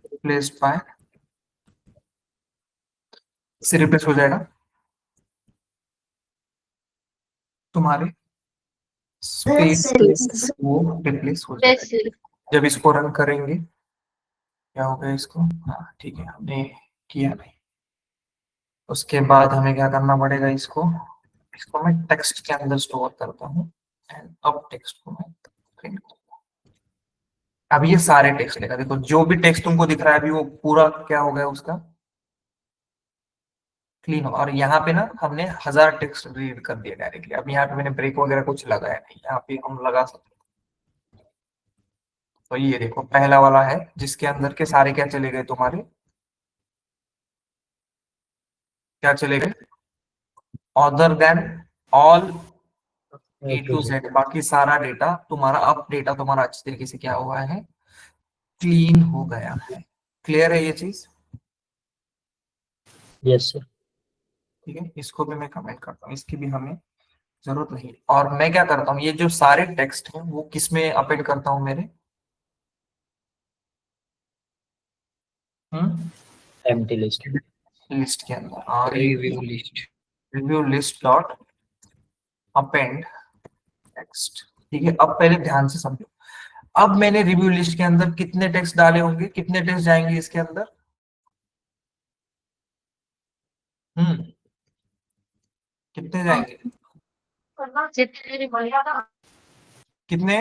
Speaker 1: replaced by, से रिप्लेस हो जाएगा तुम्हारे स्पेस से, वो रिप्लेस हो जाएगा जब इसको रन करेंगे। क्या हो गया इसको? हाँ ठीक है, हमने किया नहीं। उसके बाद हमें क्या करना पड़ेगा? इसको इसको मैं टेक्स्ट के अंदर स्टोर करता हूँ। एंड अब टेक्स्ट को मैं प्रिंट करूंगा। अब ये सारे टेक्स्ट लेगा। देखो जो भी टेक्स्ट तुमको दिख रहा है अभी वो पूरा क्या हो गया उसका? क्लीन हो। और यहाँ पे ना हमने 1000 टेक्स्ट रीड कर दिया डायरेक्टली। अब यहाँ पे मैंने ब्रेक वगैरह कुछ लगाया नहीं, यहाँ पे हम लगा सकते हैं। तो ये देखो पहला वाला है जिसके अंदर के सारे क्या चले गए तुम्हारे, क्या चले गए, other than all A to Z, बाकी सारा डेटा तुम्हारा, अब डेटा तुम्हारा अच्छी तरीके से क्या हुआ है, क्लीन हो गया है। क्लियर है ये चीज?
Speaker 3: Yes sir.
Speaker 1: ठीक है, इसको भी मैं कमेंट करता हूँ, इसकी भी हमें जरूरत नहीं। और मैं क्या करता हूँ, ये जो सारे टेक्स्ट हैं वो किस में अपेंड करता हूँ मेरे,
Speaker 3: एम्प्टी लिस्ट।
Speaker 1: लिस्ट के अंदर। और
Speaker 4: review list.
Speaker 1: Review list dot append text. ठीक है, अब पहले ध्यान से समझो। अब मैंने रिव्यू लिस्ट के अंदर कितने टेक्स्ट डाले होंगे, कितने टेक्स्ट जाएंगे इसके अंदर, कितने जाएंगे, कितने,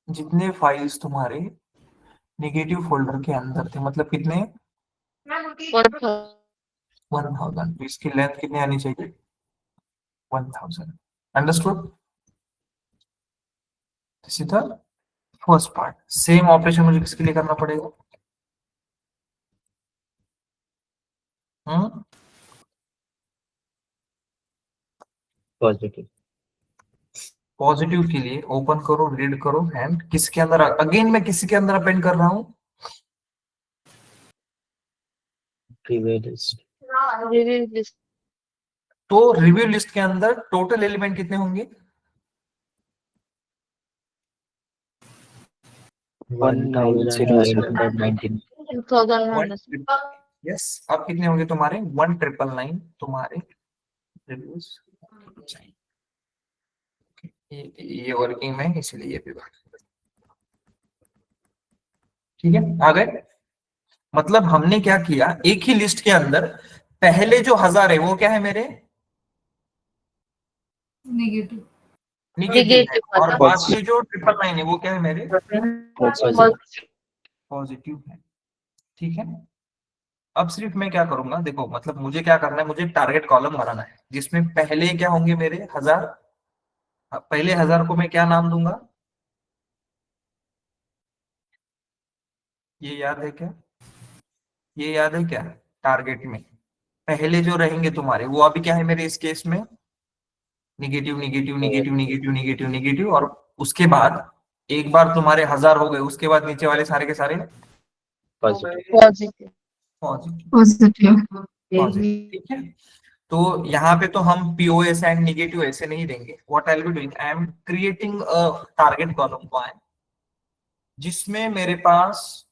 Speaker 1: जितने फाइल्स तुम्हारे नेगेटिव फोल्डर के अंदर थे, मतलब कितने, 1000। तो इसकी लेंथ कितनी आनी चाहिए, 1000। Understood? This is the first part. Same operation मुझे किसके लिए करना पड़ेगा,
Speaker 3: पॉजिटिव।
Speaker 1: पॉजिटिव के लिए ओपन करो, रीड करो, एंड किसके अंदर, अगेन मैं किसी के अंदर अपेंड कर रहा हूं,
Speaker 3: रिव्यू लिस्ट।
Speaker 1: तो रिव्यू लिस्ट के अंदर टोटल एलिमेंट कितने होंगे,
Speaker 3: 1999।
Speaker 1: यस। अब कितने होंगे तुम्हारे, 1999 तुम्हारे रिव्यूज। ये वर्किंग में, इसलिए ये भी वर्किंग। ठीक है, आ गए। मतलब हमने क्या किया, एक ही लिस्ट के अंदर पहले जो 1000 है वो क्या है मेरे,
Speaker 5: नेगेटिव।
Speaker 1: निगेटिव है, और बाकी जो 999 है वो क्या है मेरे, पॉजिटिव है। ठीक है, अब सिर्फ मैं क्या करूंगा, देखो मतलब मुझे क्या करना है, मुझे टारगेट कॉलम बनाना है जिसमें पहले क्या होंगे मेरे 1000। पहले 1000 को मैं क्या नाम दूंगा, ये याद है क्या, ये याद है क्या, टारगेट में पहले जो रहेंगे तुम्हारे वो अभी क्या है मेरे इस केस में, negative negative negative negative negative negative. और उसके बाद एक बार तुम्हारे 1000 हो गए, उसके बाद नीचे वाले सारे के सारे
Speaker 3: पॉजिटिव।
Speaker 1: पॉजिटिव। ठीक है, तो यहाँ पे तो हम पीओएस एंड निगेटिव ऐसे नहीं देंगे। What I will be doing, I am creating a target column one जिसमें मेरे पास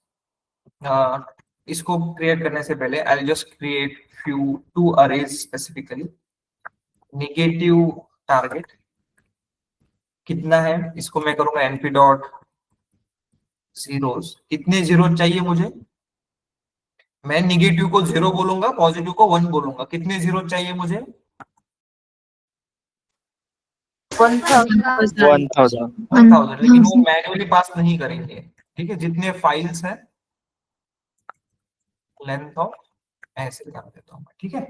Speaker 1: इसको क्रिएट करने से पहले I just create few two arrays specifically. Negative target कितना है, इसको मैं करूंगा np डॉट जीरोस। कितने जीरो चाहिए मुझे, मैं निगेटिव को 0 बोलूंगा, पॉजिटिव को 1 बोलूंगा। कितने जीरो चाहिए मुझे, 1000। लेकिन वो मैन्युअली पास नहीं करेंगे। ठीक है, जितने फाइल्स हैं लेंथ ऑफ ऐसे कर देता हूँ। ठीक है,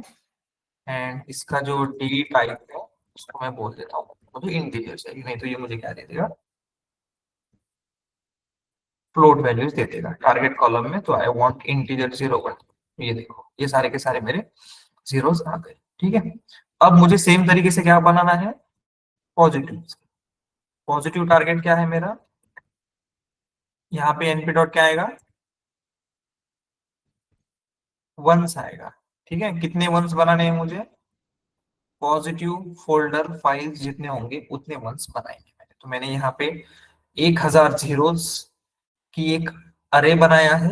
Speaker 1: एंड इसका जो डी टाइप है उसको मैं बोल देता हूँ, मुझे इंटीजर चाहिए, नहीं तो ये मुझे क्या दे देगा, फ्लोट वैल्यूज दे देगा टारगेट कॉलम में। तो आई वांट इंटीजर 01। ये देखो ये सारे के सारे मेरे जीरोस आ गए। ठीक है, अब मुझे सेम तरीके से क्या बनाना है, पॉजिटिव। पॉजिटिव टारगेट क्या है मेरा, यहाँ पे np डॉट क्या आएगा, वंस आएगा। ठीक है, कितने वंस बनाने हैं मुझे, पॉजिटिव फोल्डर फाइल्स जितने होंगे उतने वंस बनाएंगे मैंने। तो मैंने यहाँ पे 1000 जीरोस की एक अरे बनाया है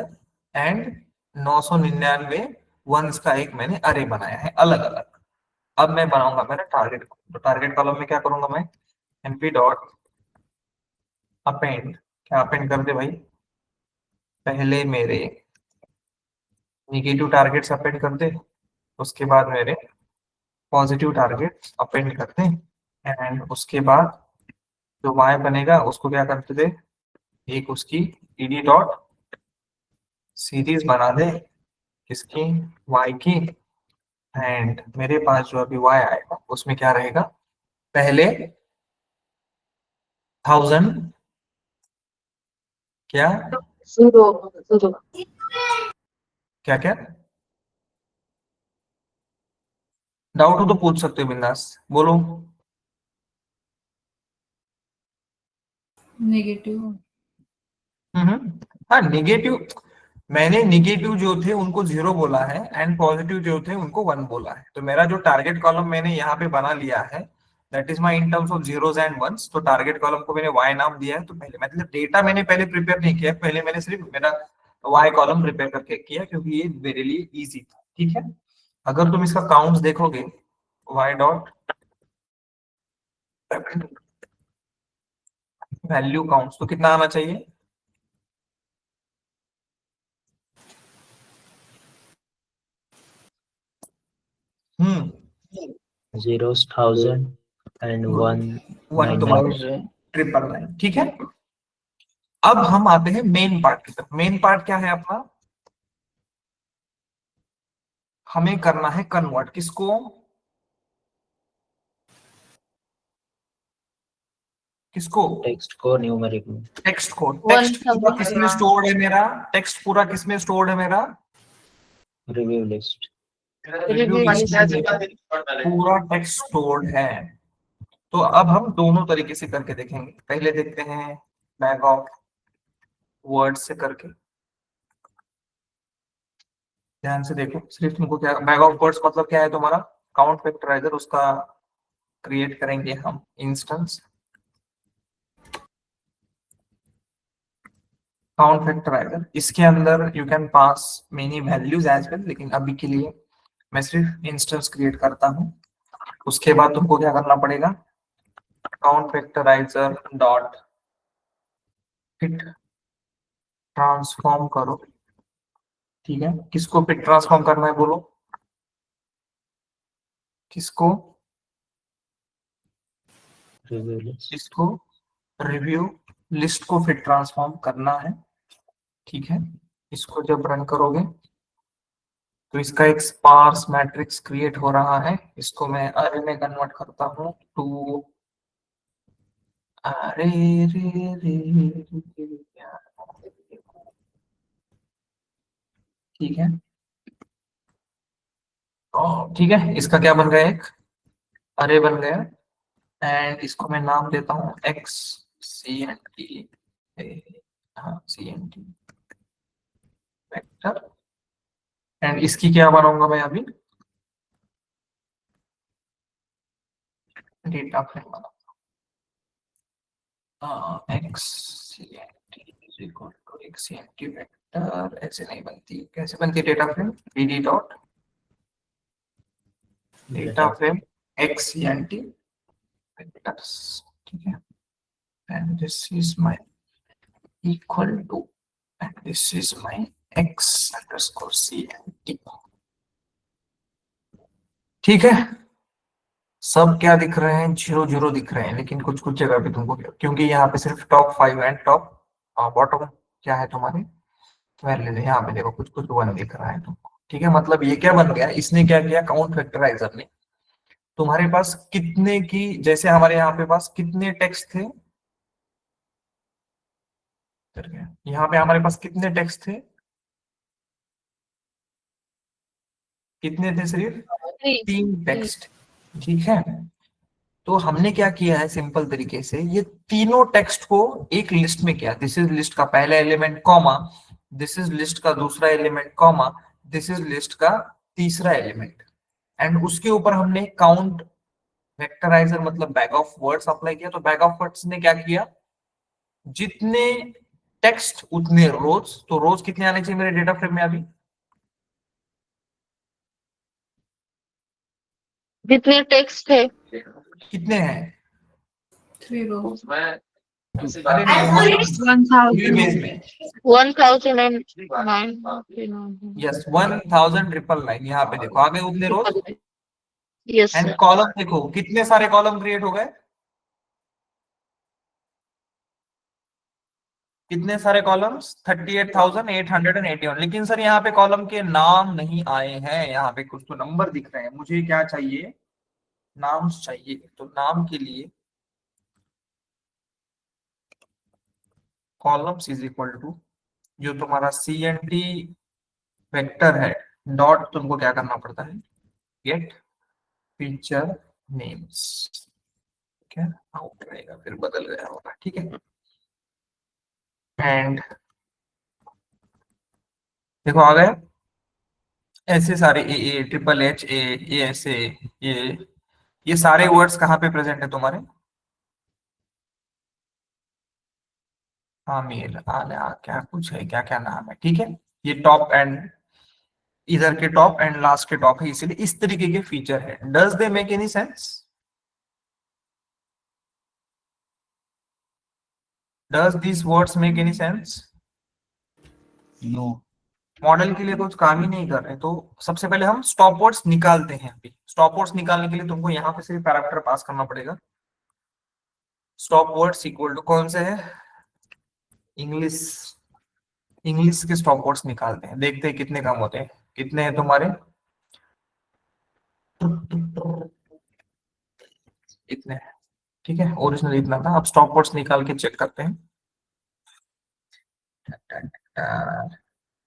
Speaker 1: एंड 999 वंस का एक मैंने अरे बनाया है अलग अलग। अब मैं बनाऊंगा मेरा टारगेट। तो टारगेट कॉलम में क्या करूंगा मैं, np डॉट अपेंड। क्या अपेंड कर दे भाई, पहले मेरे निगेटिव टारगेट्स अपेंड कर दे, उसके बाद मेरे पॉजिटिव टारगेट्स अपेंड करते हैं, एंड उसके बाद जो y बनेगा उसको क्या करते थे, एक उसकी ed डॉट सीरीज बना दे। किसकी, y की, एंड मेरे पास जो अभी y आएगा उसमें क्या रहेगा, पहले 1000 क्या
Speaker 8: जीरो
Speaker 1: क्या क्या डाउट हो तो पूछ सकते हो बिंदास, बोलो।
Speaker 5: नेगेटिव।
Speaker 1: हाँ निगेटिव, मैंने निगेटिव जो थे उनको 0 बोला है एंड पॉजिटिव जो थे उनको 1 बोला है। तो मेरा जो टारगेट कॉलम मैंने यहाँ पे बना लिया है that is my in terms of zeros and ones. तो टारगेट कॉलम को मैंने y नाम दिया है। तो पहले मतलब डेटा मैंने पहले प्रिपेयर नहीं किया, पहले मैंने सिर्फ मेरा y कॉलम प्रिपेयर करके किया क्योंकि ये मेरे लिए इजी था। ठीक है, अगर तुम इसका काउंट्स देखोगे y डॉट वैल्यू काउंट्स तो कितना आना चाहिए,
Speaker 3: zeros 1000 and one
Speaker 1: 1 तुम्हारा 999। ठीक है, अब हम आते हैं मेन पार्ट की तरफ। मेन पार्ट क्या है अपना, हमें करना है कन्वर्ट किसको, किसको,
Speaker 3: text को numeric में
Speaker 1: टेक्स्ट को। टेक्स्ट पूरा किसमें स्टोर्ड है मेरा, टेक्स्ट पूरा किसमें स्टोर्ड है मेरा,
Speaker 3: review list
Speaker 1: रिव्यू लिस्ट में पूरा टेक्स्ट स्टोर्ड है। तो अब हम दोनों तरीके से करके देखेंगे। पहले देखते हैं बैग ऑफ वर्ड्स से करके, ध्यान से देखो। सिर्फ तुमको क्या बैग ऑफ वर्ड्स मतलब क्या है तुम्हारा, काउंट फैक्टराइजर, उसका क्रिएट करेंगे हम इंस्टेंस। काउंट फैक्टराइजर, इसके अंदर you can pass many values as well, लेकिन अभी के लिए मैं सिर्फ इंस्टेंस क्रिएट करता हूं। उसके बाद तुमको क्या करना पड़ेगा, काउंट फैक्टराइजर डॉट फिट ट्रांसफॉर्म करो। ठीक है, किसको फिट ट्रांसफॉर्म करना है बोलो, किसको,
Speaker 3: review list
Speaker 1: इसको रिव्यू लिस्ट को फिट ट्रांसफॉर्म करना है। ठीक है, इसको जब रन करोगे तो इसका एक स्पार्स मैट्रिक्स क्रिएट हो रहा है। इसको मैं अरे में कन्वर्ट करता हूं टू अरे रे रे। ठीक है, ठीक है, इसका क्या बन गया, एक अरे बन गया एंड इसको मैं नाम देता हूं एक्स सी एन टी, हाँ C N T vector. And इसकी क्या बनाऊंगा मैं अभी, डेटा फ्रेम बनाऊंगा X C N T is equal to X C N T vector. ऐसे नहीं बनती, कैसे बनती data frame, D dot data frame X C N T vectors. ठीक है, and this is my equal to and this is my x underscore c and t। ठीक है, सब क्या दिख रहे हैं, 0 0 दिख रहे हैं, लेकिन कुछ कुछ जगह पे तुमको क्योंकि यहाँ पे सिर्फ टॉप 5 एंड टॉप बॉटम क्या है तुम्हारे वैल्यूज, यहाँ पे देखो कुछ कुछ 1 दिख रहा है तुमको। ठीक है, मतलब ये क्या बन गया, इसने क्या किया, काउंट फैक्टराइजर ने तुम्हारे पास कितने की, जैसे हमारे यहाँ पे पास कितने टेक्स्ट थे, यहाँ पे हमारे पास कितने टेक्स्ट थे, कितने थे, सिर्फ 3 टेक्स्ट। ठीक है, तो हमने क्या किया है सिंपल तरीके से, ये तीनों टेक्स्ट को एक लिस्ट में किया। दिस इज लिस्ट का पहला element comma, this is list का दूसरा element comma, this is list का तीसरा एलिमेंट, एंड उसके ऊपर हमने काउंट वेक्टराइजर मतलब बैग ऑफ वर्ड्स अप्लाई किया। तो बैग ऑफ वर्ड्स ने क्या किया, जितने टेक्स्ट उतने रोज, तो रोज कितने आने चाहिए मेरे डेटा फ्रेम में अभी,
Speaker 8: जितने टेक्स्ट है
Speaker 1: कितने हैं,
Speaker 5: 3 rows।
Speaker 1: अरे नहीं,
Speaker 6: 1000
Speaker 1: बेस में
Speaker 8: 1009।
Speaker 1: यस 1000,999 यहाँ पे देखो आ गए उतने rows.
Speaker 8: Yes
Speaker 1: and
Speaker 8: sir.
Speaker 1: Column देखो कितने सारे कॉलम क्रिएट हो गए, कितने सारे कॉलम्स? 38,881। लेकिन सर यहाँ पे कॉलम के नाम नहीं आए हैं, यहाँ पे कुछ तो नंबर दिख रहे हैं। मुझे क्या चाहिए? नाम चाहिए। तो नाम के लिए कॉलम्स इज इक्वल टू जो तुम्हारा CNT वेक्टर है डॉट, तुमको क्या करना पड़ता है? Get feature names. क्या आउट रहेगा, फिर बदल गया होगा, ठीक है। एंड देखो आ गया। ऐसे सारे ए ट्रिपल एच ए ऐसे ये सारे वर्ड्स कहाँ पे प्रेजेंट है तुम्हारे? आमिर आला क्या कुछ है, क्या क्या नाम है, ठीक है। ये टॉप एंड इधर के टॉप एंड लास्ट के टॉप है, इसीलिए इस तरीके के फीचर है। Does they make any sense? Does this words make any sense?
Speaker 7: No.
Speaker 1: Model के लिए कुछ काम ही नहीं कर रहे, तो सबसे पहले हम स्टॉप वर्ड्स निकालते हैं। अभी स्टॉप वर्ड्स निकालने के लिए तुमको यहाँ पे सिर्फ पैरामीटर पास करना पड़ेगा। स्टॉप वर्ड्स इक्वल टू कौन से है? इंग्लिश। इंग्लिश के स्टॉप वर्ड्स निकालते हैं, देखते हैं कितने कम होते हैं। कितने हैं तुम्हारे? इतने, ठीक है। ओरिजिनल इतना था, अब स्टॉप वर्ड्स निकाल के चेक करते हैं।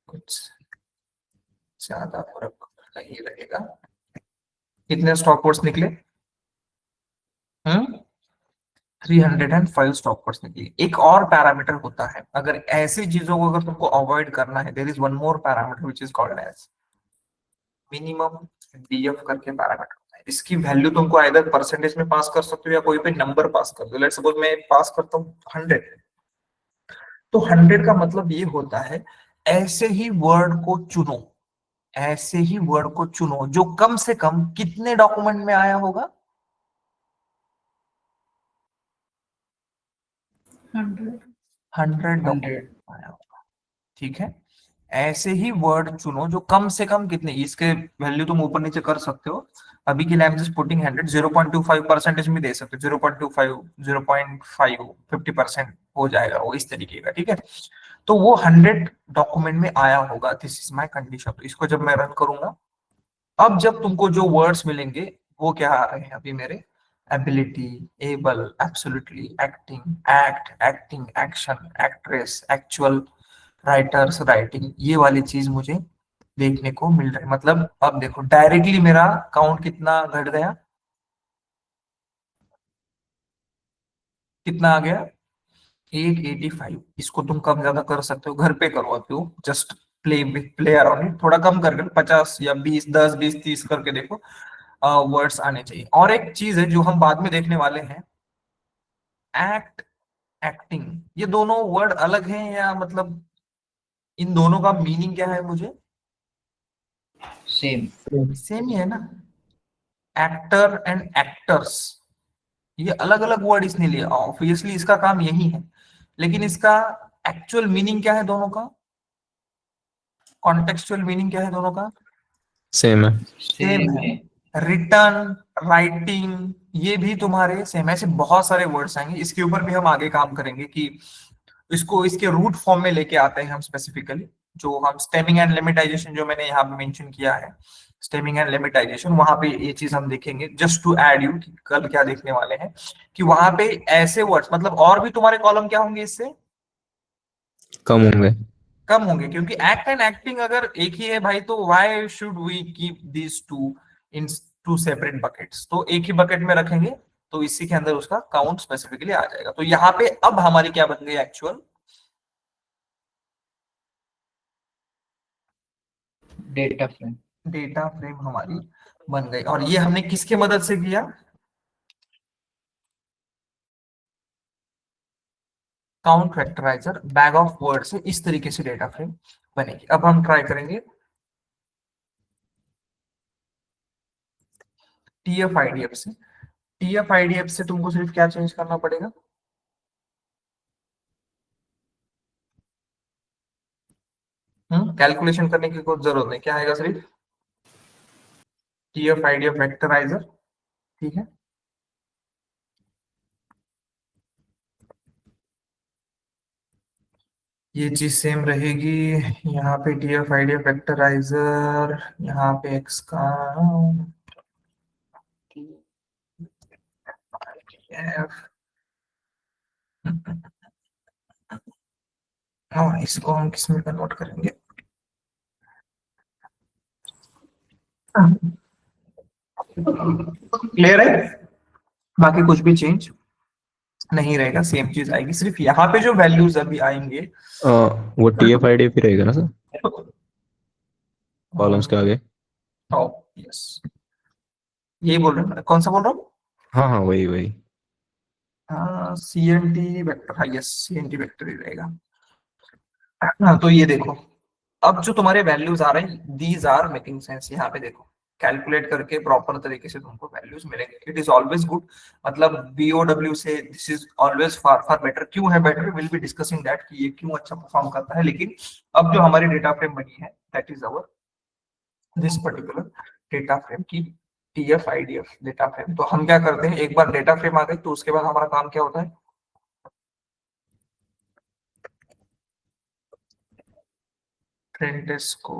Speaker 1: कुछ ज्यादा फर्क नहीं लगेगा। कितने स्टॉप वर्ड्स निकले? 305 स्टॉप वर्ड्स निकले। एक और पैरामीटर होता है, अगर ऐसी चीजों को अगर तुमको अवॉइड करना है, there is one more parameter which is called as minimum DF करके पैरामीटर होता है। इसकी वैल्यू तुमको आइदर परसेंटेज में पास कर सकते हो या कोई पे नंबर पास कर दो। लेट्स सपोज मैं पास करता हूँ 100, तो 100 का मतलब ये होता है ऐसे ही वर्ड को चुनो, ऐसे ही वर्ड को चुनो जो कम से कम कितने डॉक्यूमेंट में आया होगा?
Speaker 5: 100
Speaker 1: 100 डॉक्यूमेंट आया होगा, ठीक है। ऐसे ही वर्ड चुनो जो कम से कम कितने, इसके वैल्यू तुम ऊपर नीचे कर सकते हो। अभी के लिए आई एम जस्ट पुटिंग 100। 0.25 परसेंटेज में दे सकते हो, 0.25 0.5 50% हो जाएगा वो, इस तरीके का, ठीक है। तो वो 100 डॉक्यूमेंट में आया होगा, दिस इज माय कंडीशन। तो इसको जब मैं रन करूंगा, अब जब तुमको जो वर्ड्स मिलेंगे वो क्या आ रहे हैं अभी मेरे? Ability, able, absolutely, acting, act, acting, action, actress, actual, writers, writing, ये वाली चीज मुझे देखने को मिल रहा है। मतलब अब देखो डायरेक्टली मेरा काउंट कितना घट गया, कितना आ गया? 885। इसको तुम कम ज्यादा कर सकते हो, घर पे करो अभी, जस्ट प्ले अराउंड इट, थोड़ा कम करके 50 या 20, 10, 20, 30 करके देखो वर्ड्स आने चाहिए। और एक चीज है जो हम बाद में देखने वाले हैं, एक्ट, एक्टिंग, ये दोनों वर्ड अलग हैं या मतलब इन दोनों का मीनिंग क्या है? मुझे
Speaker 4: सेम।
Speaker 1: सेम ही है ना। एक्टर एंड एक्टर्स, ये अलग अलग वर्ड इसने लिया, ऑब्वियसली इसका काम यही है, लेकिन इसका एक्चुअल मीनिंग क्या है दोनों का? कॉन्टेक्चुअल मीनिंग क्या है दोनों का?
Speaker 3: सेम है।
Speaker 1: सेम है। रिटर्न, राइटिंग, ये भी तुम्हारे सेम। ऐसे बहुत सारे वर्ड्स आएंगे, इसके ऊपर भी हम आगे काम करेंगे कि इसको इसके रूट फॉर्म में लेके आते हैं हम स्पेसिफिकली। जो हम स्टेमिंग एंड लिमिटाइजेशन जो मैंने यहाँ पे मेंशन किया है, स्टेमिंग एंड लिमिटाइजेशन, वहां पे ये चीज हम देखेंगे। जस्ट टू ऐड यू, कल क्या देखने वाले हैं कि वहां पे ऐसे वर्ड्स, मतलब और भी तुम्हारे कॉलम क्या होंगे इससे
Speaker 3: कम होंगे।
Speaker 1: कम होंगे, क्योंकि एक्ट एंड एक्टिंग अगर एक ही है भाई, तो why should we keep these two in two separate buckets? तो एक ही बकेट में रखेंगे, तो इसी के अंदर उसका काउंट स्पेसिफिकली आ जाएगा। तो यहाँ पे अब हमारी क्या बन गई actual
Speaker 4: data frame.
Speaker 1: Data frame हमारी बन गई। और ये हमने किसके मदद से किया? काउंट फैक्टराइजर बैग ऑफ वर्ड से इस तरीके से डेटा फ्रेम बनेगी। अब हम ट्राई करेंगे TF-IDF से। TF-IDF से तुमको सिर्फ क्या चेंज करना पड़ेगा? कैलकुलेशन करने की कोई जरूरत नहीं, क्या आएगा सिर्फ TF-IDF वेक्टराइजर, ठीक है। ये चीज सेम रहेगी। यहाँ पे डीएफ आईडीएफ वेक्टराइजर, यहाँ पे एक्स का DF, हाँ इसको हम किस में कन्वर्ट करेंगे? क्लियर है? बाकी कुछ भी चेंज नहीं रहेगा, सेम चीज आएगी, सिर्फ यहाँ पे जो वैल्यूज अभी आएंगे
Speaker 3: वो TF-ID भी रहेगा ना सर, कॉलम्स के आगे?
Speaker 1: यस, यही बोल रहे हैं, कौन सा बोल रहा हूँ?
Speaker 3: हाँ हाँ वही वही।
Speaker 1: CNT वेक्टर, हाँ यस CNT वेक्टर ही रहेगा। हाँ तो ये देखो, अब जो तुम्हारे वैल्यूज आ रहे हैं, दीज आर मेकिंग सेंस। यहाँ पे देखो, कैलकुलेट करके प्रॉपर तरीके से तुमको वैल्यूज मिलेंगे। इट इज ऑलवेज गुड, मतलब BOW से this is always far far better. क्यों है better, will be discussing that कि ये क्यों अच्छा परफॉर्म करता है। लेकिन अब जो हमारी डेटा फ्रेम बनी है, that is our this particular data frame की TF IDF डेटा फ्रेम। तो हम क्या करते हैं, एक बार डेटा फ्रेम आ गई तो उसके बाद हमारा काम क्या होता है, ट्रेन टेस्ट को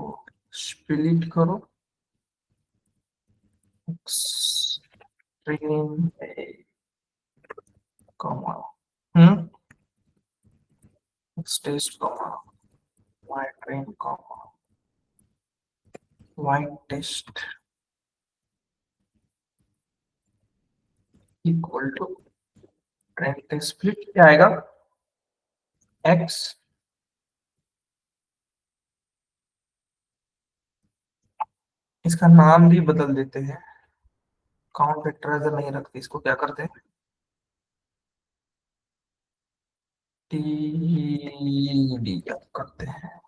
Speaker 1: स्प्लिट करो, train comma test comma y train comma y test equal to train test split क्या आएगा, x इसका नाम भी बदल देते हैं, काउंट वेक्टराइजर नहीं रखते, इसको क्या करते हैं, TD करते हैं।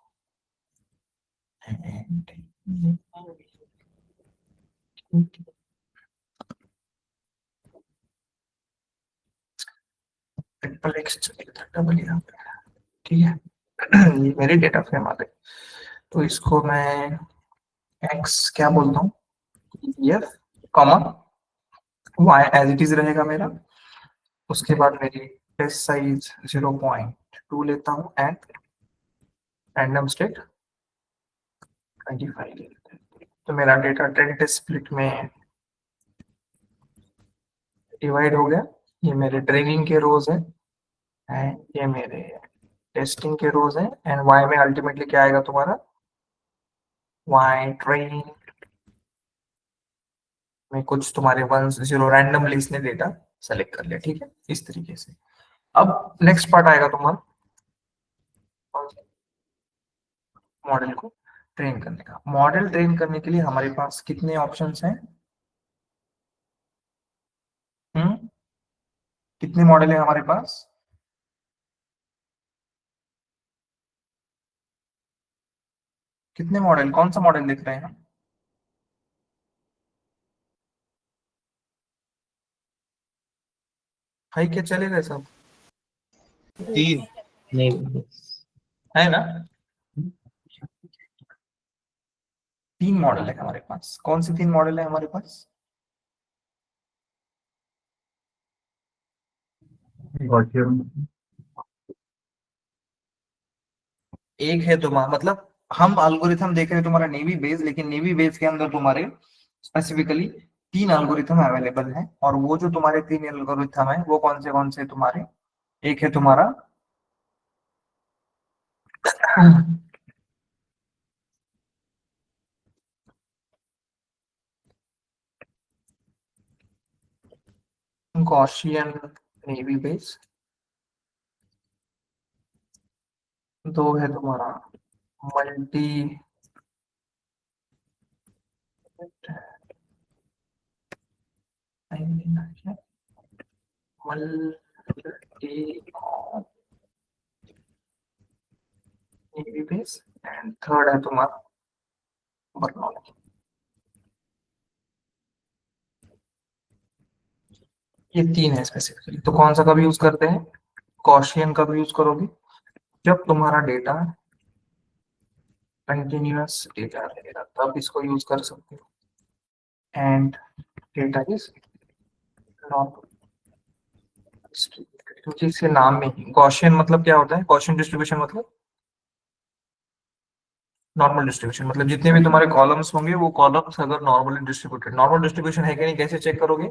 Speaker 1: ट्रिपल एक्स डबल यहाँ पे, ठीक है। ये मेरी डेटा फ्रेम आ गई, तो इसको मैं x क्या बोलता हूँ, EF comma y as it is रहेगा मेरा। उसके बाद मेरी टेस्ट साइज 0.2 लेता हूँ एंड रैंडम स्टेट 25 ले लेते हैं। तो मेरा डेटा ट्रेन टेस्ट स्प्लिट में डिवाइड हो गया। ये मेरे ट्रेनिंग के रोज है एंड ये मेरे टेस्टिंग के रोज है, एंड y में अल्टीमेटली क्या आएगा तुम्हारा, y ट्रेन में कुछ तुम्हारे 1 0 रैंडमली इसने डेटा सेलेक्ट कर लिया, ठीक है, इस तरीके से। अब नेक्स्ट पार्ट आएगा तुम्हारा मॉडल को ट्रेन करने का। मॉडल ट्रेन करने के लिए हमारे पास कितने ऑप्शंस हैं, कितने मॉडल है हमारे पास, कितने मॉडल, कौन सा मॉडल देख रहे हैं हम, भाई क्या चले गए सब,
Speaker 7: 3
Speaker 4: नहीं,
Speaker 1: है ना? 3 मॉडल है हमारे पास। कौन से 3 मॉडल है हमारे पास, एक है तुम्हारा, मतलब हम एल्गोरिथम देख रहे हैं तुम्हारा नेवी बेस, लेकिन नेवी बेस के अंदर तुम्हारे स्पेसिफिकली 3 एल्गोरिथम अवेलेबल हैं। और वो जो तुम्हारे 3 एल्गोरिथम है वो कौन से तुम्हारे, एक है तुम्हारा गॉसियन नेवी बेस, दो है तुम्हारा multi navy base, and third है तुम्हारा बर्नौली। ये 3 है स्पेसिफिकली। तो कौन सा कब यूज करते हैं, गॉसियन कब यूज करोगे, जब तुम्हारा डेटा कंटिन्यूअस डेटा रहेगा तब इसको यूज कर सकते हो, एंड डेटा इज नॉट, क्योंकि इसके नाम में ही गॉसियन मतलब क्या होता है, गॉसियन डिस्ट्रीब्यूशन मतलब नॉर्मल डिस्ट्रीब्यूशन मतलब जितने भी तुम्हारे कॉलम्स होंगे वो कॉलम्स अगर नॉर्मली डिस्ट्रीब्यूटेड, नॉर्मल डिस्ट्रीब्यूशन है कि नहीं कैसे चेक करोगे?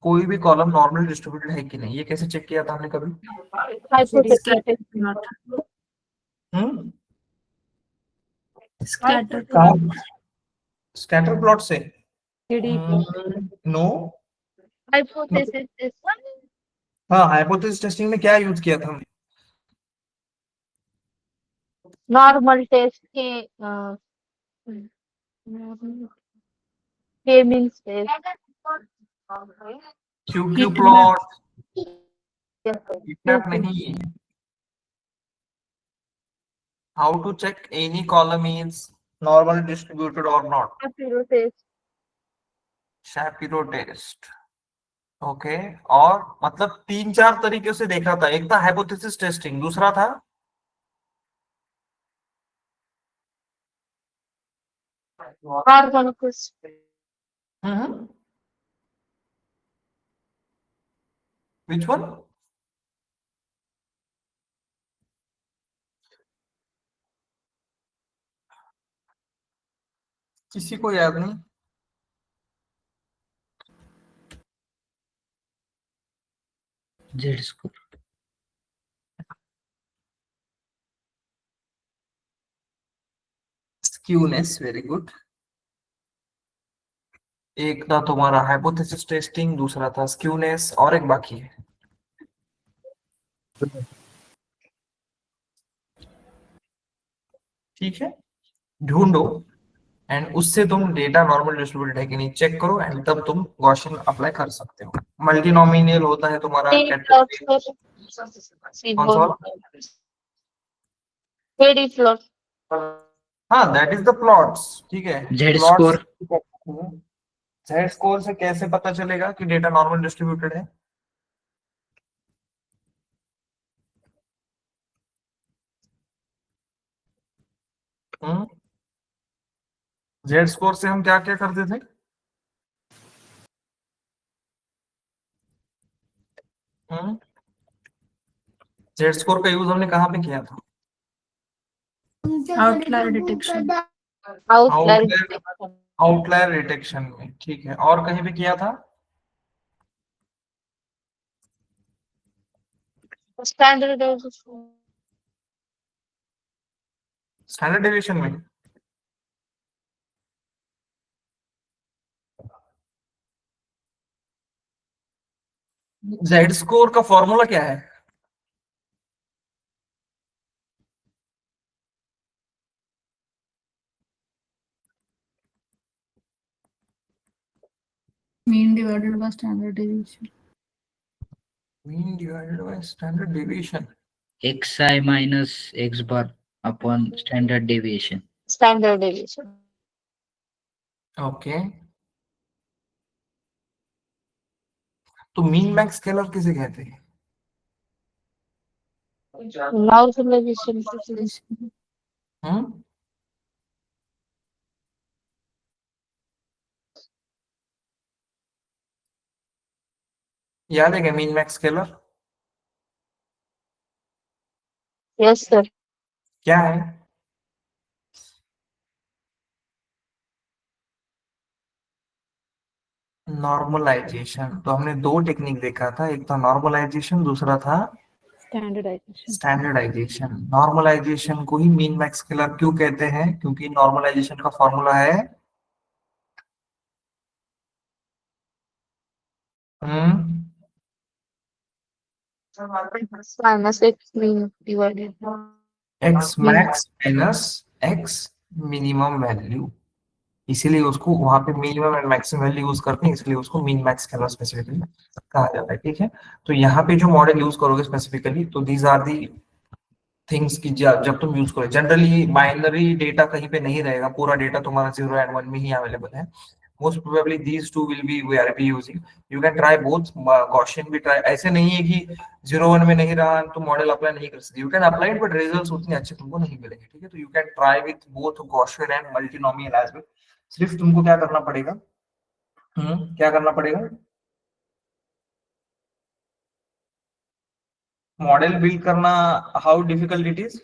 Speaker 1: कोई भी कॉलम नॉर्मली डिस्ट्रीब्यूटेड है कि नहीं ये कैसे चेक किया था हमने कभी?
Speaker 8: Hypothesis.
Speaker 1: हम्म,
Speaker 6: स्कैटर
Speaker 1: स्कैटर प्लॉट से? नो।
Speaker 8: Hypothesis is
Speaker 1: हाँ, हाइपोथेसिस टेस्टिंग में क्या यूज किया था हमने?
Speaker 8: normal test K means test.
Speaker 1: Q
Speaker 6: Heat
Speaker 1: plot
Speaker 8: Yes,
Speaker 1: map नहीं। How to check any column is normally distributed or not?
Speaker 8: Shapiro test.
Speaker 1: Shapiro test. Okay, और मतलब 3-4 तरीके से देखा था, एक था हाइपोथेसिस टेस्टिंग, दूसरा था
Speaker 8: Normal test.
Speaker 1: Which one? किसी को याद नहीं?
Speaker 4: Z score.
Speaker 1: Skewness, very good. एक था तुम्हारा हाइपोथेसिस टेस्टिंग, दूसरा था स्क्यूनेस, और एक बाकी है। ठीक है, ढूंढो एंड उससे तुम डेटा नॉर्मल डिस्ट्रीब्यूटेड है कि नहीं चेक करो एंड तब तुम गॉसियन अप्लाई कर सकते हो। मल्टीनोमिनियल होता है तुम्हारा
Speaker 8: T plots for
Speaker 1: कौन सा वाला?
Speaker 8: Very plot.
Speaker 1: हाँ, दैट इज द प्लॉट्स। ठीक है,
Speaker 4: Z
Speaker 1: Plots-
Speaker 4: score.
Speaker 1: Z score से कैसे पता चलेगा कि डेटा नॉर्मल डिस्ट्रीब्यूटेड है? जेड स्कोर से हम क्या क्या करते थे? जेड स्कोर का यूज हमने कहाँ पे किया था?
Speaker 6: Outlier detection
Speaker 8: Outlier
Speaker 1: Outlier-
Speaker 8: detection.
Speaker 1: Outlier detection में। ठीक है, और कहीं पे किया था?
Speaker 8: Standard deviation.
Speaker 1: स्टैंडर्ड डेविएशन में। जेड स्कोर का फॉर्मूला क्या है?
Speaker 5: Mean divided by standard deviation.
Speaker 1: Mean divided by standard deviation.
Speaker 4: XI minus X bar upon standard deviation.
Speaker 8: Standard deviation.
Speaker 1: Okay, तो मीन मैक्स स्केलर किसे कहते हैं?
Speaker 8: Normalization.
Speaker 1: हम्म, याद है क्या mean max scalar
Speaker 8: Yes, sir.
Speaker 1: क्या है? नॉर्मलाइजेशन। तो हमने दो टेक्निक देखा था, एक था नॉर्मलाइजेशन, दूसरा था स्टैंडर्डाइजेशन। नॉर्मलाइजेशन को ही मीन मैक्स स्केलर क्यों कहते हैं? क्योंकि नॉर्मलाइजेशन का फॉर्मूला है
Speaker 8: Minus X mean divided by
Speaker 1: x max minus x minimum value. इसीलिए उसको वहां पे minimum and maximum value use करते हैं, इसलिए उसको मीन मैक्स स्केलर स्पेसिफिकली कहा जाता है। ठीक है, तो यहाँ पे जो मॉडल यूज करोगे स्पेसिफिकली, तो दीज आर दी थिंग्स की जब तुम यूज करो, जनरली बाइनरी डेटा कहीं पे नहीं रहेगा, पूरा डेटा तुम्हारा 0 एंड 1 में ही अवेलेबल है। Most probably these two will be we are be using. You can try both, Gaussian भी ट्राई, ऐसे नहीं है कि 0-1 में नहीं रहा तो मॉडल अप्लाई नहीं कर सकते। You can apply but results उतने अच्छे तुमको नहीं मिलेंगे। ठीक है, तो you can try with both Gaussian and multinomial as well. सिर्फ तुमको क्या करना पड़ेगा? क्या करना पड़ेगा? मॉडल बिल्ड करना how difficult it is?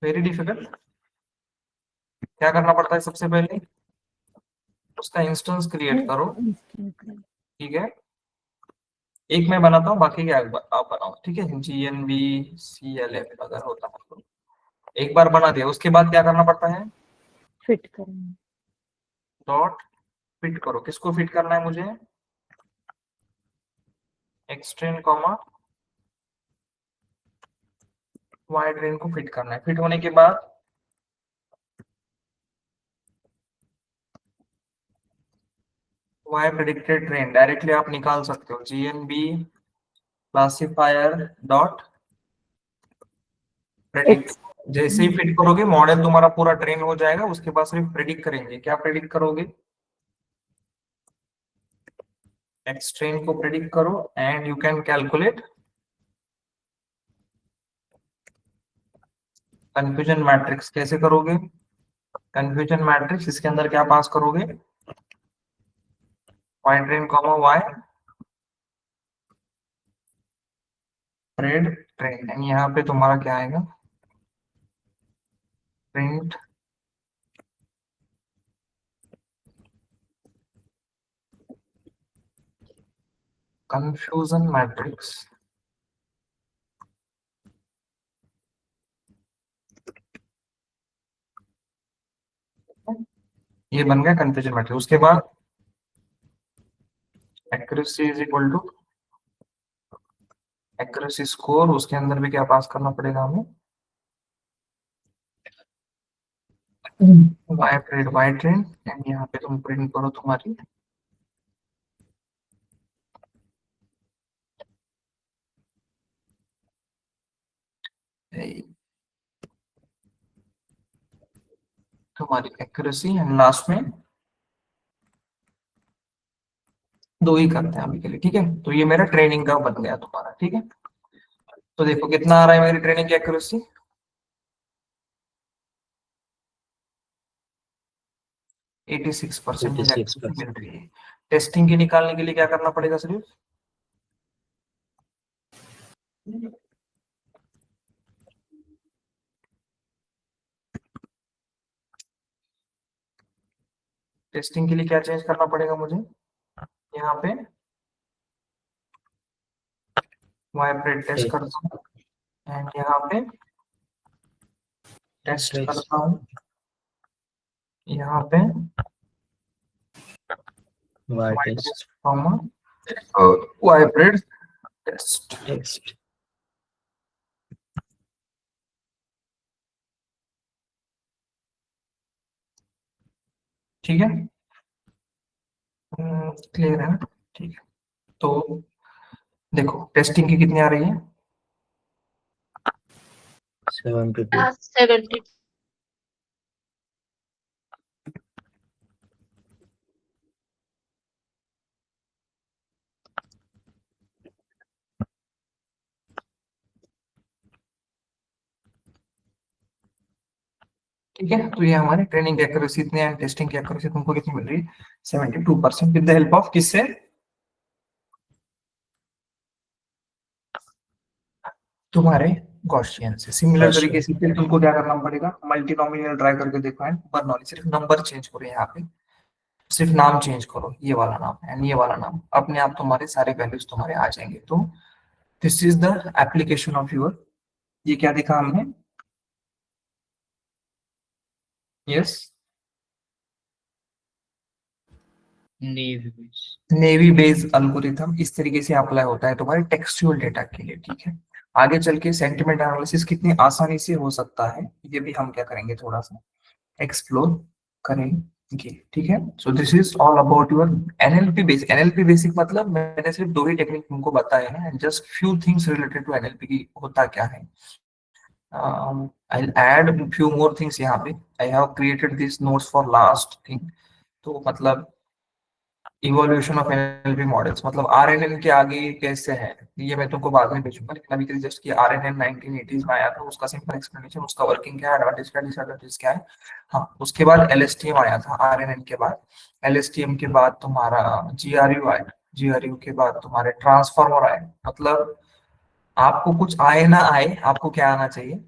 Speaker 1: Very difficult. क्या करना पड़ता है सबसे पहले? उसका इंस्टेंस क्रिएट करो, ठीक है। एक मैं बनाता हूँ, बाकी क्या आप बनाओ, ठीक है। GNB CLF अगर होता है तो एक बार बना दिया, उसके बाद क्या करना पड़ता है?
Speaker 9: फिट करेंगे।
Speaker 1: डॉट फिट करो। किसको फिट करना है मुझे? एक्सट्रेन कॉमा वाइड रेंज को फिट करना है। फिट होने के बाद वाई प्रेडिक्टेड ट्रेन डायरेक्टली आप निकाल सकते हो। GNB classifier dot predict. जैसे ही फिट करोगे मॉडल तुम्हारा पूरा ट्रेन हो जाएगा, उसके बाद सिर्फ प्रेडिक्ट करेंगे। क्या प्रेडिक्ट करोगे? एक्सट्रेन को प्रेडिक्ट करो and you can calculate confusion matrix. कैसे करोगे कंफ्यूजन मैट्रिक्स? इसके अंदर क्या पास करोगे? Y train comma Y pred train, and यहाँ पे तुम्हारा क्या आएगा? Print confusion matrix. ये बन गया कंफ्यूजन मैट्रिक्स। उसके बाद accuracy is equal to accuracy score. उसके अंदर भी क्या पास करना पड़ेगा हमें? वाई ट्रेन, एंड यहाँ पे तुम प्रिंट करो तुम्हारी तुम्हारी एक्यूरेसी, एंड लास्ट में दो ही करते हैं अभी के लिए, ठीक है। तो ये मेरा ट्रेनिंग का बन गया तुम्हारा, ठीक है। तो देखो कितना आ रहा है मेरी ट्रेनिंग की एक्यूरेसी? 86% मुझे accuracy मिल रही है। टेस्टिंग की निकालने के लिए क्या करना पड़ेगा? सिर्फ टेस्टिंग के लिए क्या चेंज करना पड़ेगा मुझे? यहाँ पे वाइब्रेट टेस्ट करता हूँ एंड यहाँ पे टेस्ट करता हूँ, यहाँ पे वाइब्रेट टेस्ट। ठीक है, क्लियर है ना? ठीक है, तो देखो टेस्टिंग की कितनी आ रही है?
Speaker 3: 72।
Speaker 8: 70.
Speaker 1: ठीक है, तो ये हमारे ट्रेनिंग एक्यूरेसी इतने हैं, टेस्टिंग की एक्यूरेसी तुमको कितनी मिल रही है? 72% विद द हेल्प ऑफ किससे? तुम्हारे गॉसियन से। सिमिलर तरीके से फिर तुमको क्या करना पड़ेगा? मल्टीनोमिनल ट्राई करके देखो एंड बर्नौली। सिर्फ नंबर चेंज करो, यहाँ पे सिर्फ नाम चेंज करो, ये वाला नाम एंड ये वाला नाम, अपने आप तुम्हारे सारे वैल्यूज तुम्हारे आ जाएंगे। तो this is the application of your. ये क्या देखा हमने? यस, नेवी बेस एल्गोरिथम इस तरीके से अप्लाई होता है तुम्हारे टेक्सचुअल डेटा के लिए, ठीक है। आगे चल के सेंटिमेंट एनालिसिस कितनी आसानी से हो सकता है, ये भी हम क्या करेंगे, थोड़ा सा एक्सप्लोर करेंगे, ठीक है। So this is all about your NLP basic. NLP basic मतलब मैंने सिर्फ दो ही टेक्निक तुमको बताए हैं and just few things related to NLP की होता क्या है। I'll add few more things यहाँ पे। I have created these notes for last thing। तो मतलब इवोल्यूशन ऑफ एनएलपी मॉडल्स, मतलब आरएनएन के आगे कैसे है, ये मैं तुमको बाद में भेजूंगा, लेकिन अभी के लिए जस्ट कि आरएनएन 1980s में आया था, उसका सिंपल एक्सप्लेनेशन, उसका वर्किंग क्या है, एडवांटेज क्या है, डिसएडवांटेज क्या है। हाँ, उसके बाद एलएसटीएम आया था आरएनएन के बाद। एलएसटीएम के बाद तुम्हारा जीआरयू आया, जीआरयू के बाद तुम्हारे ट्रांसफार्मर आए। मतलब आपको कुछ आए ना आए, आपको क्या आना चाहिए,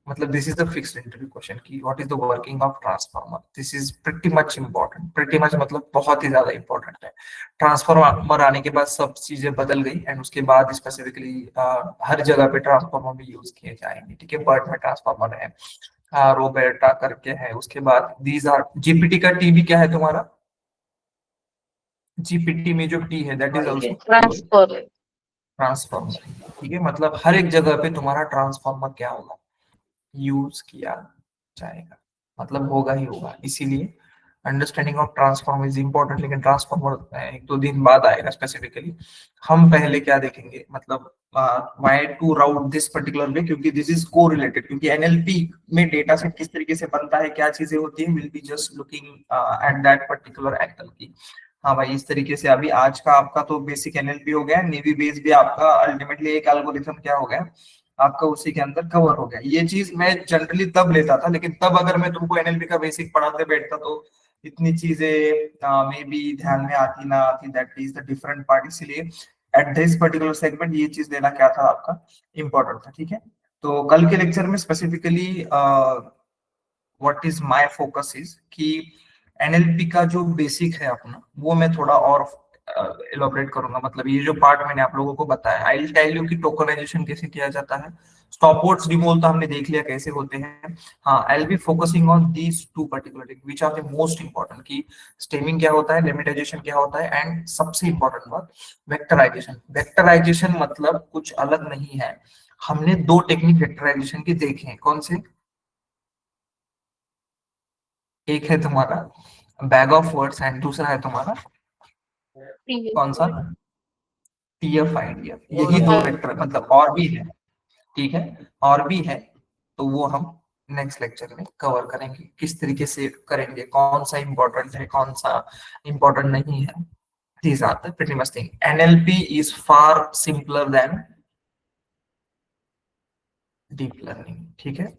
Speaker 1: मतलब this is the fixed interview question की what is the working of transformer. This is pretty much important, pretty much मतलब बहुत ही ज्यादा इंपॉर्टेंट है। ट्रांसफार्मर आने के बाद सब चीजें बदल गई, एंड उसके बाद स्पेसिफिकली हर जगह पे ट्रांसफार्मर भी यूज किए जाएंगे, ठीक है। बर्ट में ट्रांसफार्मर है, रोबेटा करके है। उसके बाद दीज आर जीपीटी का टी भी क्या है तुम्हारा, जीपीटी में जो टी है that is also
Speaker 8: transfer
Speaker 1: transformer, ठीक है। मतलब हर एक जगह पे तुम्हारा ट्रांसफार्मर क्या होगा, यूज किया जाएगा, मतलब होगा ही होगा। इसीलिए understanding of transformer is important, लेकिन ट्रांसफॉर्मर एक दो दिन बाद आएगा स्पेसिफिकली। हम पहले क्या देखेंगे, मतलब why to route this particular way, क्योंकि दिस इज को रिलेटेड, क्योंकि एनएलपी में डेटा सेट किस तरीके से बनता है, क्या चीजें होती है, will be just looking at that particular angle की। हाँ भाई, इस तरीके से अभी आज का आपका तो बेसिक एनएलपी हो गया, नेवी बेस भी आपका अल्टीमेटली एक एल्गोरिथम क्या हो गया आपका, उसी के अंदर कवर हो गया। ये चीज मैं जनरली तब लेता था, लेकिन तब अगर मैं तुमको एनएलपी का बेसिक पढ़ाते बैठता तो इतनी चीजें मे बी ध्यान में आती ना आती, that is the different part. इसलिए एट दिस पर्टिकुलर सेगमेंट ये चीज देना क्या था आपका इंपॉर्टेंट था, ठीक है। तो कल के लेक्चर में specifically what is my focus is कि एनएलपी का जो बेसिक है अपना, वो मैं थोड़ा और एलोबरेट करूंगा। मतलब ये जो पार्ट मैंने आप लोगों को बताया, आई विल टेल यू कि टोकनाइजेशन कैसे किया जाता है, स्टॉपवर्ड्स रिमूवल तो हमने देख लिया कैसे होते हैं। हाँ, I will be focusing on these two particular which are the most important, कि स्टेमिंग क्या होता है, लिमिटाइजेशन क्या होता है, एंड सबसे इंपॉर्टेंट बात वेक्टराइजेशन। वेक्टराइजेशन मतलब कुछ अलग नहीं है, हमने दो टेक्निक वेक्टराइजेशन के देखे हैं। कौन से, एक है तुम्हारा बैग ऑफ वर्ड्स एंड दूसरा है तुम्हारा कौन सा, टीएफ आईडीएफ। यही दो वेक्टर, मतलब और भी है, ठीक है, और भी है। तो वो हम नेक्स्ट लेक्चर में कवर करेंगे, किस तरीके से करेंगे, कौन सा इंपॉर्टेंट है, कौन सा इंपॉर्टेंट नहीं है। These are the pretty much thing. NLP is far simpler than deep learning, ठीक है।